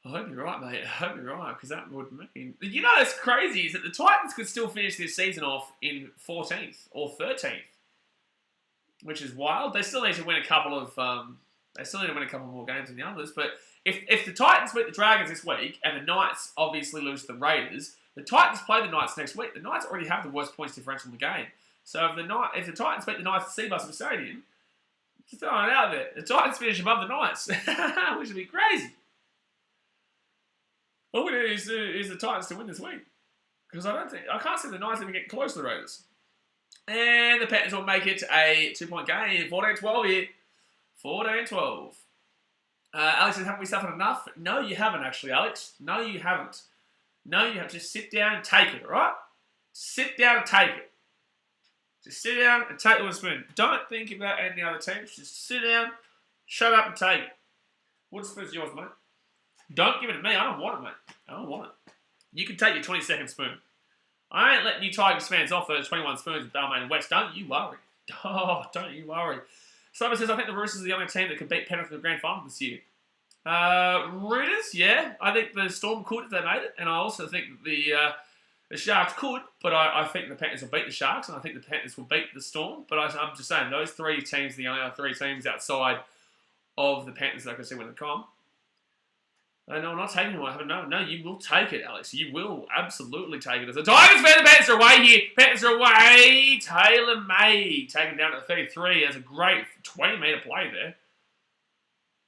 I hope you're right, mate. I hope you're right, because that would mean... You know, it's crazy, is that the Titans could still finish this season off in 14th or 13th. Which is wild. They still need to win a couple of... they still need to win a couple more games than the others. But if the Titans beat the Dragons this week, and the Knights obviously lose to the Raiders, the Titans play the Knights next week. The Knights already have the worst points differential in the game. So if the Titans beat the Knights at Seabus Stadium, just throwing it out there. The Titans finish above the Knights. Which would be crazy. All we need is the Titans to win this week. Because I can't see the Knights even getting close to the Raiders. And the Panthers will make it a 2-point game. 14-12 here. 14-12. Alex says, haven't we suffered enough? No, you haven't actually, Alex. No, you haven't. No, you have to just sit down and take it, alright? Sit down and take it. Just sit down and take it with a spoon. Don't think about any other teams. Just sit down, shut up and take it. What spoon's yours, mate? Don't give it to me. I don't want it, mate. I don't want it. You can take your 20-second spoon. I ain't letting you Tigers fans off those 21 spoons with Balmain and West. Don't you worry. Oh, don't you worry. Simon says, I think the Roosters are the only team that can beat Penrith in the grand final this year. Roosters, yeah. I think the Storm could if they made it. And I also think the Sharks could. But I think the Panthers will beat the Sharks. And I think the Panthers will beat the Storm. But I'm just saying, those 3 teams are the only 3 teams outside of the Panthers that I can see winning the comp. No, I'm not taking one. No, you will take it, Alex. You will absolutely take it. As a Tigers fan, the Panthers are away here. Panthers are away. Taylor May taken down to 33. That's a great 20-metre play there.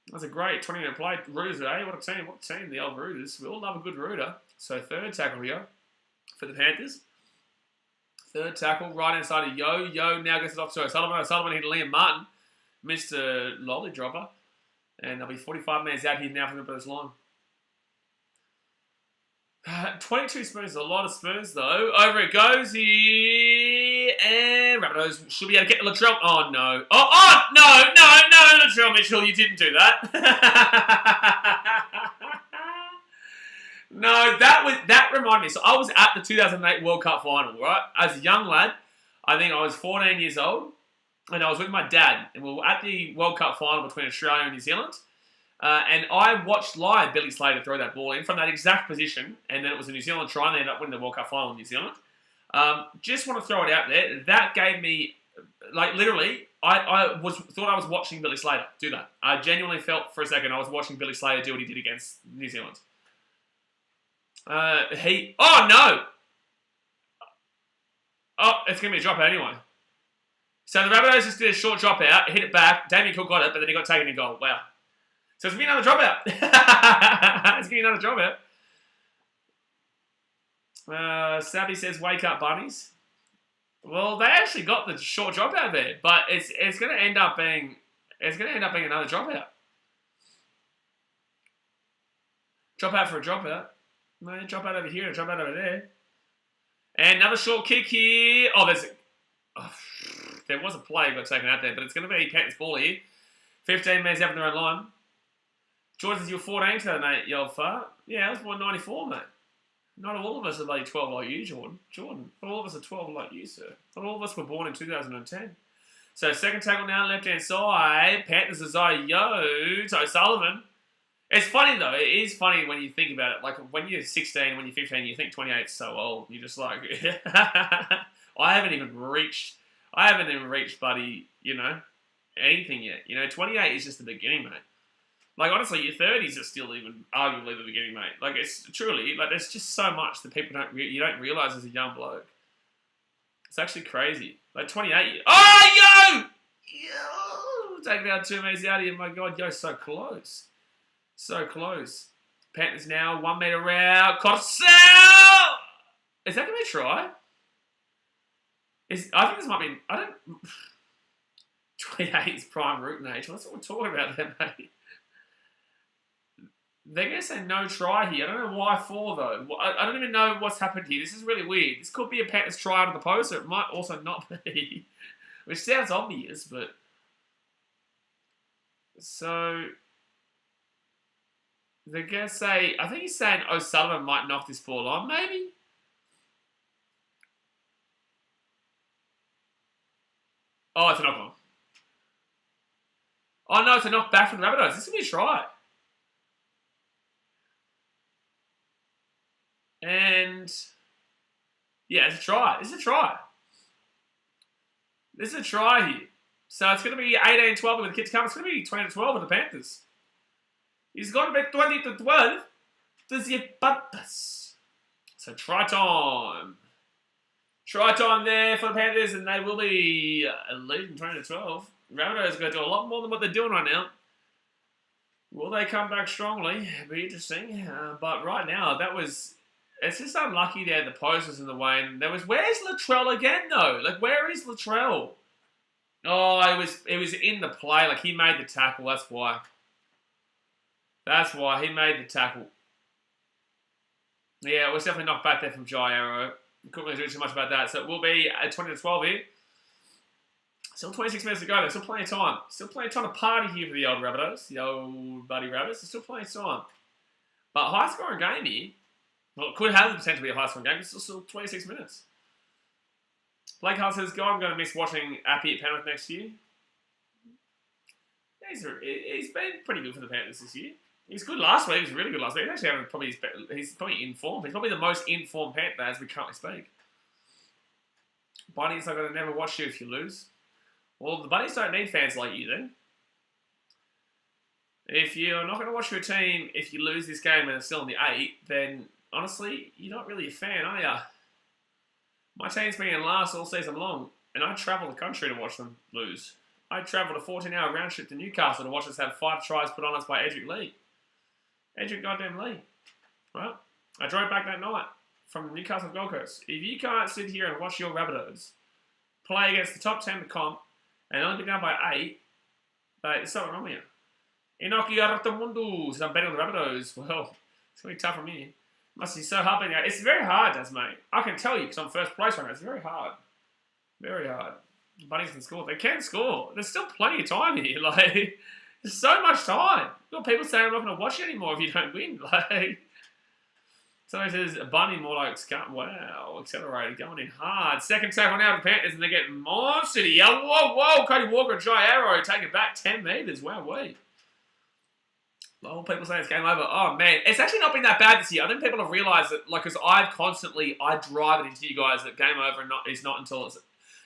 That's a great 20-metre play. Rooters, eh? What a team. What a team, the old Rooters. We all love a good Rooter. So third tackle here for the Panthers. Third tackle, right inside of Yo. Yo now gets it off to O'Sullivan. O'Sullivan hit Liam Martin. Mr. Lolly Dropper. And there'll be 45 minutes out here now from the Brothers line. 22 spoons is a lot of spoons, though. Over it goes here. And Rabbitohs should be able to get the Latrell. Oh, no. No, Latrell Mitchell, you didn't do that. No, that reminded me. So I was at the 2008 World Cup final, right? As a young lad, I think I was 14 years old. And I was with my dad. And we were at the World Cup final between Australia and New Zealand. And I watched live Billy Slater throw that ball in from that exact position. And then it was a New Zealand try, and they ended up winning the World Cup final in New Zealand. Just want to throw it out there. That gave me, like, literally, I thought I was watching Billy Slater do that. I genuinely felt for a second I was watching Billy Slater do what he did against New Zealand. Oh no! Oh, it's going to be a dropout anyway. So the Rabbitohs just did a short dropout, hit it back. Damien Cook got it, but then he got taken in goal. Wow. So it's going to be another dropout. It's going to be another dropout. Savvy says, wake up, bunnies. Well, they actually got the short dropout there, but it's going to end up being another dropout. Dropout for a dropout. No, dropout over here and a dropout over there. And another short kick here. Oh, there was a play got taken out there, but it's going to be Panthers ball here. 15 minutes out from their own line. Jordan, you were 14 today, mate, you old fart. Yeah, I was born 94, mate. Not all of us are like 12 like you, Jordan. Not all of us are 12 like you, sir. Not all of us were born in 2010. So second tackle now, left-hand side. Panthers is to O'Sullivan. It's funny, though. It is funny when you think about it. Like, when you're 16, when you're 15, you think 28 is so old. You're just like, I haven't even reached, buddy, anything yet. 28 is just the beginning, mate. Like, honestly, your 30s are still even arguably the beginning, mate. Like, it's truly, like, there's just so much that people you don't realise as a young bloke. It's actually crazy. Like, 28 years. Oh, yo! Taking out 2 metres out of you. My God, yo, so close. So close. Panthers now, 1 metre out. Corsell! Is that going to be a try? I think this might be... 28 is prime root age. That's what we're talking about there, mate. They're going to say no try here. I don't know why for, though. I don't even know what's happened here. This is really weird. This could be a Panthers try out of the post, or it might also not be. Which sounds obvious, but... So... They're going to say... I think he's saying O'Sullivan might knock this ball on, maybe? Oh, it's a knock on. Oh, no, it's a knock back from the Rabbitohs. This is going to be a try. And... Yeah, it's a try. This is a try. This is a try here. So it's going to be 18-12 with the kids come. It's going to be 20-12 with the Panthers. He's going to be 20-12 for the Panthers. So try time. Try time there for the Panthers, and they will be leading 20-12. Rabbitohs are going to do a lot more than what they're doing right now. Will they come back strongly? It'll be interesting. But right now, it's just unlucky there. The post was in the way, and where's Latrell again though? Like, where is Latrell? Oh, it was in the play. Like, he made the tackle. That's why. That's why he made the tackle. Yeah, it was definitely knocked back there from Jai Arrow. Couldn't really do too much about that. So it will be 20-12 here. Still 26 minutes to go. There's still plenty of time. Still plenty of time to party here for the old Rabbitohs. The old buddy Rabbits. There's still plenty of time. But high scoring game here. Well, it could have the potential to be a high scoring game. It's still 26 minutes. Blake Hunt says, I'm going to miss watching Appy at Penrith next year. He's been pretty good for the Panthers this year. He was good last week. He was really good last week. He's actually he's probably informed. He's probably the most informed Panther as we currently speak. Bunnies are going to never watch you if you lose. Well, the Bunnies don't need fans like you then. If you're not going to watch your team if you lose this game and it's still in the 8, then honestly, you're not really a fan, are you? My team's been in last all season long, and I travel the country to watch them lose. I travelled a 14-hour round trip to Newcastle to watch us have 5 tries put on us by Edric Lee. Edric goddamn Lee. Right? I drove back that night from Newcastle to Gold Coast. If you can't sit here and watch your Rabbitohs play against the top 10 of the comp and only be down by 8, there's something wrong with you. Inoki Aratamundo says, I'm betting on the Rabbitohs. Well, it's going to be tough for me. Must be so hard betting out. It's very hard, mate. I can tell you because I'm first place right now. It's very hard. Very hard. Bunnies can score. They can score. There's still plenty of time here. Like, there's so much time. You've got people saying I'm not going to watch it anymore if you don't win. Like, somebody says Bunny more like Scott. Wow, accelerated, going in hard. Second tackle now to the Panthers, and they get monstered here. Whoa. Cody Walker and Jai Arrow take it back 10 metres. Wow, wait. All people saying it's game over. Oh, man. It's actually not been that bad this year. I think people have realised that, like, because I drive it into you guys that game over is not until it's,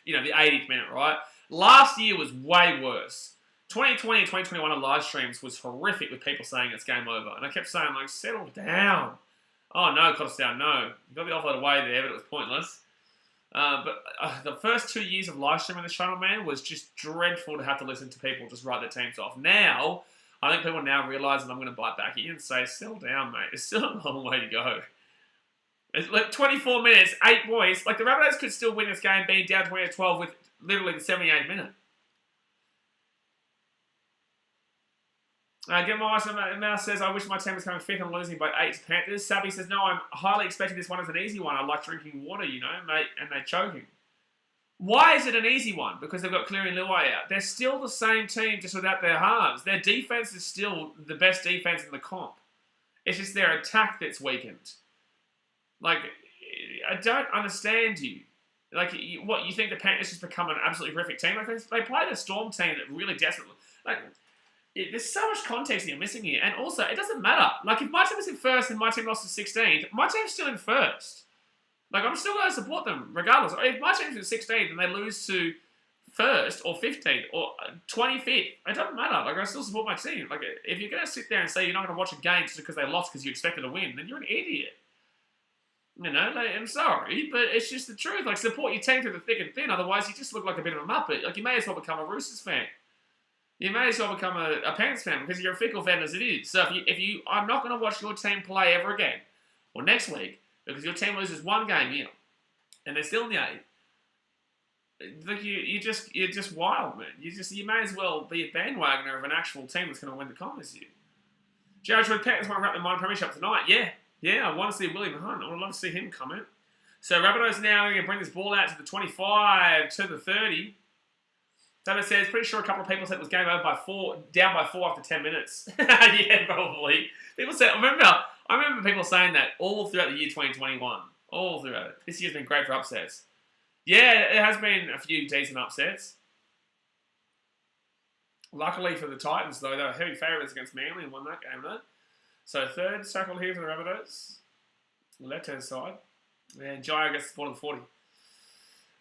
the 80th minute, right? Last year was way worse. 2020 and 2021 on live streams was horrific with people saying it's game over. And I kept saying, like, settle down. Oh, no, Cottesdown, no. You got the offload away there, but it was pointless. But the first 2 years of live streaming this channel, man, was just dreadful to have to listen to people just write their teams off. Now, I think people now realise that I'm going to bite back in and say, settle down, mate. It's still a long way to go. It's like 24 minutes, 8 points. Like, the Rabbitohs could still win this game being down 20-12 with literally the 78th minute. Mouse says, I wish my team was coming 5th and losing by 8 to Panthers. Sabby says, no, I'm highly expecting this one as an easy one. I like drinking water, you know, mate, and they're choking. Why is it an easy one? Because they've got Cleary and Luai out. They're still the same team, just without their halves. Their defense is still the best defense in the comp. It's just their attack that's weakened. Like, I don't understand you. Like, what, you think the Panthers just become an absolutely horrific team? Like, they played a Storm team that really desperately... Like, there's so much context you're missing here. And also, it doesn't matter. Like, if my team is in first and my team lost to 16th, my team's still in first. Like, I'm still going to support them, regardless. If my team's in 16th and they lose to first or 15th or 25th, it doesn't matter. Like, I still support my team. Like, if you're going to sit there and say you're not going to watch a game just because they lost because you expected to win, then you're an idiot. You know, like, I'm sorry, but it's just the truth. Like, support your team through the thick and thin. Otherwise, you just look like a bit of a muppet. Like, you may as well become a Roosters fan. You may as well become a Panthers fan because you're a fickle fan as it is. So I'm not going to watch your team play ever again or next week because your team loses one game here and they're still in the 8. Like you're just wild, man. You may as well be a bandwagoner of an actual team that's going to win the comp this year. Jared with Panthers want to wrap the Mind Premiership tonight. Yeah. I want to see William Hunt. I would love to see him comment. So Rabbitohs now going to bring this ball out to the 25 to the 30. David says, pretty sure a couple of people said it was game over by 4, down by 4 after 10 minutes. Yeah, probably. People said, I remember people saying that all throughout the year 2021. All throughout it. This year's been great for upsets. Yeah, it has been a few decent upsets. Luckily for the Titans, though, they were heavy favourites against Manly and won that game, though. So third tackle here for the Rabbitohs. Left-hand side. And Jaya gets the ball to the 40.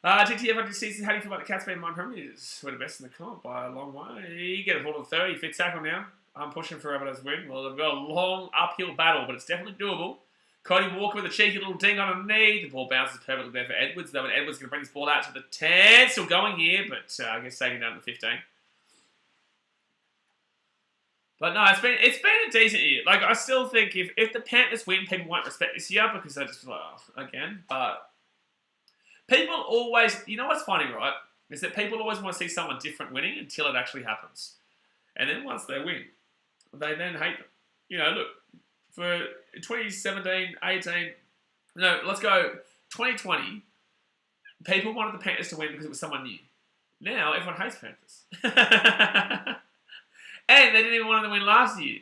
TTF under season, how do you feel about the Cats being Mind Premiers? We're the best in the comp by a long way. You get a ball to the 30, fit tackle now. I'm pushing for Rabbitohs win. Well, they've got a long uphill battle, but it's definitely doable. Cody Walker with a cheeky little ding on a knee. The ball bounces perfectly there for Edwards, though, and Edwards going to bring this ball out to the 10. Still going here, but I guess taking down to the 15. But no, it's been a decent year. Like, I still think if the Panthers win, people won't respect this year because they're just like, oh, again. But people always, you know what's funny, right? Is that people always want to see someone different winning until it actually happens. And then once they win, they then hate them. You know, look, for 2017, 18, no, let's go 2020, people wanted the Panthers to win because it was someone new. Now, everyone hates Panthers. And they didn't even want them to win last year.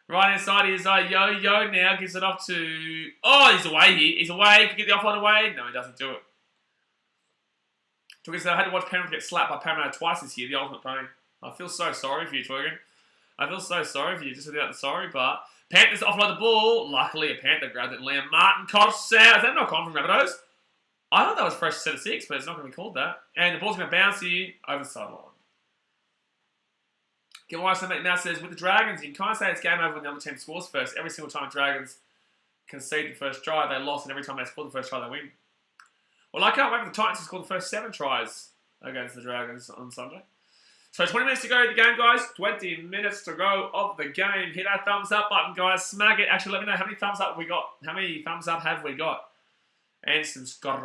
Right inside, he's like, yo, now gives it off to... Oh, he's away here. He's away. Can get the offload away. No, he doesn't do it. Because I had to watch Penrith get slapped by Parramatta twice this year, the ultimate pain. I feel so sorry for you, Twigan. I feel so sorry for you, just without the sorry, but... Panthers offload the ball. Luckily, a Panther grabbed it. Liam Martin costs out. Is that not gone from Rabbitohs? I thought that was fresh set of 6, but it's not going to be called that. And the ball's going to bounce here over the sideline. Get why somebody now says, with the Dragons, you can kind of say it's game over when the other team scores first. Every single time Dragons concede the first try, they lost, and every time they score the first try, they win. Well, I can't wait for the Titans to score the first 7 tries against the Dragons on Sunday. So 20 minutes to go of the game, guys. 20 minutes to go of the game. Hit that thumbs up button, guys. Smack it. Actually, let me know how many thumbs up we got. How many thumbs up have we got? And subscribe.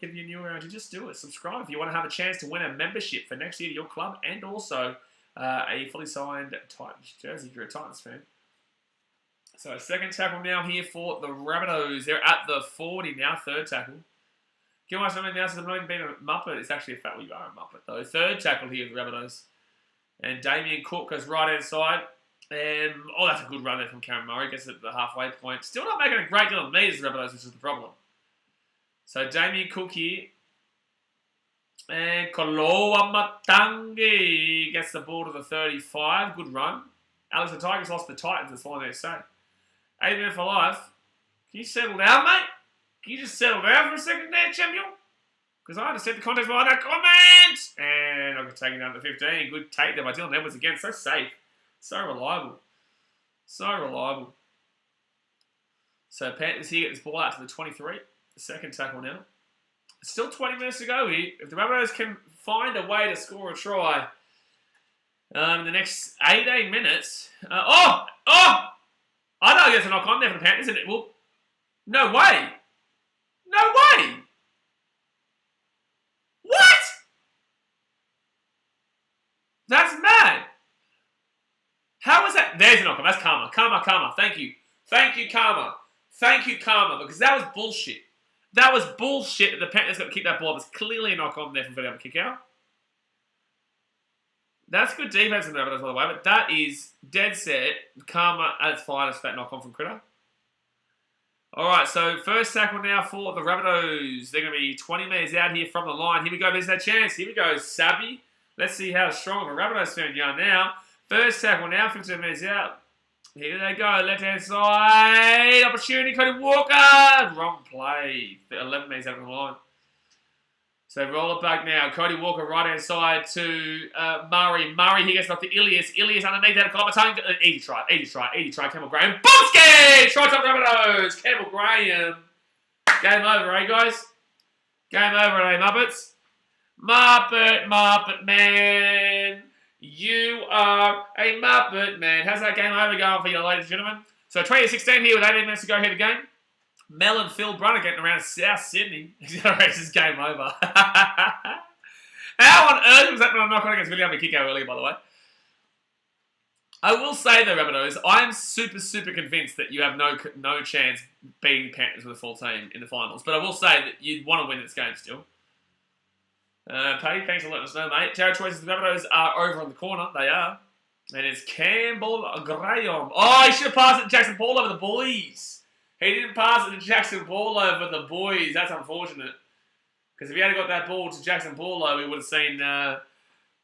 If you're new around, you just do it. Subscribe if you want to have a chance to win a membership for next year to your club, and also a fully signed Titans jersey if you're a Titans fan. So second tackle now here for the Rabbitohs. They're at the 40 now, third tackle. Give me something now, so I'm not even being a Muppet. It's actually a fact, well, you are a Muppet though. Third tackle here for the Rabbitohs. And Damien Cook goes right hand side. And, oh, that's a good run there from Cameron Murray. Gets it at the halfway point. Still not making a great deal of meters, the Rabbitohs, which is the problem. So Damien Cook here. And Koloa Matangi gets the ball to the 35. Good run. Alex, the Tigers lost the Titans. That's all I'm going to say. 8 minutes for life. Can you settle down, mate? Can you just settle down for a second there, champion? Because I understand the context behind that comment. And I've taken down to 15. Good take there by Dylan Edwards again. So safe. So reliable. So reliable. So Panthers here get this ball out to the 23. The second tackle now. Still 20 minutes to go here. If the Rabbitohs can find a way to score a try in the next 18 minutes. I know there's a knock on there for the Panthers, isn't it? Well, no way. No way. What? That's mad. How is that? There's a knock on. That's karma. Karma. Thank you. Thank you, karma. Thank you, karma, because that was bullshit. That was bullshit that the Panthers got to kick that ball. There's clearly a knock on there from Vidal kick out. That's good defense in the Rabbitohs, by the way, but that is dead set karma at its finest for that knock on from Critter. Alright, so first tackle now for the Rabbitohs. They're going to be 20 metres out here from the line. Here we go, there's that chance. Here we go, Sabby. Let's see how strong of a Rabbitohs fan you are now. First tackle now, 15 metres out. Here they go, left-hand side. Opportunity, Cody Walker. Wrong play. 11 metres out of the line. So roll it back now. Cody Walker, right-hand side to Murray. Murray, he gets knocked to Ilias. Ilias underneath that. Easy try. Campbell Graham. Boomski! Try top Rabbitohs. Campbell Graham. Game over, eh, guys? Game over, eh, Muppets? Muppet man. You are a Muppet man. How's that game over going for you, ladies and gentlemen? So 20-16 here with 18 minutes to go here the game. Mel and Phil Brunner getting around South Sydney. He's going to race this game over. How on earth was that not a knock on against William to kick out earlier, by the way? I will say, though, Rabbitohs, I'm super convinced that you have no chance beating Panthers with a full team in the finals. But I will say that you'd want to win this game still. Paddy, thanks for letting us know, mate. Jared choices, the Rabbitohs are over on the corner. They are. And it's Campbell Graham. Oh, he should have passed it to Jackson Paul over the boys. He didn't pass it to Jackson Paul over the boys. That's unfortunate. Because if he had got that ball to Jackson Paulo, we would have seen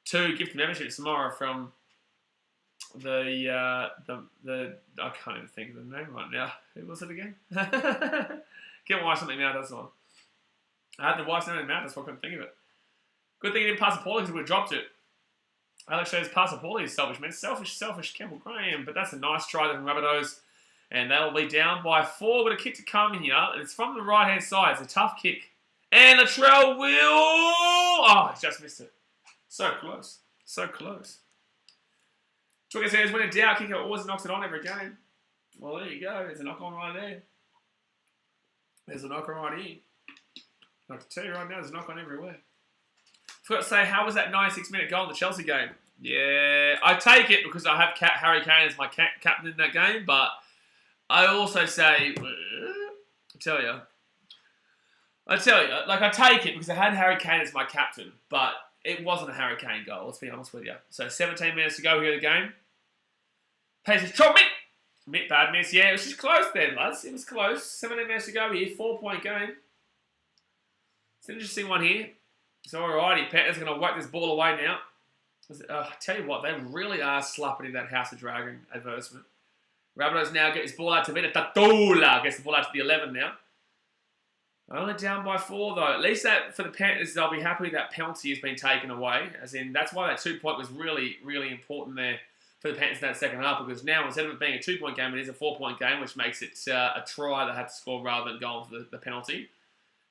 2 gift memberships tomorrow from the I can't even think of the name right now. Who was it again? Get why something out, that's all. I had to wipe something out, that's why I couldn't think of it. Good thing he didn't pass the Paulie because we would have dropped it. Alex shows pass the Paulie is selfish, man. Selfish Campbell Graham. But that's a nice try there from Rabbitohs. And they'll be down by 4 with a kick to come here. And it's from the right-hand side. It's a tough kick. And Latrell will... Oh, he just missed it. So close. So close. Twigger says, when in doubt, kicker always knocks it on every game. Well, there you go. There's a knock-on right there. There's a knock-on right here. I can tell you right now, there's a knock-on everywhere. Forgot to say, how was that 96-minute goal in the Chelsea game? Yeah, I take it because I have Harry Kane as my captain in that game, but I also say, I tell you, like I take it because I had Harry Kane as my captain, but it wasn't a Harry Kane goal, let's be honest with you. So 17 minutes to go here in the game. Paces, chop Mitt, bad miss, yeah, it was just close then, lads. It was close. 17 minutes to go here, 4-point game. It's an interesting one here. So alrighty, Panthers are going to whack this ball away now. I tell you what, they really are slapping in that House of Dragon advertisement. Rabbitohs now get this ball out to Vita Tatula. Gets the ball out to the 11 now. Only down by 4 though. At least that for the Panthers, they'll be happy that penalty has been taken away. As in, that's why that 2-point was really important there for the Panthers in that second half. Because now instead of it being a 2-point game, it is a 4-point game, which makes it a try they had to score rather than going for the penalty.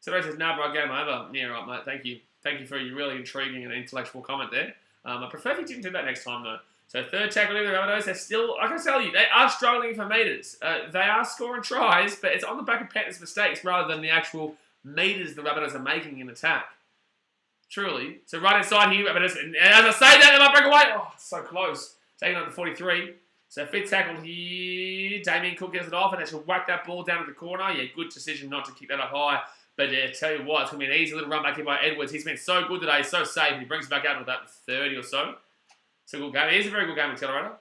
So Ray says, nah, bro, game over. Yeah, right, mate. Thank you. Thank you for your really intriguing and intellectual comment there. I prefer if you didn't do that next time, though. So third tackle in the Rabbitohs, they're still, I can tell you, they are struggling for metres. They are scoring tries, but it's on the back of Panthers' mistakes rather than the actual metres the Rabbitohs are making in attack. Truly. So right inside here, Rabbitohs, and as I say that, they might break away. Oh, so close. Taking on the 43. So fifth tackle here, Damien Cook gets it off, and they should whack that ball down to the corner. Yeah, good decision not to kick that up high. But yeah, tell you what, it's going to be an easy little run back here by Edwards. He's been so good today, so safe. He brings it back out to about 30 or so. It's a good game. It is a very good game, Accelerator.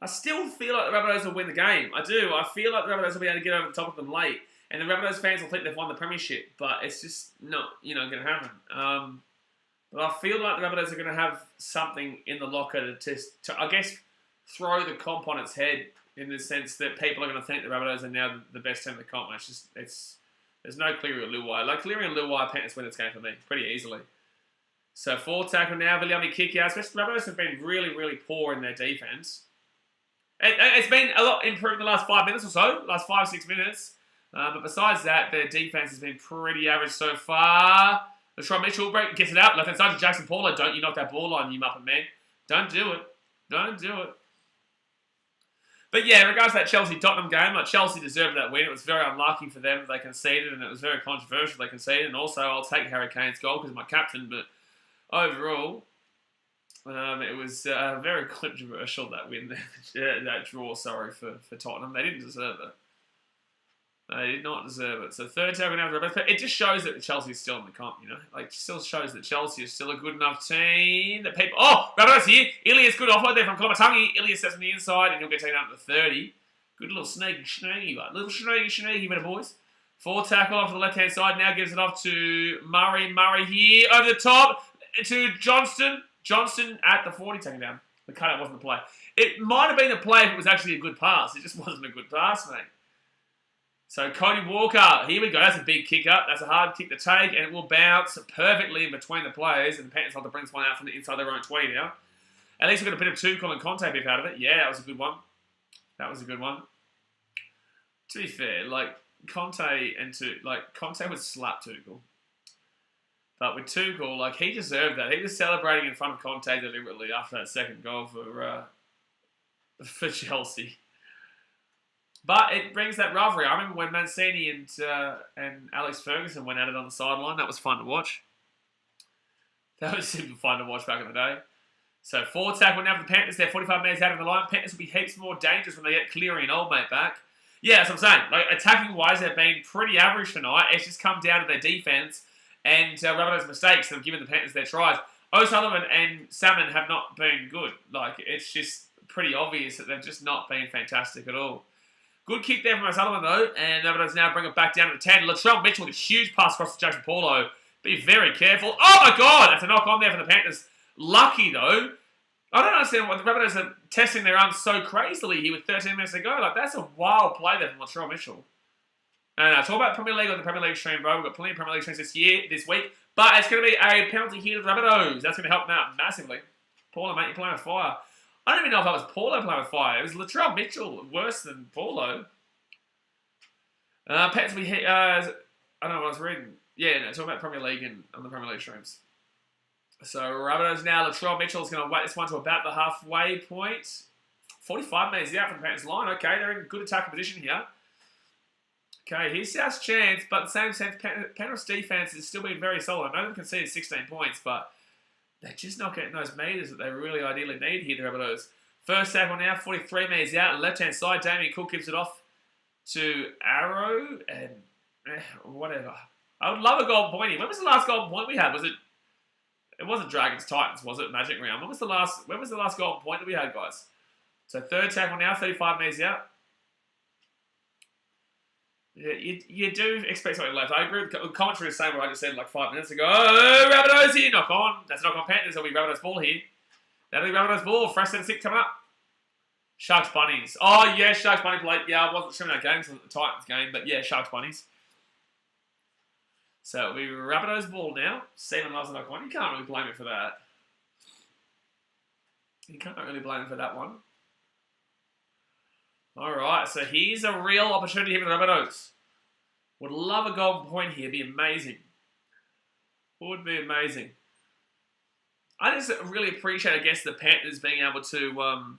I still feel like the Rabbitohs will win the game. I do. I feel like the Rabbitohs will be able to get over the top of them late. And the Rabbitohs fans will think they've won the premiership. But it's just not, going to happen. But I feel like the Rabbitohs are going to have something in the locker to I guess, throw the comp on its head in the sense that people are going to think the Rabbitohs are now the best team in the comp. It's There's no Cleary or Luai. Like, Cleary and Luai, Panthers win this game for me pretty easily. So, 4 tackle now, Viliami kick out. Especially Rabbitohs have been really, really poor in their defence. It's been a lot improved in the last 5 minutes or so, last 5-6 minutes. But besides that, their defence has been pretty average so far. Latrell Mitchell gets it out. Left-hand side to Jackson Paulo. Don't you knock that ball on, you muppet man. Don't do it. Don't do it. But yeah, in regards to that Chelsea-Tottenham game, like Chelsea deserved that win. It was very unlucky for them. They conceded, and it was very controversial they conceded. And also, I'll take Harry Kane's goal because he's my captain. But overall, it was very controversial, that win, that draw, sorry, for Tottenham. They didn't deserve it. They did not deserve it. So third tackle now. It just shows that Chelsea is still in the comp, you know. Like, it still shows that Chelsea is still a good enough team. That people... Oh! Rabbitohs here. Ilias good offload there from Kolomatangi. Ilias steps on the inside and he'll get taken out to the 30. Good little sneaky, but little sneaky bit of boys. 4 tackle off to the left-hand side. Now gives it off to Murray. Murray here. Over the top to Johnston. Johnston at the 40 taking down. The cutout wasn't the play. It might have been the play if it was actually a good pass. It just wasn't a good pass, mate. So Cody Walker, here we go. That's a big kick up. That's a hard kick to take, and it will bounce perfectly in between the players. And the Panthers have to bring this one out from the inside their own 20 now. At least we got a bit of Tuchel and Conte beef out of it. Yeah, that was a good one. That was a good one. To be fair, like Conte would slap Tuchel, but with Tuchel, like he deserved that. He was celebrating in front of Conte deliberately after that second goal for Chelsea. But it brings that rivalry. I remember when Mancini and Alex Ferguson went at it on the sideline. That was fun to watch. That was super fun to watch back in the day. So 4 tackle now for the Panthers. They're 45 metres out of the line. Panthers will be heaps more dangerous when they get Cleary and Old Mate back. Yeah, that's what I'm saying. Like, attacking-wise, they've been pretty average tonight. It's just come down to their defence and Rabbitohs' mistakes that have given the Panthers their tries. O'Sullivan and Salmon have not been good. Like, it's just pretty obvious that they've just not been fantastic at all. Good kick there from O'Sullivan, though, and Rabbitohs now bring it back down to the 10. Latrell Mitchell with a huge pass across to Jackson Paulo. Be very careful. Oh, my God! That's a knock on there for the Panthers. Lucky, though. I don't understand why the Rabbitohs are testing their arms so crazily here with 13 minutes to go. Like, that's a wild play there from Latrell Mitchell. And talk about Premier League on the Premier League stream, bro. We've got plenty of Premier League streams this week. But it's going to be a penalty here to the Rabbitohs. That's going to help them out massively. Paulo, mate, you're playing with fire. I don't even know if that was Paulo playing with fire. It was Latrell Mitchell, worse than Paulo. Pets, we hit, I don't know what I was reading. Yeah, no, talking about Premier League and on the Premier League streams. So, Rabbitohs now, Latrell Mitchell's going to wait this one to about the halfway point. 45 metres out from the Panthers line. Okay, they're in good attacking position here. Okay, here's South's chance, but in the same sense, Penrith's defence has still been very solid. I know they've conceded 16 points, but they're just not getting those metres that they really ideally need here, the Rabbitohs. First tackle now, 43 metres out. On the left-hand side, Damien Cook gives it off to Arrow, and whatever. I would love a golden point here. When was the last golden point we had? It wasn't Dragons Titans, was it? Magic Round. When was the last golden point that we had, guys? So third tackle now, 35 metres out. Yeah, you do expect something left. I agree with the commentary is saying what I just said like 5 minutes ago. Oh, Rabbitohs here, knock on. That's knock on Panthers. That'll be Rabbitohs ball here. That'll be Rabbitohs ball. Fresh set of 6 coming up. Sharks Bunnies. Oh, yeah, Sharks Bunny play. Yeah, I wasn't streaming that game until the Titans game, but yeah, Sharks Bunnies. So it'll be Rabbitohs ball now. 7 loves and knock on. You can't really blame it for that. You can't really blame it for that one. Alright, so here's a real opportunity here for the Rabbitohs. Would love a golden point here. Be amazing. Would be amazing. I just really appreciate, I guess, the Panthers being able to...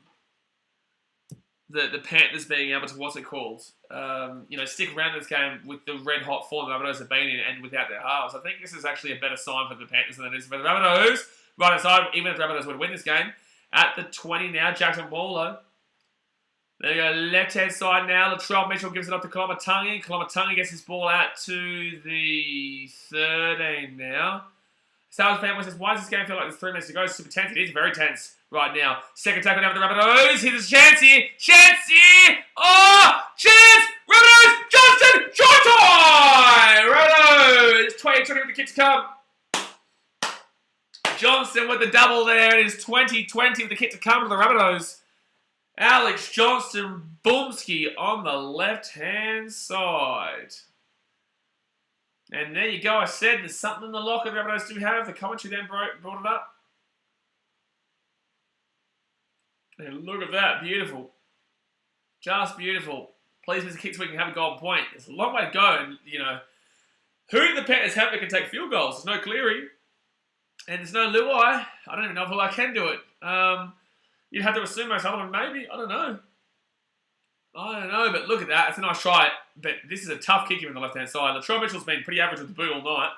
The Panthers being able to, what's it called? Stick around this game with the red-hot form the Rabbitohs have been in and without their halves. I think this is actually a better sign for the Panthers than it is for the Rabbitohs. Right aside, even if the Rabbitohs would win this game. At the 20 now, Jackson Paulo. There you go, left-hand side now. Latrell Mitchell gives it up to Kolomatangi. Kolomatangi gets his ball out to the 13 now. Sales family says, why does this game feel like there's 3 minutes to go? Super tense. It is very tense right now. Second tackle down for the Rabbitohs. Here's a chance here. Chance here. Oh, chance. Rabbitohs. Johnston. Short time. Rabbitohs. 20-20 with the kick to come. Johnston with the double there. It is 20-20 with the kick to come to the Rabbitohs. Alex Johnston Boomski on the left-hand side. And there you go. I said there's something in the locker the Rabbitohs do have. The commentary then brought it up. And look at that. Beautiful. Just beautiful. Please, Mr. Kicks, we can have a golden point. There's a long way to go. And, you know, who do the Panthers have that can take field goals? There's no Cleary. And there's no Luai. I don't even know if Luai can do it. You'd have to assume most other one, maybe. I don't know, but look at that. It's a nice try. But this is a tough kick here on the left-hand side. Latrell Mitchell's been pretty average with the boot all night.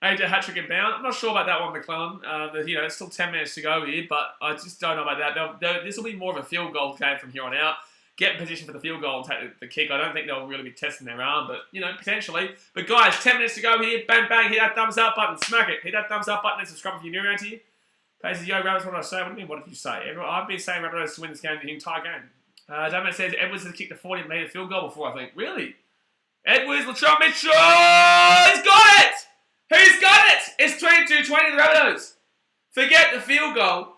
AJ hat-trick and bound. I'm not sure about that one, McClellan. It's still 10 minutes to go here, but I just don't know about that. This will be more of a field goal game from here on out. Get in position for the field goal and take the kick. I don't think they'll really be testing their arm, but, potentially. But, guys, 10 minutes to go here. Bang, bang. Hit that thumbs up button. Smack it. Hit that thumbs up button and subscribe if you're new around here. Paces, yo, Rabbits, what did I say? What do you mean? What did you say? I've been saying Rabbitohs to win this game the entire game. Damon says Edwards has kicked a 40-metre field goal before, I think. Really? Edwards, Latrell Mitchell! He's got it! He's got it! It's 22-20 the Rabbitohs. Forget the field goal.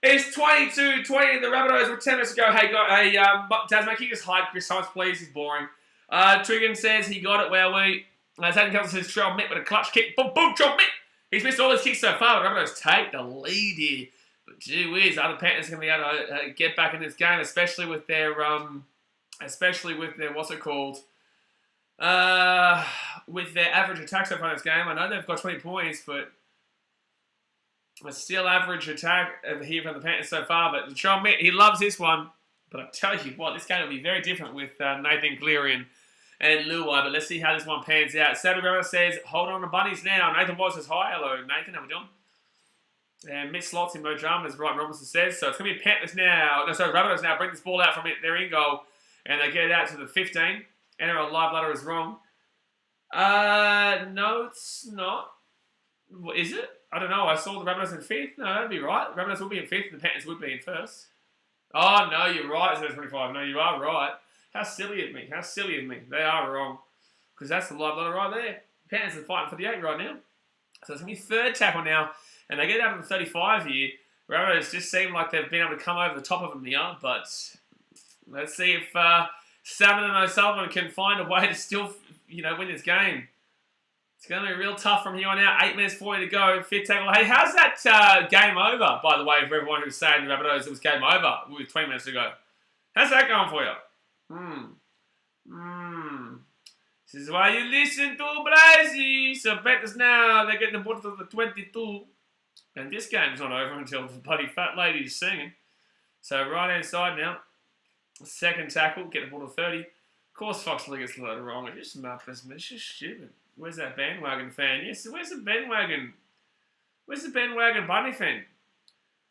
It's 22-20 the Rabbitohs with 10 minutes to go. Hey, Tasman, can you just hide Chris Thomas, please? He's boring. Trigan says he got it, wowie. Zayden Kelson says Trell Mitt with a clutch kick. Boom, boom, Trell Mitt! He's missed all his kicks so far. The Rabbitohs take the lead here. But gee whiz, other Panthers are going to be able to get back in this game, especially with their what's it called? With their average attack so far in this game. I know they've got 20 points, but a still average attack here from the Panthers so far. But Latrell Mitt, he loves this one. But I tell you what, this game will be very different with Nathan Cleary and Luai. But let's see how this one pans out. Saturday Rabbitohs says, hold on to bunnies now. Nathan Boyd says, hi. Hello, Nathan. How we doing? And Mitt slots in no drama, as Brian Robinson says. So it's going to be Panthers now. Rabbitohs now bring this ball out from their in goal. And they get it out to the 15. NRL live ladder is wrong. No, it's not. Is it? I don't know. I saw the Rabbitohs in 5th. No, that'd be right. The Rabbitohs would be in 5th and the Panthers would be in 1st. Oh, no, you're right. It's 25. No, you are right. How silly of me. They are wrong. Because that's the live ladder right there. Panthers are fighting for the 8 right now. So it's going to be 3rd tackle now. And they get out to the 35 here. Rabbitohs just seem like they've been able to come over the top of them here. But let's see if Salmon and O'Sullivan can find a way to still, win this game. It's going to be real tough from here on out. 8 minutes 40 to go. 5th tackle. Hey, how's that game over, by the way, for everyone who's saying the Rabbitohs it was game over with 20 minutes to go? How's that going for you? This is why you listen to Blasey. So Panthers now, they're getting the ball to the 22. And this game's not over until the bloody fat lady's singing. So right-hand side now. 2nd tackle, get the ball to 30. Of course Fox League gets loaded wrong. It's just madness, man. It's just stupid. Where's that bandwagon fan? Yes, where's the bandwagon? Where's the bandwagon bunny fan?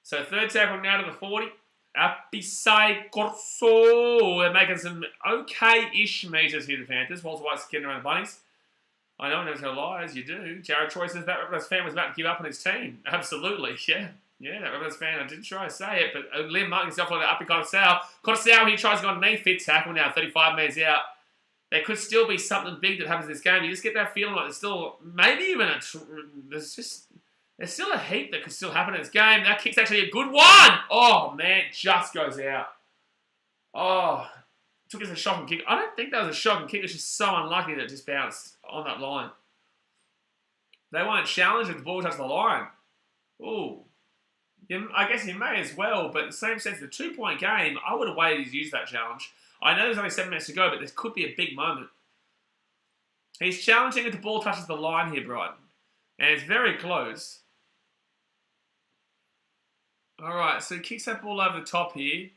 So 3rd tackle now to the 40. Apisai Corso. They're making some okay-ish meters here, the Panthers. Walter White's getting around the bunnies. I know, no tell lies, you do. Jared Troy says that Rabbitohs fan was about to give up on his team. Absolutely, yeah. Yeah, that Rabbitohs fan, I didn't try to say it, but Liam Martin himself like up to Cottesau. Cottesau, he tries to go underneath, 5th tackle now, 35 metres out. There could still be something big that happens in this game. You just get that feeling like there's still, maybe even there's still a heap that could still happen in this game. That kick's actually a good one! Oh, man, just goes out. Oh, took it as a shocking kick. I don't think that was a shocking kick. It's just so unlucky that it just bounced on that line. They won't challenge if the ball touches the line. Ooh. I guess he may as well, but in the same sense, the 2-point game, I would have waited to use that challenge. I know there's only 7 minutes to go, but this could be a big moment. He's challenging if the ball touches the line here, Brighton. And it's very close. Alright, so he kicks that ball over the top here.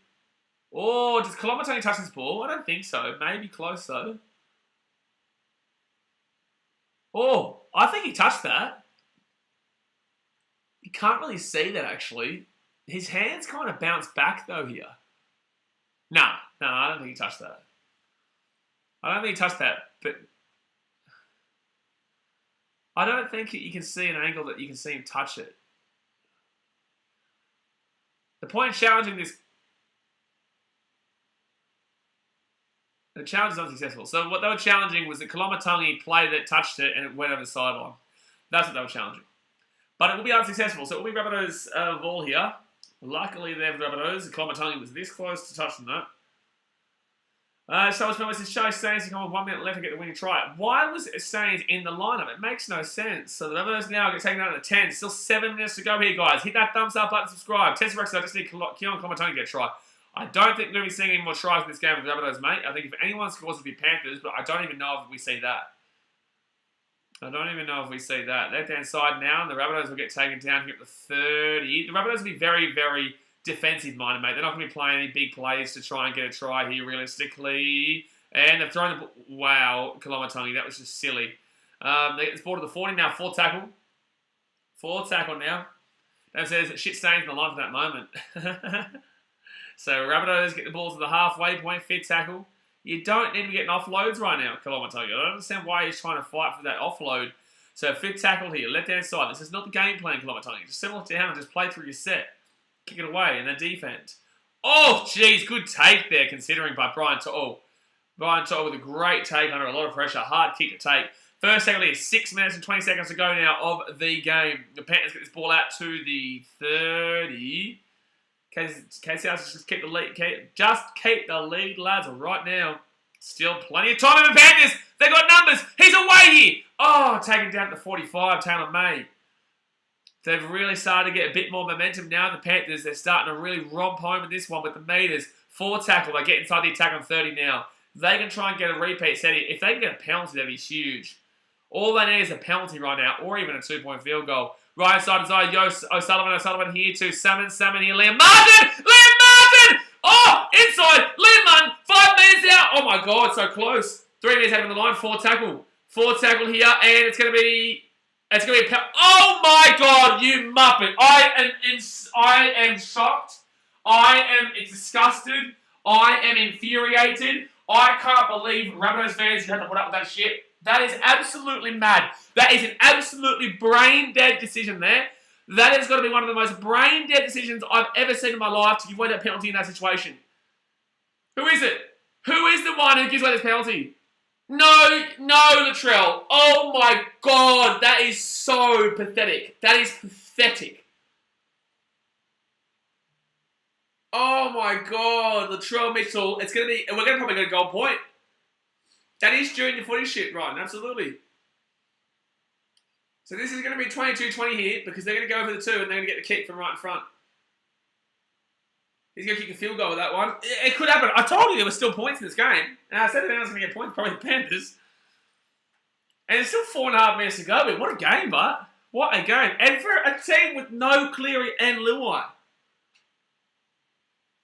Oh, does Kilometre touch this ball? I don't think so. Maybe close, though. Oh, I think he touched that. You can't really see that, actually. His hands kind of bounce back, though, here. No, I don't think he touched that. I don't think he touched that, but I don't think you can see an angle that you can see him touch it. The point of challenging this... The challenge is unsuccessful. So what they were challenging was that Kolomatangi played it, touched it, and it went over the sideline. That's what they were challenging. But it will be unsuccessful. So it will be Rabbitohs' ball here. Luckily, they have Rabbitohs. Kolomatangi was this close to touching that. So it's says Show Staines to come with 1 minute left to get the winning try. Why was Staines in the lineup? It makes no sense. So the Rabbitohs now get taken out of the 10. Still 7 minutes to go here, guys. Hit that thumbs up button, subscribe. Test Rex, I just need Keon Comatoni to get a try. I don't think we're going to be seeing any more tries in this game with the Rabbitohs, mate. I think if anyone scores, it'll be Panthers, but I don't even know if we see that. Left-hand side now, and the Rabbitohs will get taken down here at the 30. The Rabbitohs will be very, very defensive-minded, mate. They're not going to be playing any big plays to try and get a try here, realistically. And they've thrown the... Wow, Koloamatangi, that was just silly. They get this ball to the 40 now, 4 tackle. 4 tackle now. That says shit stains in the line for that moment. So Rabbitohs get the ball to the halfway point, 5th tackle. You don't need to be getting offloads right now, Koloamatangi. I don't understand why he's trying to fight for that offload. So 5th tackle here, left-hand side. This is not the game plan, Koloamatangi. Just settle it down and just play through your set. Kick it away, and then defense. Oh, jeez, good take there, considering by Brian To'o. Brian To'o with a great take under a lot of pressure. Hard kick to take. First tackle here, 6 minutes and 20 seconds to go now of the game. The Panthers get this ball out to the 30. Casey House just keep the lead. Just keep the lead, lads, right now. Still plenty of time in the Panthers. They got numbers. He's away here. Oh, taken down to the 45, Taylor May. They've really started to get a bit more momentum now. The Panthers, they're starting to really romp home in this one with the meters. 4 tackle. They get inside the attack on 30 now. They can try and get a repeat set. If they can get a penalty, that'd be huge. All they need is a penalty right now, or even a 2-point field goal. Right side is O'Sullivan here to Salmon here. Liam Martin! Oh, inside! Liam Martin, 5 metres out. Oh my God, so close. 3 metres out of the line, 4 tackle. 4 tackle here, and it's going to be a oh my God, you muppet. I am shocked. I am disgusted. I am infuriated. I can't believe Rabbitohs fans have to put up with that shit. That is absolutely mad. That is an absolutely brain-dead decision there. That is going to be one of the most brain-dead decisions I've ever seen in my life to give away that penalty in that situation. Who is it? Who is the one who gives away this penalty? No, Latrell. Oh my God, that is so pathetic. That is pathetic. Oh my God, Latrell Mitchell. We're going to probably get a goal point. That is junior footy shit, Ryan, absolutely. So this is going to be 22-20 here because they're going to go for the 2 and they're going to get the kick from right in front. He's going to kick a field goal with that one. It could happen. I told you there were still points in this game. And I said that I was going to get points, probably the Panthers. And there's still 4.5 minutes to go. But what a game, but. What a game. And for a team with no Cleary and Luai.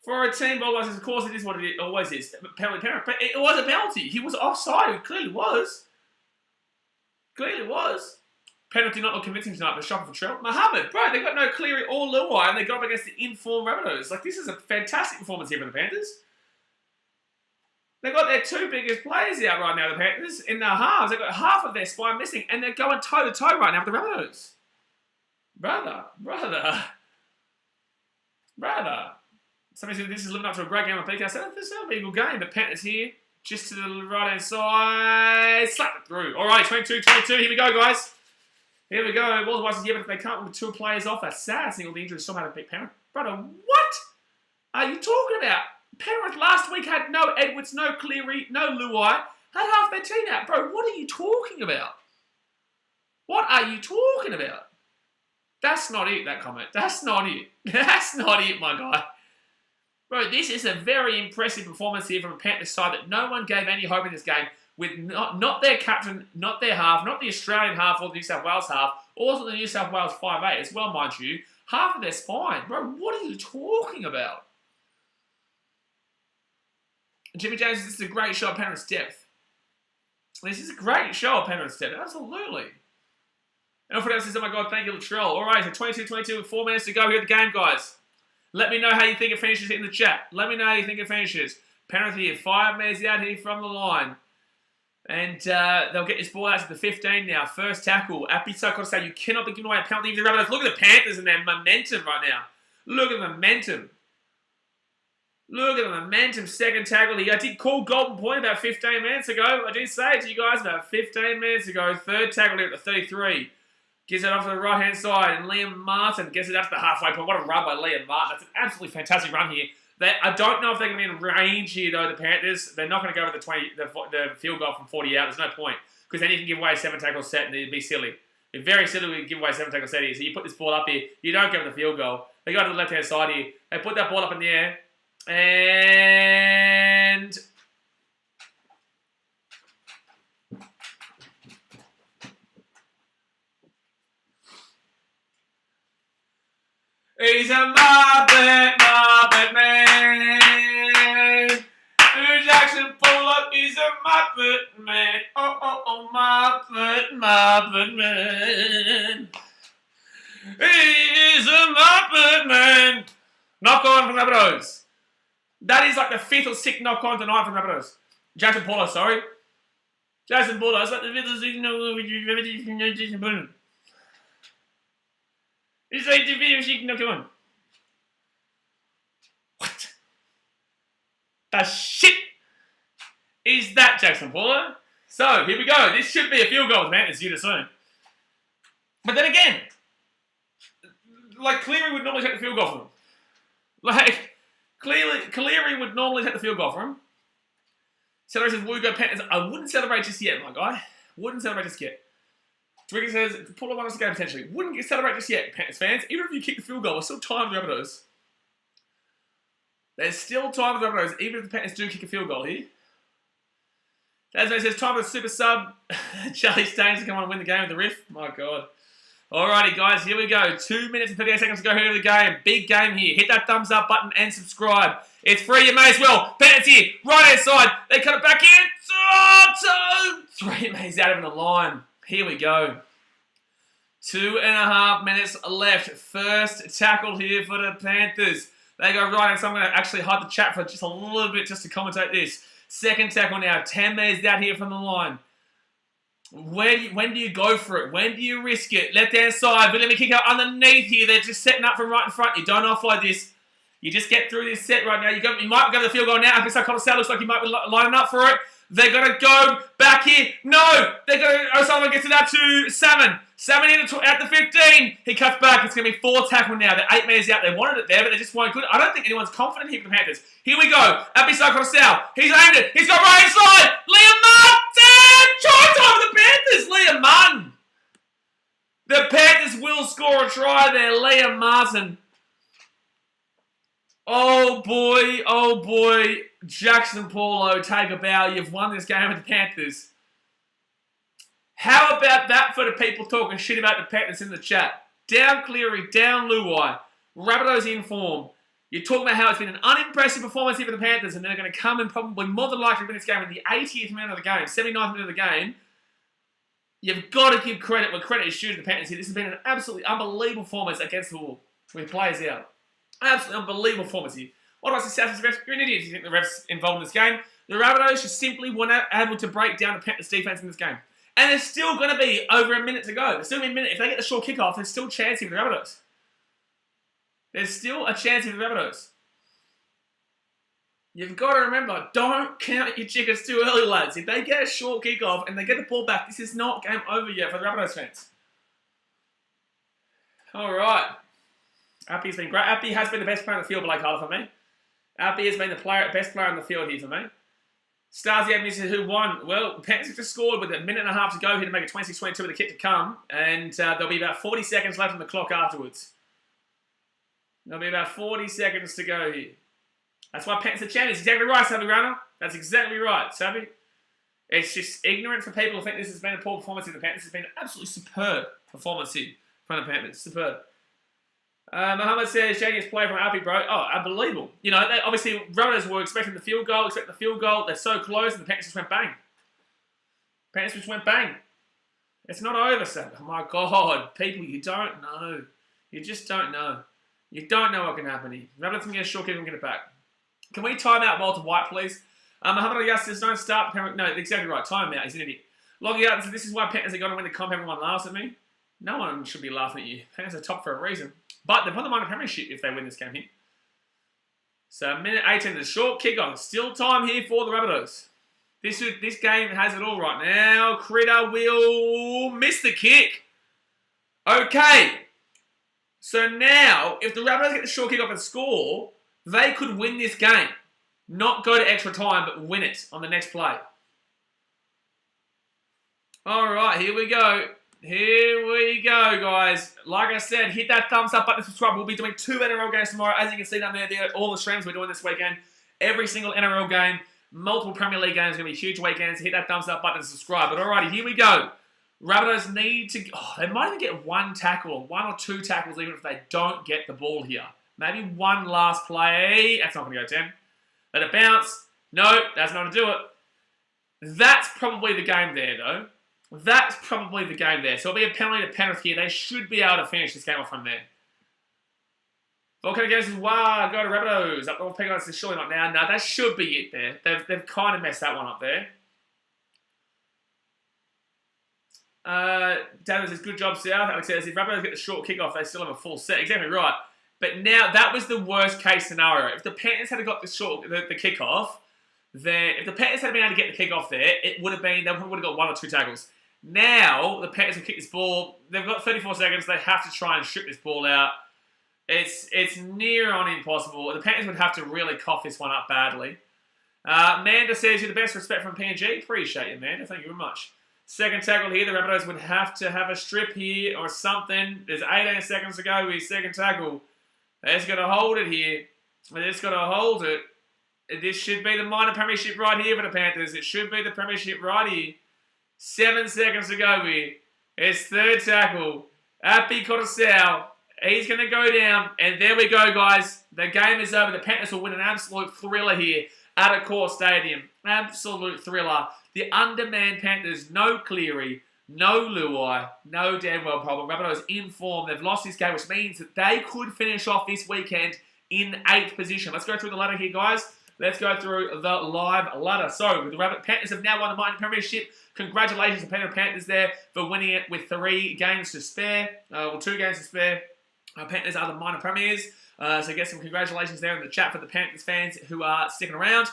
For a team, of course, it is what it always is. Penalty. But it was a penalty. He was offside. It clearly was. Penalty not look convincing tonight, but shocking for Trell. Mohammed, bro, they got no Cleary or Luai, and they got up against the informed Rabbitohs. Like, this is a fantastic performance here for the Panthers. They got their 2 biggest players out right now, the Panthers, in their halves. They've got half of their spine missing, and they're going toe-to-toe right now with the Rabbitohs. Brother. Somebody said this is living up to a great game of BK. I said, this will be a good game, but Panthers here, just to the right-hand side, slap it through. All right, 22-22, here we go, guys. Here we go. Walter says, yeah, but if they can't with 2 players off, that's sad. Seeing all the injuries, somehow to beat Penrith. Brother, what are you talking about? Penrith last week had no Edwards, no Cleary, no Luai. Had half their team out. Bro, what are you talking about? What are you talking about? That's not it, that comment. That's not it. That's not it, my guy. Bro, this is a very impressive performance here from a Panthers side that no one gave any hope in this game. With not their captain, not their half, not the Australian half or the New South Wales half, also the New South Wales 5'8" as well, mind you. Half of their spine. Bro, what are you talking about? Jimmy James, this is a great show of Penrith's depth. This is a great show of Penrith's depth. Absolutely. And Alfred says, oh my God, thank you, Latrell. All right, so 22-22 with 4 minutes to go here at the game, guys. Let me know how you think it finishes in the chat. Let me know how you think it finishes. Penrith here, 5 minutes out here from the line. And they'll get this ball out to the 15 now. First tackle. Appiso, you cannot be giving away a penalty to the Rabbitohs. Look at the Panthers and their momentum right now. Look at the momentum. Look at the momentum. Second tackle here. I did call golden point about 15 minutes ago. I did say it to you guys about 15 minutes ago. Third tackle here at the 33. Gives it off to the right-hand side. And Liam Martin gets it up to the halfway point. What a run by Liam Martin. That's an absolutely fantastic run here. I don't know if they're going to be in range here, though, the Panthers. They're not going to go with the field goal from 40 out. There's no point. Because then you can give away a 7-tackle set and it'd be silly. It's very silly to give away a 7-tackle set here. So you put this ball up here. You don't give them the field goal. They go to the left-hand side here. They put that ball up in the air. And... he's a Muppet man. Jackson Pollock is a Muppet man. Oh, Muppet man. He's a Muppet man. Knock on from Rabbitohs. That is like the 5th or 6th knock on tonight from Rabbitohs. Jackson Pollock, sorry. Jackson Pollock. It's like the 5th or 6th knock on with Jackson Pollock. It's like the video she can knock on. What the shit is that, Jackson Pauler? So, here we go. This should be a field goal, man, as you'd assume. But then again, like, Cleary would normally take the field goal for them. Like, Cleary would normally take the field goal for him. Celebrates says, Wugo Panthers. I wouldn't celebrate just yet, my guy. Wouldn't celebrate just yet. Twigger says, Pauler won us the game potentially. Wouldn't celebrate just yet, Panthers fans. Even if you kick the field goal, there's still time with the Rabbitohs. There's still time with the Rabbitohs, even if the Panthers do kick a field goal here. Tasman says, time for the super sub. Charlie Staines to come on and win the game with the riff. My God. Alrighty, guys, here we go. 2 minutes and 38 seconds to go here to the game. Big game here. Hit that thumbs up button and subscribe. It's free, you may as well. Panthers here, right hand side. They cut it back in. Oh, 3 minutes out of the line. Here we go. 2.5 minutes left. First tackle here for the Panthers. They go right, and so I'm going to actually hide the chat for just a little bit just to commentate this. Second tackle now. 10 metres out here from the line. When do you go for it? When do you risk it? Left hand side, but let me kick out underneath here. They're just setting up from right in front. You don't offload this. You just get through this set right now. You might go to the field goal now. Colosal looks like you might be lining up for it. They're going to go back here. No! They're going to... O'Sullivan gets it out to Salmon. Salmon at the 15. He cuts back. It's going to be 4 tackle now. They're 8 metres out. They wanted it there, but they just weren't good. I don't think anyone's confident here for the Panthers. Here we go. At beside Colosal. He's aimed it. He's got right inside. Liam Martin! Try time for the Panthers. Liam Martin. The Panthers will score a try there. Liam Martin. Oh boy, Jackson Paulo, take a bow. You've won this game with the Panthers. How about that for the people talking shit about the Panthers in the chat? Down Cleary, down Luai, Rabbitohs in form. You're talking about how it's been an unimpressive performance here for the Panthers, and they're going to come and probably more than likely win this game in the 80th minute of the game, 79th minute of the game. You've got to give credit where credit is due to the Panthers here. This has been an absolutely unbelievable performance against the wall with players out. Absolutely unbelievable performance here. What do I say, South refs? You're an idiot if you think the refs involved in this game. The Rabbitohs just simply weren't able to break down the Panthers' defense in this game. And there's still going to be over a minute to go. There's still going to be a minute. If they get the short kickoff, there's still a chance here for the Rabbitohs. There's still a chance here for the Rabbitohs. You've got to remember, don't count your chickens too early, lads. If they get a short kickoff and they get the ball back, this is not game over yet for the Rabbitohs fans. All right. Appy's been great. Appy has been the best player on the field, Blake Harder, for me. Appy has been the best player on the field here for me. Starzy Avenue says, who won? Well, the Panthers just scored with a minute and a half to go here to make it 26-22 with the kick to come. And there'll be about 40 seconds left on the clock afterwards. There'll be about 40 seconds to go here. That's why Panthers are champions. Exactly right, Savvy Runner. That's exactly right, Savvy. It's just ignorant for people who think this has been a poor performance in the Panthers. It's been an absolutely superb performance here from the Panthers. Superb. Mohammed says, shadiest play from Appy, bro. Oh, unbelievable. You know, they, obviously, Rabbitohs were expecting the field goal, They're so close, and the Panthers just went bang. Panthers just went bang. It's not over, sir. Oh, my God. People, you don't know. You just don't know. You don't know what can happen here. Rabbitohs can get a short kick and get it back. Can we time out Walter White, please? Mohammed Ayyas says, don't start. No, exactly right. Time out. He's an idiot. Logging out and says, this is why Panthers are going to win the comp. Everyone laughs at me. No one should be laughing at you. Panthers are top for a reason. But they've won the minor premiership if they win this game here. So, minute 18, the short kickoff. Still time here for the Rabbitohs. This game has it all right now. Critter will miss the kick. Okay. So now, if the Rabbitohs get the short kickoff and score, They could win this game. Not go to extra time, but win it on the next play. All right, here we go. Here we go, guys. Like I said, hit that thumbs up button, subscribe. We'll be doing 2 NRL games tomorrow. As you can see down there, all the streams we're doing this weekend. Every single NRL game, multiple Premier League games. Going to be huge weekends. Hit that thumbs up button and subscribe. But alrighty, here we go. Rabbitohs need to... Oh, they might even get 1 tackle or 1 or 2 tackles even if they don't get the ball here. Maybe 1 last play. That's not going to go 10. Let it bounce. No, that's not going to do it. That's probably the game there, though. That's probably the game there. So it'll be a penalty to Penrith here. They should be able to finish this game off from there. Volcano Games is wow, go to Rabbitohs. Up the Penguins is surely not now. No, that should be it there. They've kind of messed that one up there. David says, good job, South. Alex says, if Rabbitohs get the short kickoff, they still have a full set. Exactly right. But now, that was the worst case scenario. If the Panthers had got the kickoff, then if the Panthers had been able to get the kickoff there, it would have been, they probably would have got 1 or 2 tackles. Now, the Panthers will kick this ball. They've got 34 seconds. They have to try and strip this ball out. It's near on impossible. The Panthers would have to really cough this one up badly. Amanda says, you're the best, respect from PNG. Appreciate you, Amanda. Thank you very much. Second tackle here. The Rabbitohs would have to have a strip here or something. There's 18 seconds to go with second tackle. They're just going to hold it here. They're just going to hold it. This should be the minor premiership right here for the Panthers. It should be the premiership right here. 7 seconds to go here. It's third tackle. Appy Cottasau. He's going to go down. And there we go, guys. The game is over. The Panthers will win an absolute thriller here at Accor Stadium. Absolute thriller. The undermanned Panthers, no Cleary, no Luai, no damn well problem. Rabbitohs in form. They've lost this game, which means that they could finish off this weekend in 8th position. Let's go through the ladder here, guys. Let's go through the live ladder. So, the Panthers have now won the minor premiership. Congratulations to Penrith Panthers there for winning it with 3 games to spare. 2 games to spare. Panthers are the minor premiers. So get some congratulations there in the chat for the Panthers fans who are sticking around.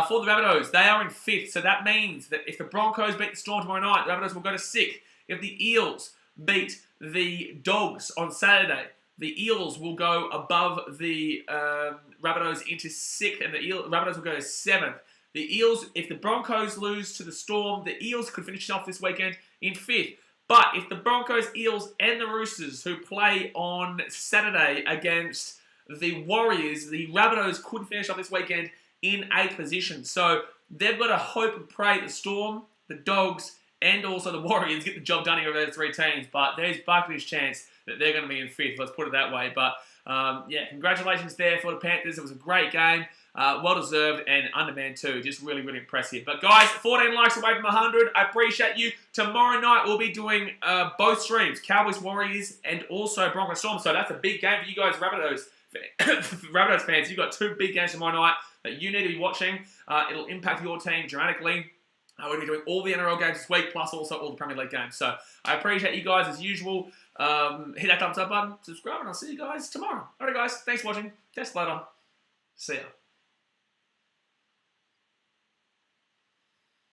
For the Rabbitohs, they are in 5th. So that means that if the Broncos beat the Storm tomorrow night, the Rabbitohs will go to 6th. If the Eels beat the Dogs on Saturday, the Eels will go above the Rabbitohs into 6th, and the Rabbitohs will go to 7th. The Eels, if the Broncos lose to the Storm, the Eels could finish off this weekend in 5th. But if the Broncos, Eels, and the Roosters, who play on Saturday against the Warriors, the Rabbitohs could finish off this weekend in 8th position. So they've got to hope and pray the Storm, the Dogs, and also the Warriors get the job done here with those 3 teams. But there's Buckley's chance that they're going to be in 5th. Let's put it that way. But yeah, congratulations there for the Panthers. It was a great game. Well-deserved and undermanned too. Just really, really impressive. But guys, 14 likes away from 100. I appreciate you. Tomorrow night, we'll be doing both streams. Cowboys, Warriors, and also Broncos Storm. So that's a big game for you guys, Rabbitohs. Rabbitohs fans, you've got 2 big games tomorrow night that you need to be watching. It'll impact your team dramatically. We'll be doing all the NRL games this week, plus also all the Premier League games. So I appreciate you guys as usual. Hit that thumbs up button, subscribe, and I'll see you guys tomorrow. Alright guys, thanks for watching. Catch you later. See ya.